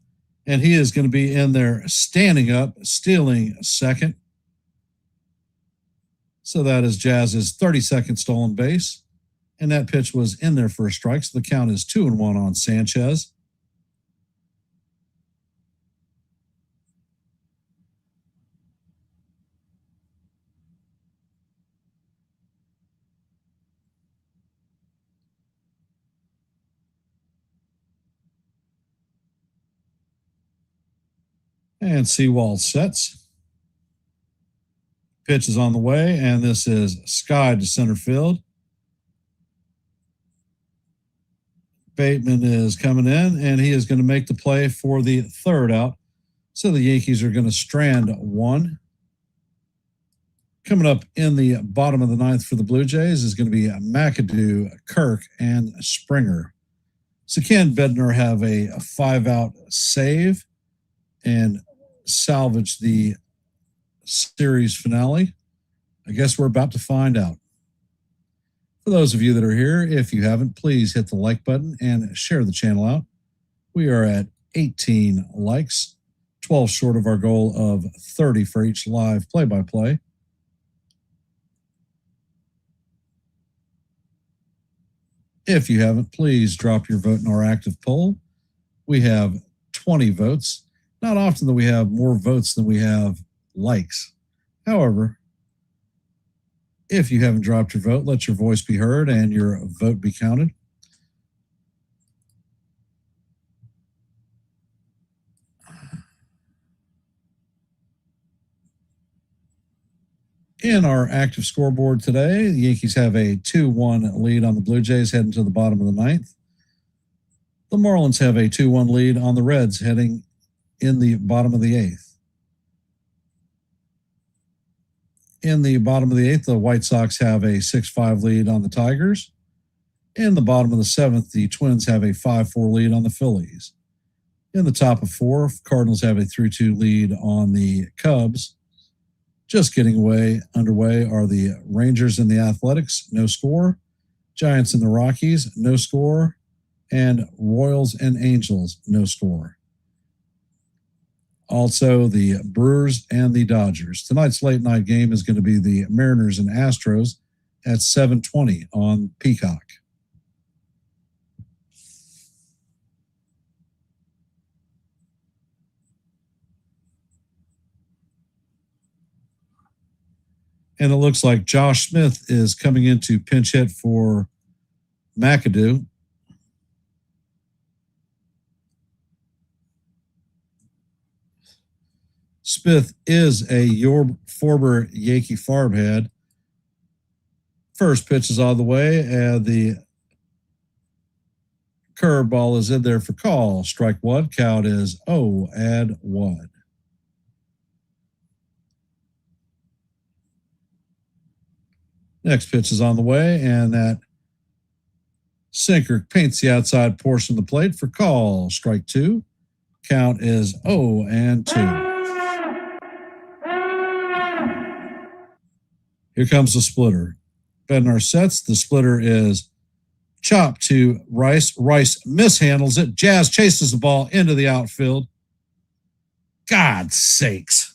Speaker 3: and he is going to be in there standing up, stealing second. So that is Jazz's 32nd stolen base. And that pitch was in there for a strike. So the count is 2-1 on Sanchez. And Seawald sets. Pitch is on the way, and this is sky to center field. Bateman is coming in, and he is going to make the play for the third out. So the Yankees are going to strand one. Coming up in the bottom of the 9th for the Blue Jays is going to be McAdoo, Kirk, and Springer. So can Bednar have a 5-out save and salvage the series finale? I guess we're about to find out. For those of you that are here, if you haven't, please hit the like button and share the channel out. We are at 18 likes, 12 short of our goal of 30 for each live play-by-play. If you haven't, please drop your vote in our active poll. We have 20 votes. Not often that we have more votes than we have likes. However, if you haven't dropped your vote, let your voice be heard and your vote be counted. In our active scoreboard today, the Yankees have a 2-1 lead on the Blue Jays heading to the bottom of the 9th. The Marlins have a 2-1 lead on the Reds heading in the bottom of the 8th. In the bottom of the eighth, the White Sox have a 6-5 lead on the Tigers. In the bottom of the seventh, the Twins have a 5-4 lead on the Phillies. In the top of four, Cardinals have a 3-2 lead on the Cubs. Just getting underway are the Rangers and the Athletics, no score. Giants and the Rockies, no score. And Royals and Angels, no score. Also, the Brewers and the Dodgers. Tonight's late night game is going to be the Mariners and Astros at 7:20 on Peacock. And it looks like Josh Smith is coming in to pinch hit for McAdoo. Smith is a former Yankee farmhand. First pitch is on the way, and the curveball is in there for call. Strike one. Count is 0-1. Next pitch is on the way, and that sinker paints the outside portion of the plate for call. Strike two. Count is 0-2. Here comes the splitter. Bednar sets. The splitter is chopped to Rice. Rice mishandles it. Jazz chases the ball into the outfield. God's sakes.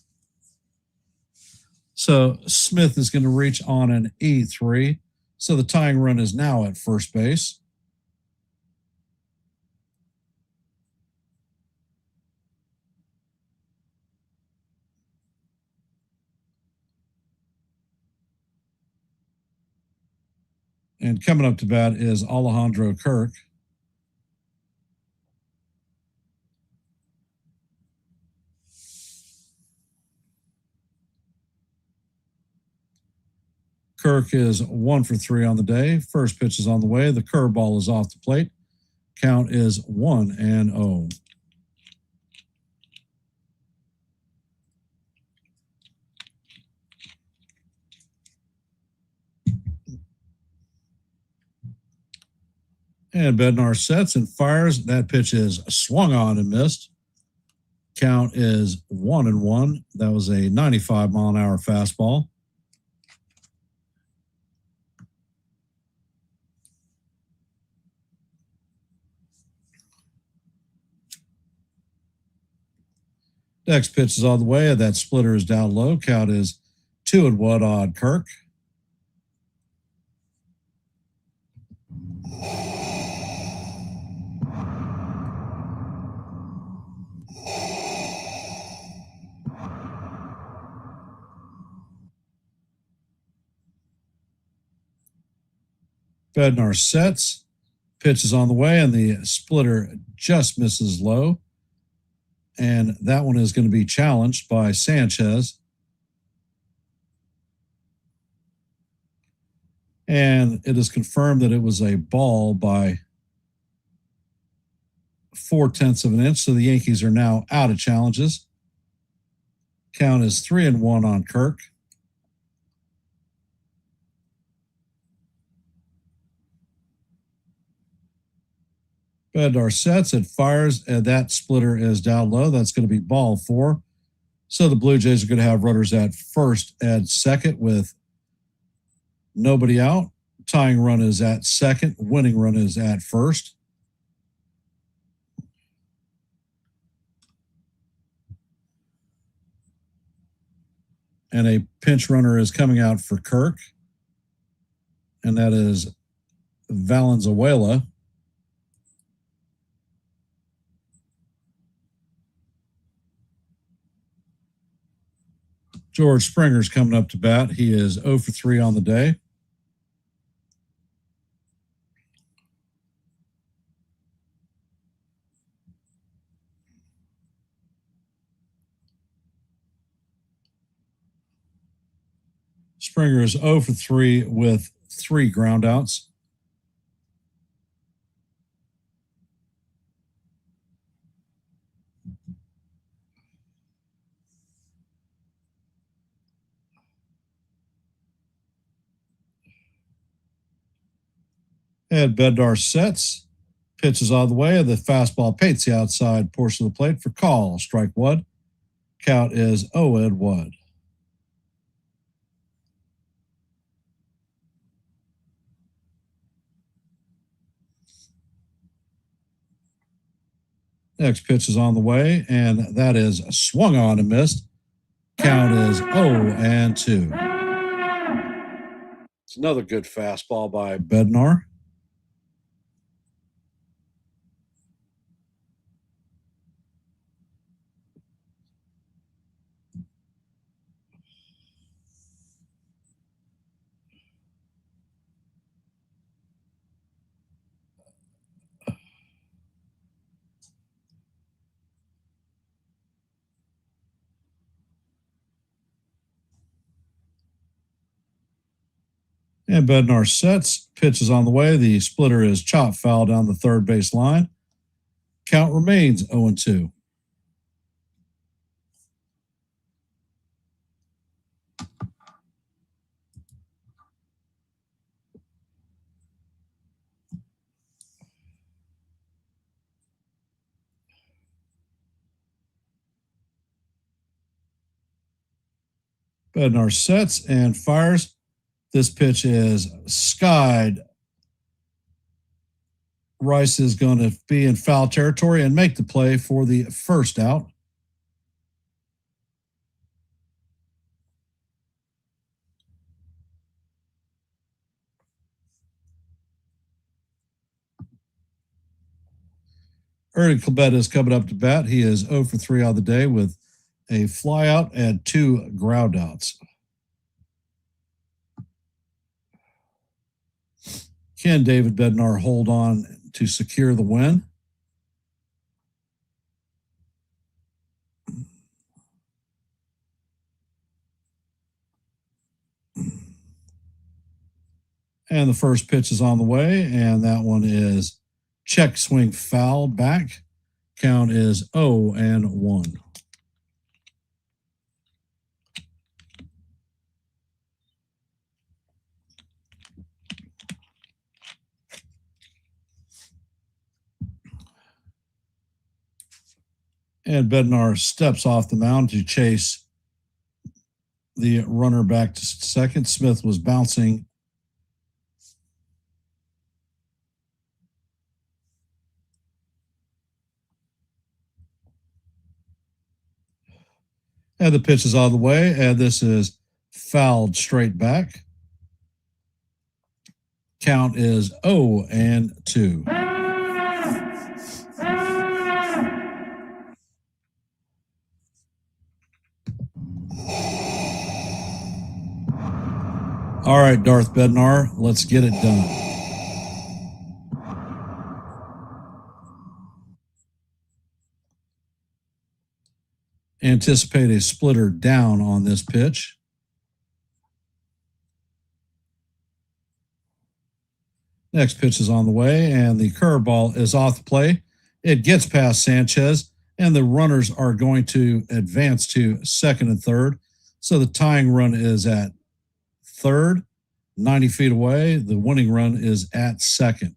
Speaker 3: So Smith is going to reach on an E3. So the tying run is now at first base. And coming up to bat is Alejandro Kirk. Kirk is 1 for 3 on the day. First pitch is on the way. The curveball is off the plate. Count is 1-0. And Bednar sets and fires. That pitch is swung on and missed. Count is 1-1. That was a 95-mile-an-hour fastball. Next pitch is on the way. That splitter is down low. Count is 2-1 on Kirk. Bednar sets. Pitch is on the way, and the splitter just misses low. And that one is going to be challenged by Sanchez. And it is confirmed that it was a ball by 0.4 of an inch. So the Yankees are now out of challenges. Count is 3-1 on Kirk. Bednar sets, it fires, and that splitter is down low. That's going to be ball 4. So the Blue Jays are going to have runners at first and second with nobody out. Tying run is at second. Winning run is at first. And a pinch runner is coming out for Kirk. And that is Valenzuela. George Springer's coming up to bat. He is 0 for 3 on the day. Springer is 0 for 3 with 3 groundouts. And Bednar sets. Pitch is on the way, and the fastball paints the outside portion of the plate for call. Strike one. Count is 0-1. Next pitch is on the way, and that is swung on and missed. Count is 0-2. It's another good fastball by Bednar. And Bednar sets. Pitch is on the way. The splitter is chop foul down the third base line. Count remains 0-2. Bednar sets and fires. This pitch is skied. Rice is going to be in foul territory and make the play for the first out. Ernie Clebett is coming up to bat. He is 0 for 3 on the day with a flyout and 2 ground outs. Can David Bednar hold on to secure the win? And the first pitch is on the way, and that one is check swing foul back. Count is 0-1. And Bednar steps off the mound to chase the runner back to second. Smith was bouncing. And the pitch is on the way, and this is fouled straight back. Count is 0-2. All right, Darth Bednar, let's get it done. Anticipate a splitter down on this pitch. Next pitch is on the way, and the curveball is off the play. It gets past Sanchez, and the runners are going to advance to second and third. So the tying run is at third, 90 feet away. The winning run is at second.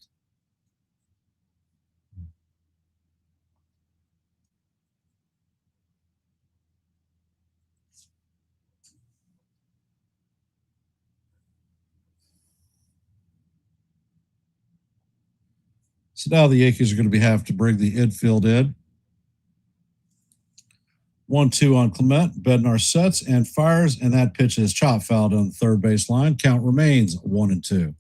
Speaker 3: So now the Yankees are going to have to bring the infield in. 1-2 on Clement. Bednar sets and fires, and that pitch is chop fouled on the third base line. Count remains 1-2.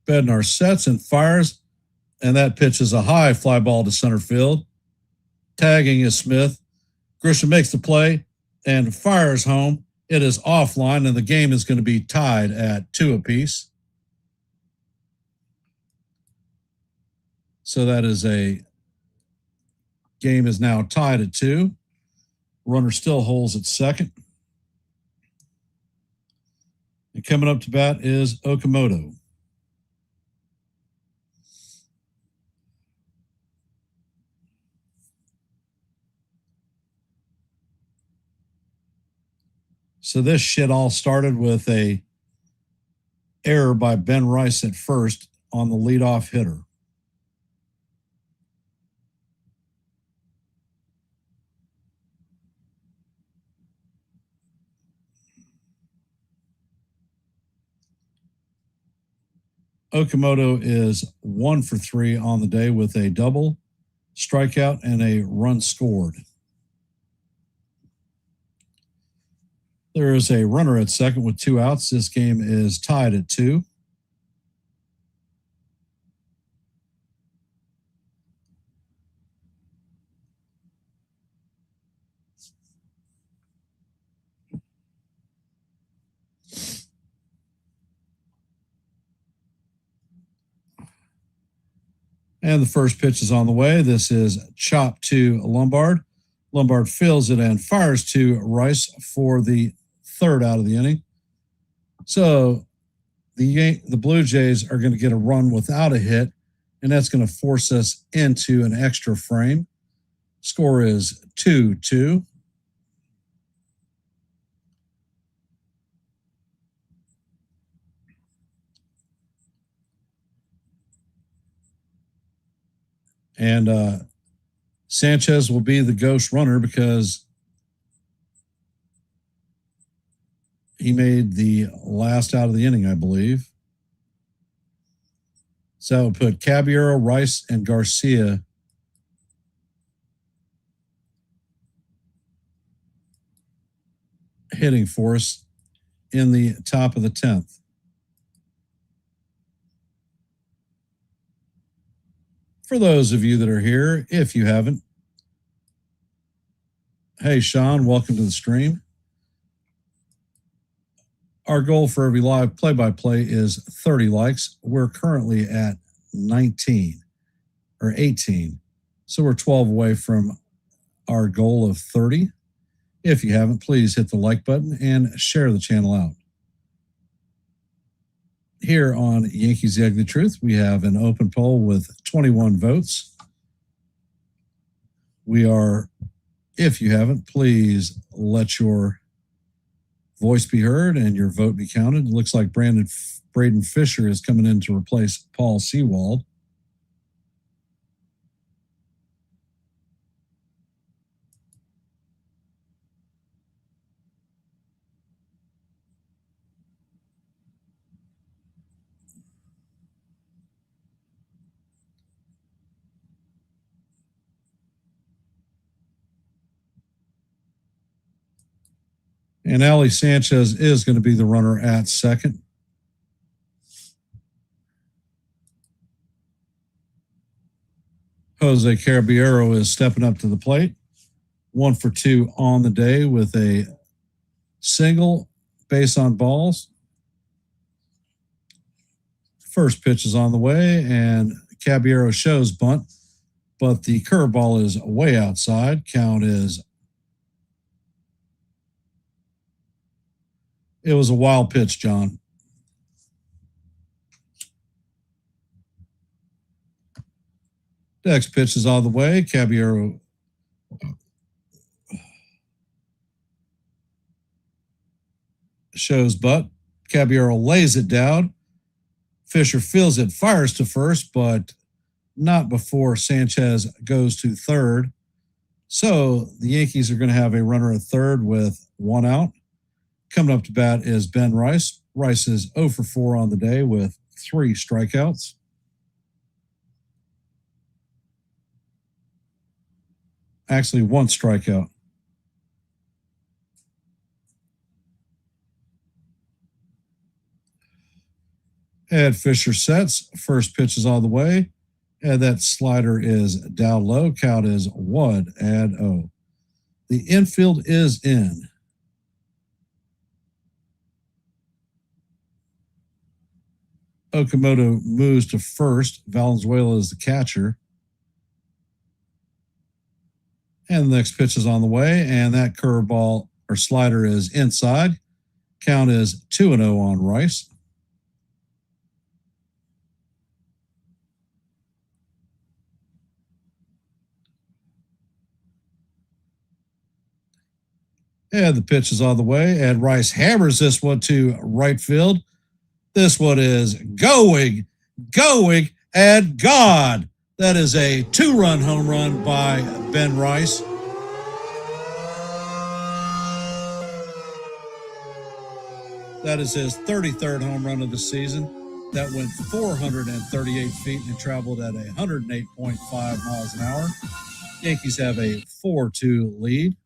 Speaker 3: Bednar sets and fires, and that pitch is a high fly ball to center field. Tagging is Smith. Grisham makes the play and fires home. It is offline, and the game is going to be tied at 2 apiece. So that is a game is now tied at 2. Runner still holds at second. And coming up to bat is Okamoto. So this shit all started with a error by Ben Rice at first on the leadoff hitter. Okamoto is 1 for 3 on the day with a double, strikeout, and a run scored. There is a runner at second with 2 outs. This game is tied at 2. And the first pitch is on the way. This is chopped to Lombard. Lombard fills it and fires to Rice for the third out of the inning. So the Blue Jays are going to get a run without a hit, and that's going to force us into an extra frame. Score is 2-2. And Sanchez will be the ghost runner because he made the last out of the inning, I believe. So that would put Caballero, Rice, and Garcia hitting for us in the top of the 10th. For those of you that are here, if you haven't, hey, Sean, welcome to the stream. Our goal for every live play-by-play is 30 likes. We're currently at 19 or 18. So we're 12 away from our goal of 30. If you haven't, please hit the like button and share the channel out. Here on Yankees The Ugly Truth, we have an open poll with 21 votes. We are, if you haven't, please let your voice be heard and your vote be counted. It looks like Braden Fisher is coming in to replace Paul Sewald. And Ali Sanchez is going to be the runner at second. Jose Caballero is stepping up to the plate. 1 for 2 on the day with a single, base on balls. First pitch is on the way, and Caballero shows bunt, but the curveball is way outside. Count is, it was a wild pitch, John. Next pitch is on the way. Caballero shows butt. Caballero lays it down. Fisher feels it, fires to first, but not before Sanchez goes to third. So the Yankees are going to have a runner at third with 1 out. Coming up to bat is Ben Rice. Rice is 0 for 4 on the day with 3 strikeouts. Actually, 1 strikeout. And Fisher sets. First pitch is on the way. And that slider is down low. Count is 1-0. The infield is in. Okamoto moves to first. Valenzuela is the catcher. And the next pitch is on the way. And that curveball or slider is inside. Count is 2-0 on Rice. And the pitch is on the way, and Rice hammers this one to right field. This one is going, and gone. That is a 2-run home run by Ben Rice. That is his 33rd home run of the season. That went 438 feet and traveled at 108.5 miles an hour. Yankees have a 4-2 lead.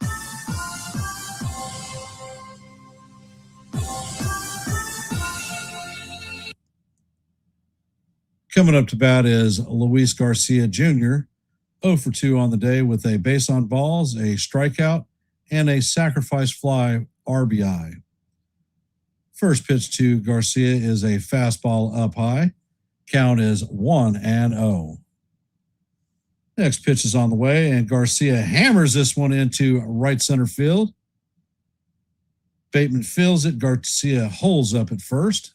Speaker 3: Coming up to bat is Luis Garcia Jr., 0 for 2 on the day with a base on balls, a strikeout, and a sacrifice fly RBI. First pitch to Garcia is a fastball up high. Count is 1-0. Next pitch is on the way, and Garcia hammers this one into right center field. Bateman fields it. Garcia holds up at first.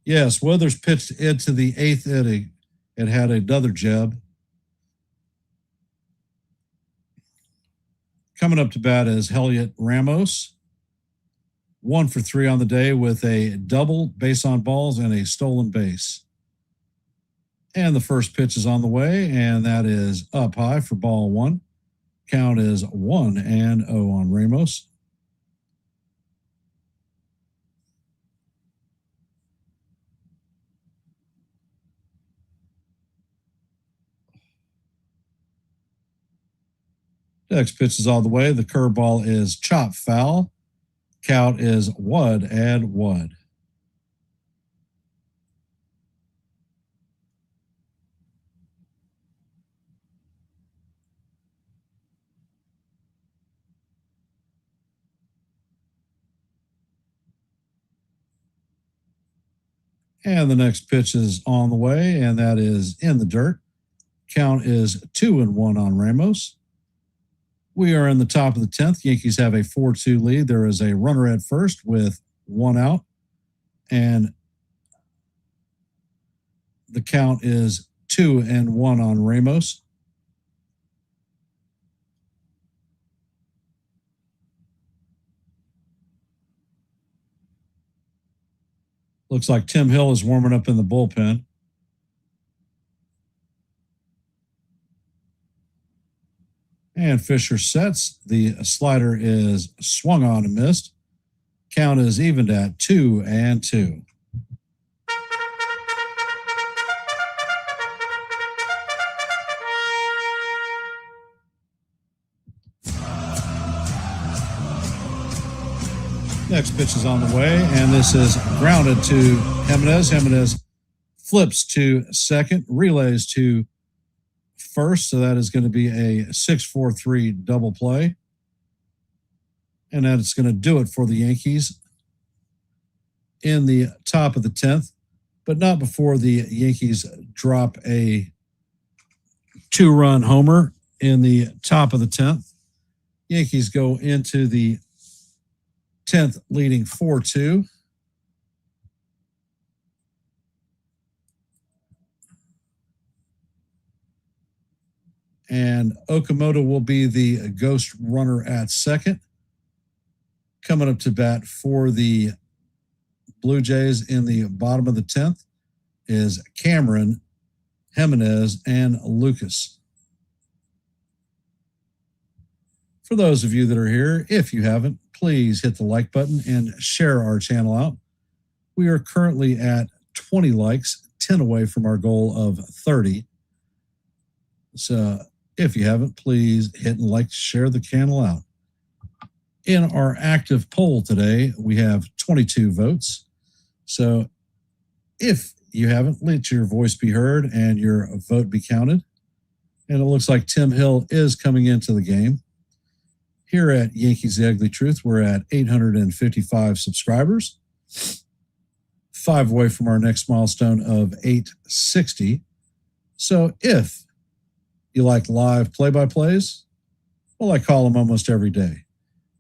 Speaker 3: Yes, Withers pitched into the 8th inning and had another jab. Coming up to bat is Heliot Ramos. 1 for 3 on the day with a double, base on balls, and a stolen base. And the first pitch is on the way, and that is up high for ball 1. Count is 1-0 on Ramos. Next pitch is all the way. The curveball is chop foul. Count is 1-1. And the next pitch is on the way, and that is in the dirt. Count is 2-1 on Ramos. We are in the top of the 10th. Yankees have a 4-2 lead. There is a runner at first with 1 out, and the count is 2-1 on Ramos. Looks like Tim Hill is warming up in the bullpen. And Fisher sets. The slider is swung on and missed. Count is evened at 2-2. Next pitch is on the way, and this is grounded to Jimenez. Jimenez flips to second, relays to first, so that is going to be a 6-4-3 double play. And that is going to do it for the Yankees in the top of the 10th, but not before the Yankees drop a 2-run homer in the top of the 10th. Yankees go into the 10th leading 4-2. And Okamoto will be the ghost runner at second. Coming up to bat for the Blue Jays in the bottom of the 10th is Cameron, Jimenez, and Lucas. For those of you that are here, if you haven't, please hit the like button and share our channel out. We are currently at 20 likes, 10 away from our goal of 30. So if you haven't, please hit and like, share the channel out. In our active poll today, we have 22 votes. So if you haven't, let your voice be heard and your vote be counted. And it looks like Tim Hill is coming into the game. Here at Yankees The Ugly Truth, we're at 855 subscribers, 5 away from our next milestone of 860. So if you like live play-by-plays, well, I call them almost every day.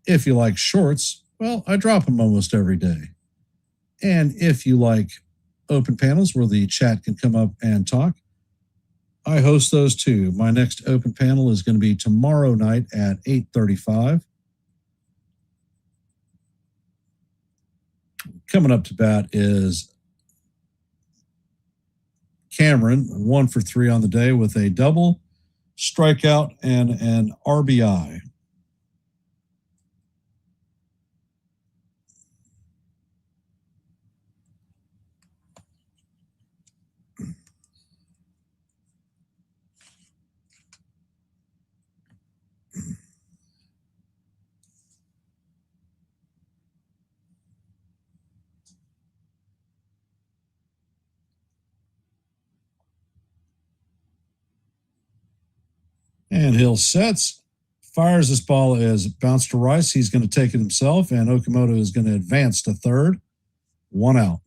Speaker 3: If you like shorts, well, I drop them almost every day. And if you like open panels where the chat can come up and talk, I host those too. My next open panel is going to be tomorrow night at 8:35. Coming up to bat is Cameron, 1 for 3 on the day with a double, strikeout, and an RBI. And Hill sets, fires this ball as bounced to Rice. He's going to take it himself, and Okamoto is going to advance to third. 1 out.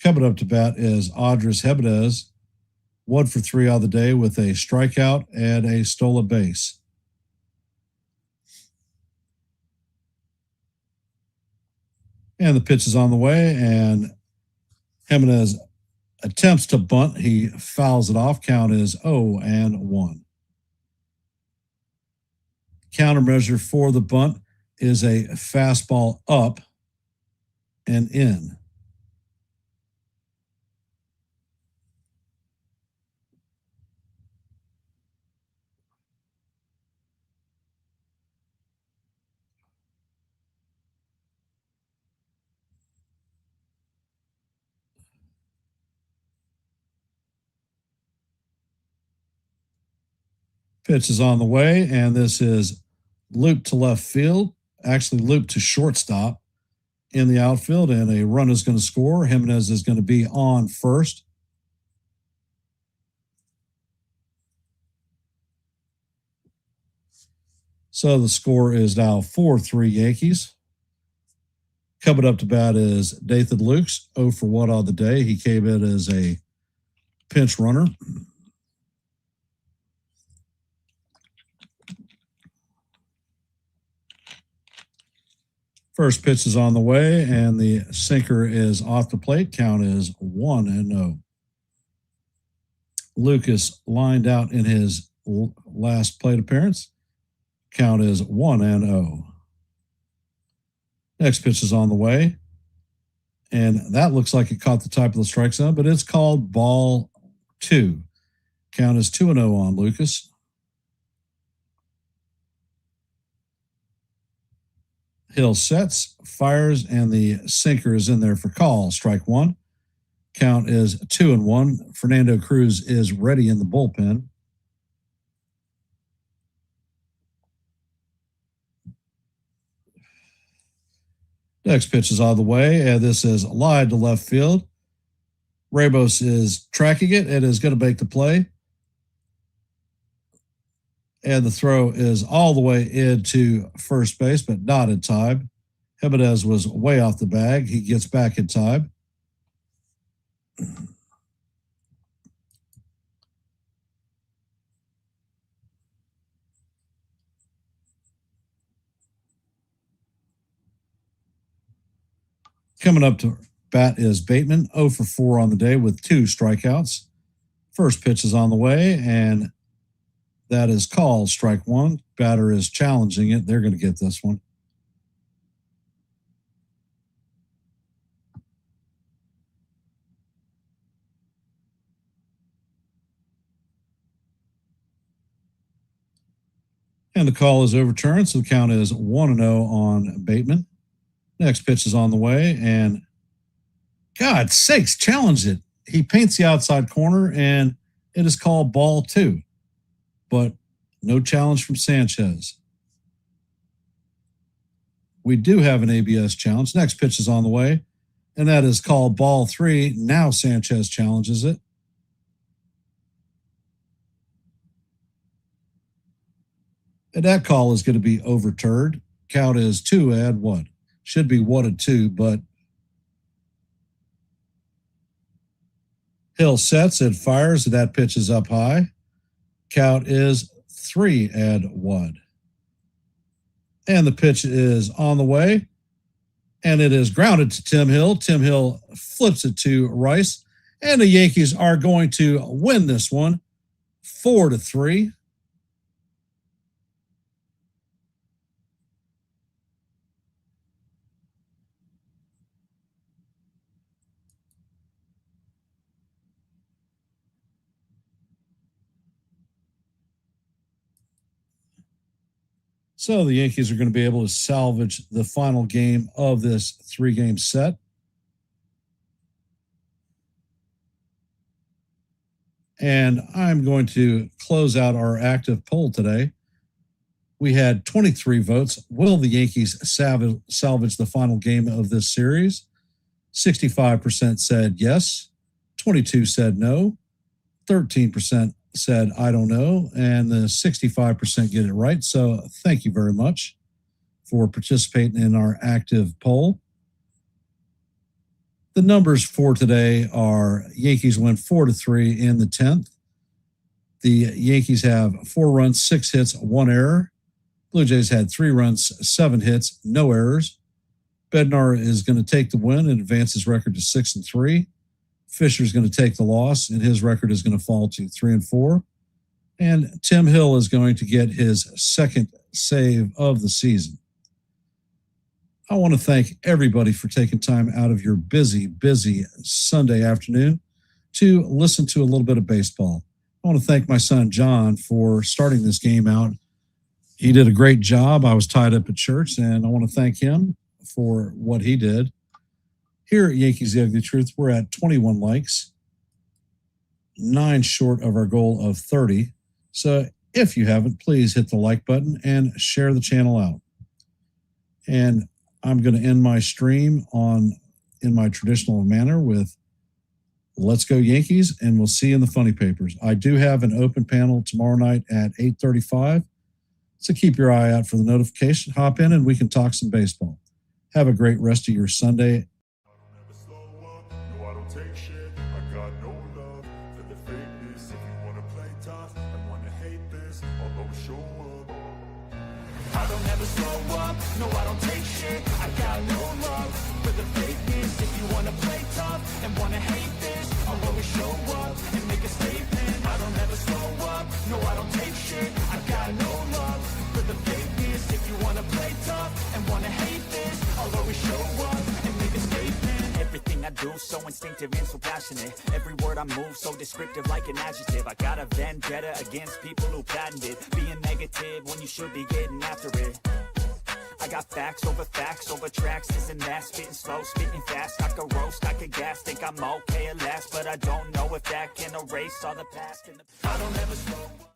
Speaker 3: Coming up to bat is Andres Hebedez, 1 for 3 on the day with a strikeout and a stole a base. And the pitch is on the way, and Jimenez attempts to bunt. He fouls it off. Count is 0-1. Countermeasure for the bunt is a fastball up and in. Pitch is on the way, and this is looped to left field, actually looped to shortstop in the outfield, and a run is going to score. Jimenez is going to be on first. So the score is now 4-3 Yankees. Coming up to bat is Nathan Lukes, 0 for 1 on the day. He came in as a pinch runner. First pitch is on the way, and the sinker is off the plate. Count is 1-0. Lucas lined out in his last plate appearance. Count is 1-0. Next pitch is on the way, and that looks like it caught the top of the strike zone, but it's called ball 2. Count is 2-0 on Lucas. Hill sets, fires, and the sinker is in there for call. Strike 1. Count is 2-1. Fernando Cruz is ready in the bullpen. Next pitch is on the way, and this is lined to left field. Ramos is tracking it and is going to make the play. And the throw is all the way into first base, but not in time. Jimenez was way off the bag. He gets back in time. Coming up to bat is Bateman, 0 for 4 on the day with 2 strikeouts. First pitch is on the way, and that is called strike 1. Batter is challenging it. They're going to get this one. And the call is overturned, so the count is 1-0 on Bateman. Next pitch is on the way, and God sakes, challenge it. He paints the outside corner, and it is called ball 2. But no challenge from Sanchez. We do have an ABS challenge. Next pitch is on the way, and that is called ball 3. Now Sanchez challenges it. And that call is going to be overturned. Count is 2-1. Should be 1-2, but Hill sets and fires, and that pitch is up high. Count is 3-1. And the pitch is on the way, And it is grounded to Tim Hill. Tim Hill flips it to Rice. And the Yankees are going to win this one 4-3. So the Yankees are going to be able to salvage the final game of this 3-game set. And I'm going to close out our active poll today. We had 23 votes. Will the Yankees salvage the final game of this series? 65% said yes. 22% said no. 13% said, I don't know. And the 65% get it right. So thank you very much for participating in our active poll. The numbers for today are Yankees win 4-3 in the 10th. The Yankees have 4 runs, 6 hits, 1 error. Blue Jays had 3 runs, 7 hits, no errors. Bednar is going to take the win and advance his record to 6-3. Fisher is going to take the loss, and his record is going to fall to 3-4. And Tim Hill is going to get his second save of the season. I want to thank everybody for taking time out of your busy Sunday afternoon to listen to a little bit of baseball. I want to thank my son, John, for starting this game out. He did a great job. I was tied up at church, and I want to thank him for what he did. Here at Yankees The Ugly Truth, we're at 21 likes, 9 short of our goal of 30. So if you haven't, please hit the like button and share the channel out. And I'm going to end my stream in my traditional manner with Let's Go Yankees, and we'll see you in the funny papers. I do have an open panel tomorrow night at 8:35, so keep your eye out for the notification. Hop in and we can talk some baseball. Have a great rest of your Sunday.
Speaker 1: No, I don't take shit. I got no love for the fakeness. If you wanna play tough and wanna hate this, I'll always show up. I don't ever slow up. No, I don't take shit. I got no love for the fakeness. If you wanna play tough and wanna hate this, I'll always show up and make a statement. I don't ever slow up. No, I don't take shit. I got no love for the fakeness. If you wanna play tough and wanna hate this, I'll always show up and make a statement.
Speaker 5: Everything I do so instinctive and so passionate. Every word I move so descriptive like an adjective. I got a vendetta against people who patented being negative when you should be getting after it. I got facts over tracks, this and that, spitting slow, spitting fast. I could roast, I could gas, think I'm okay at last, but I don't know if that can erase all the past. I don't ever slow up.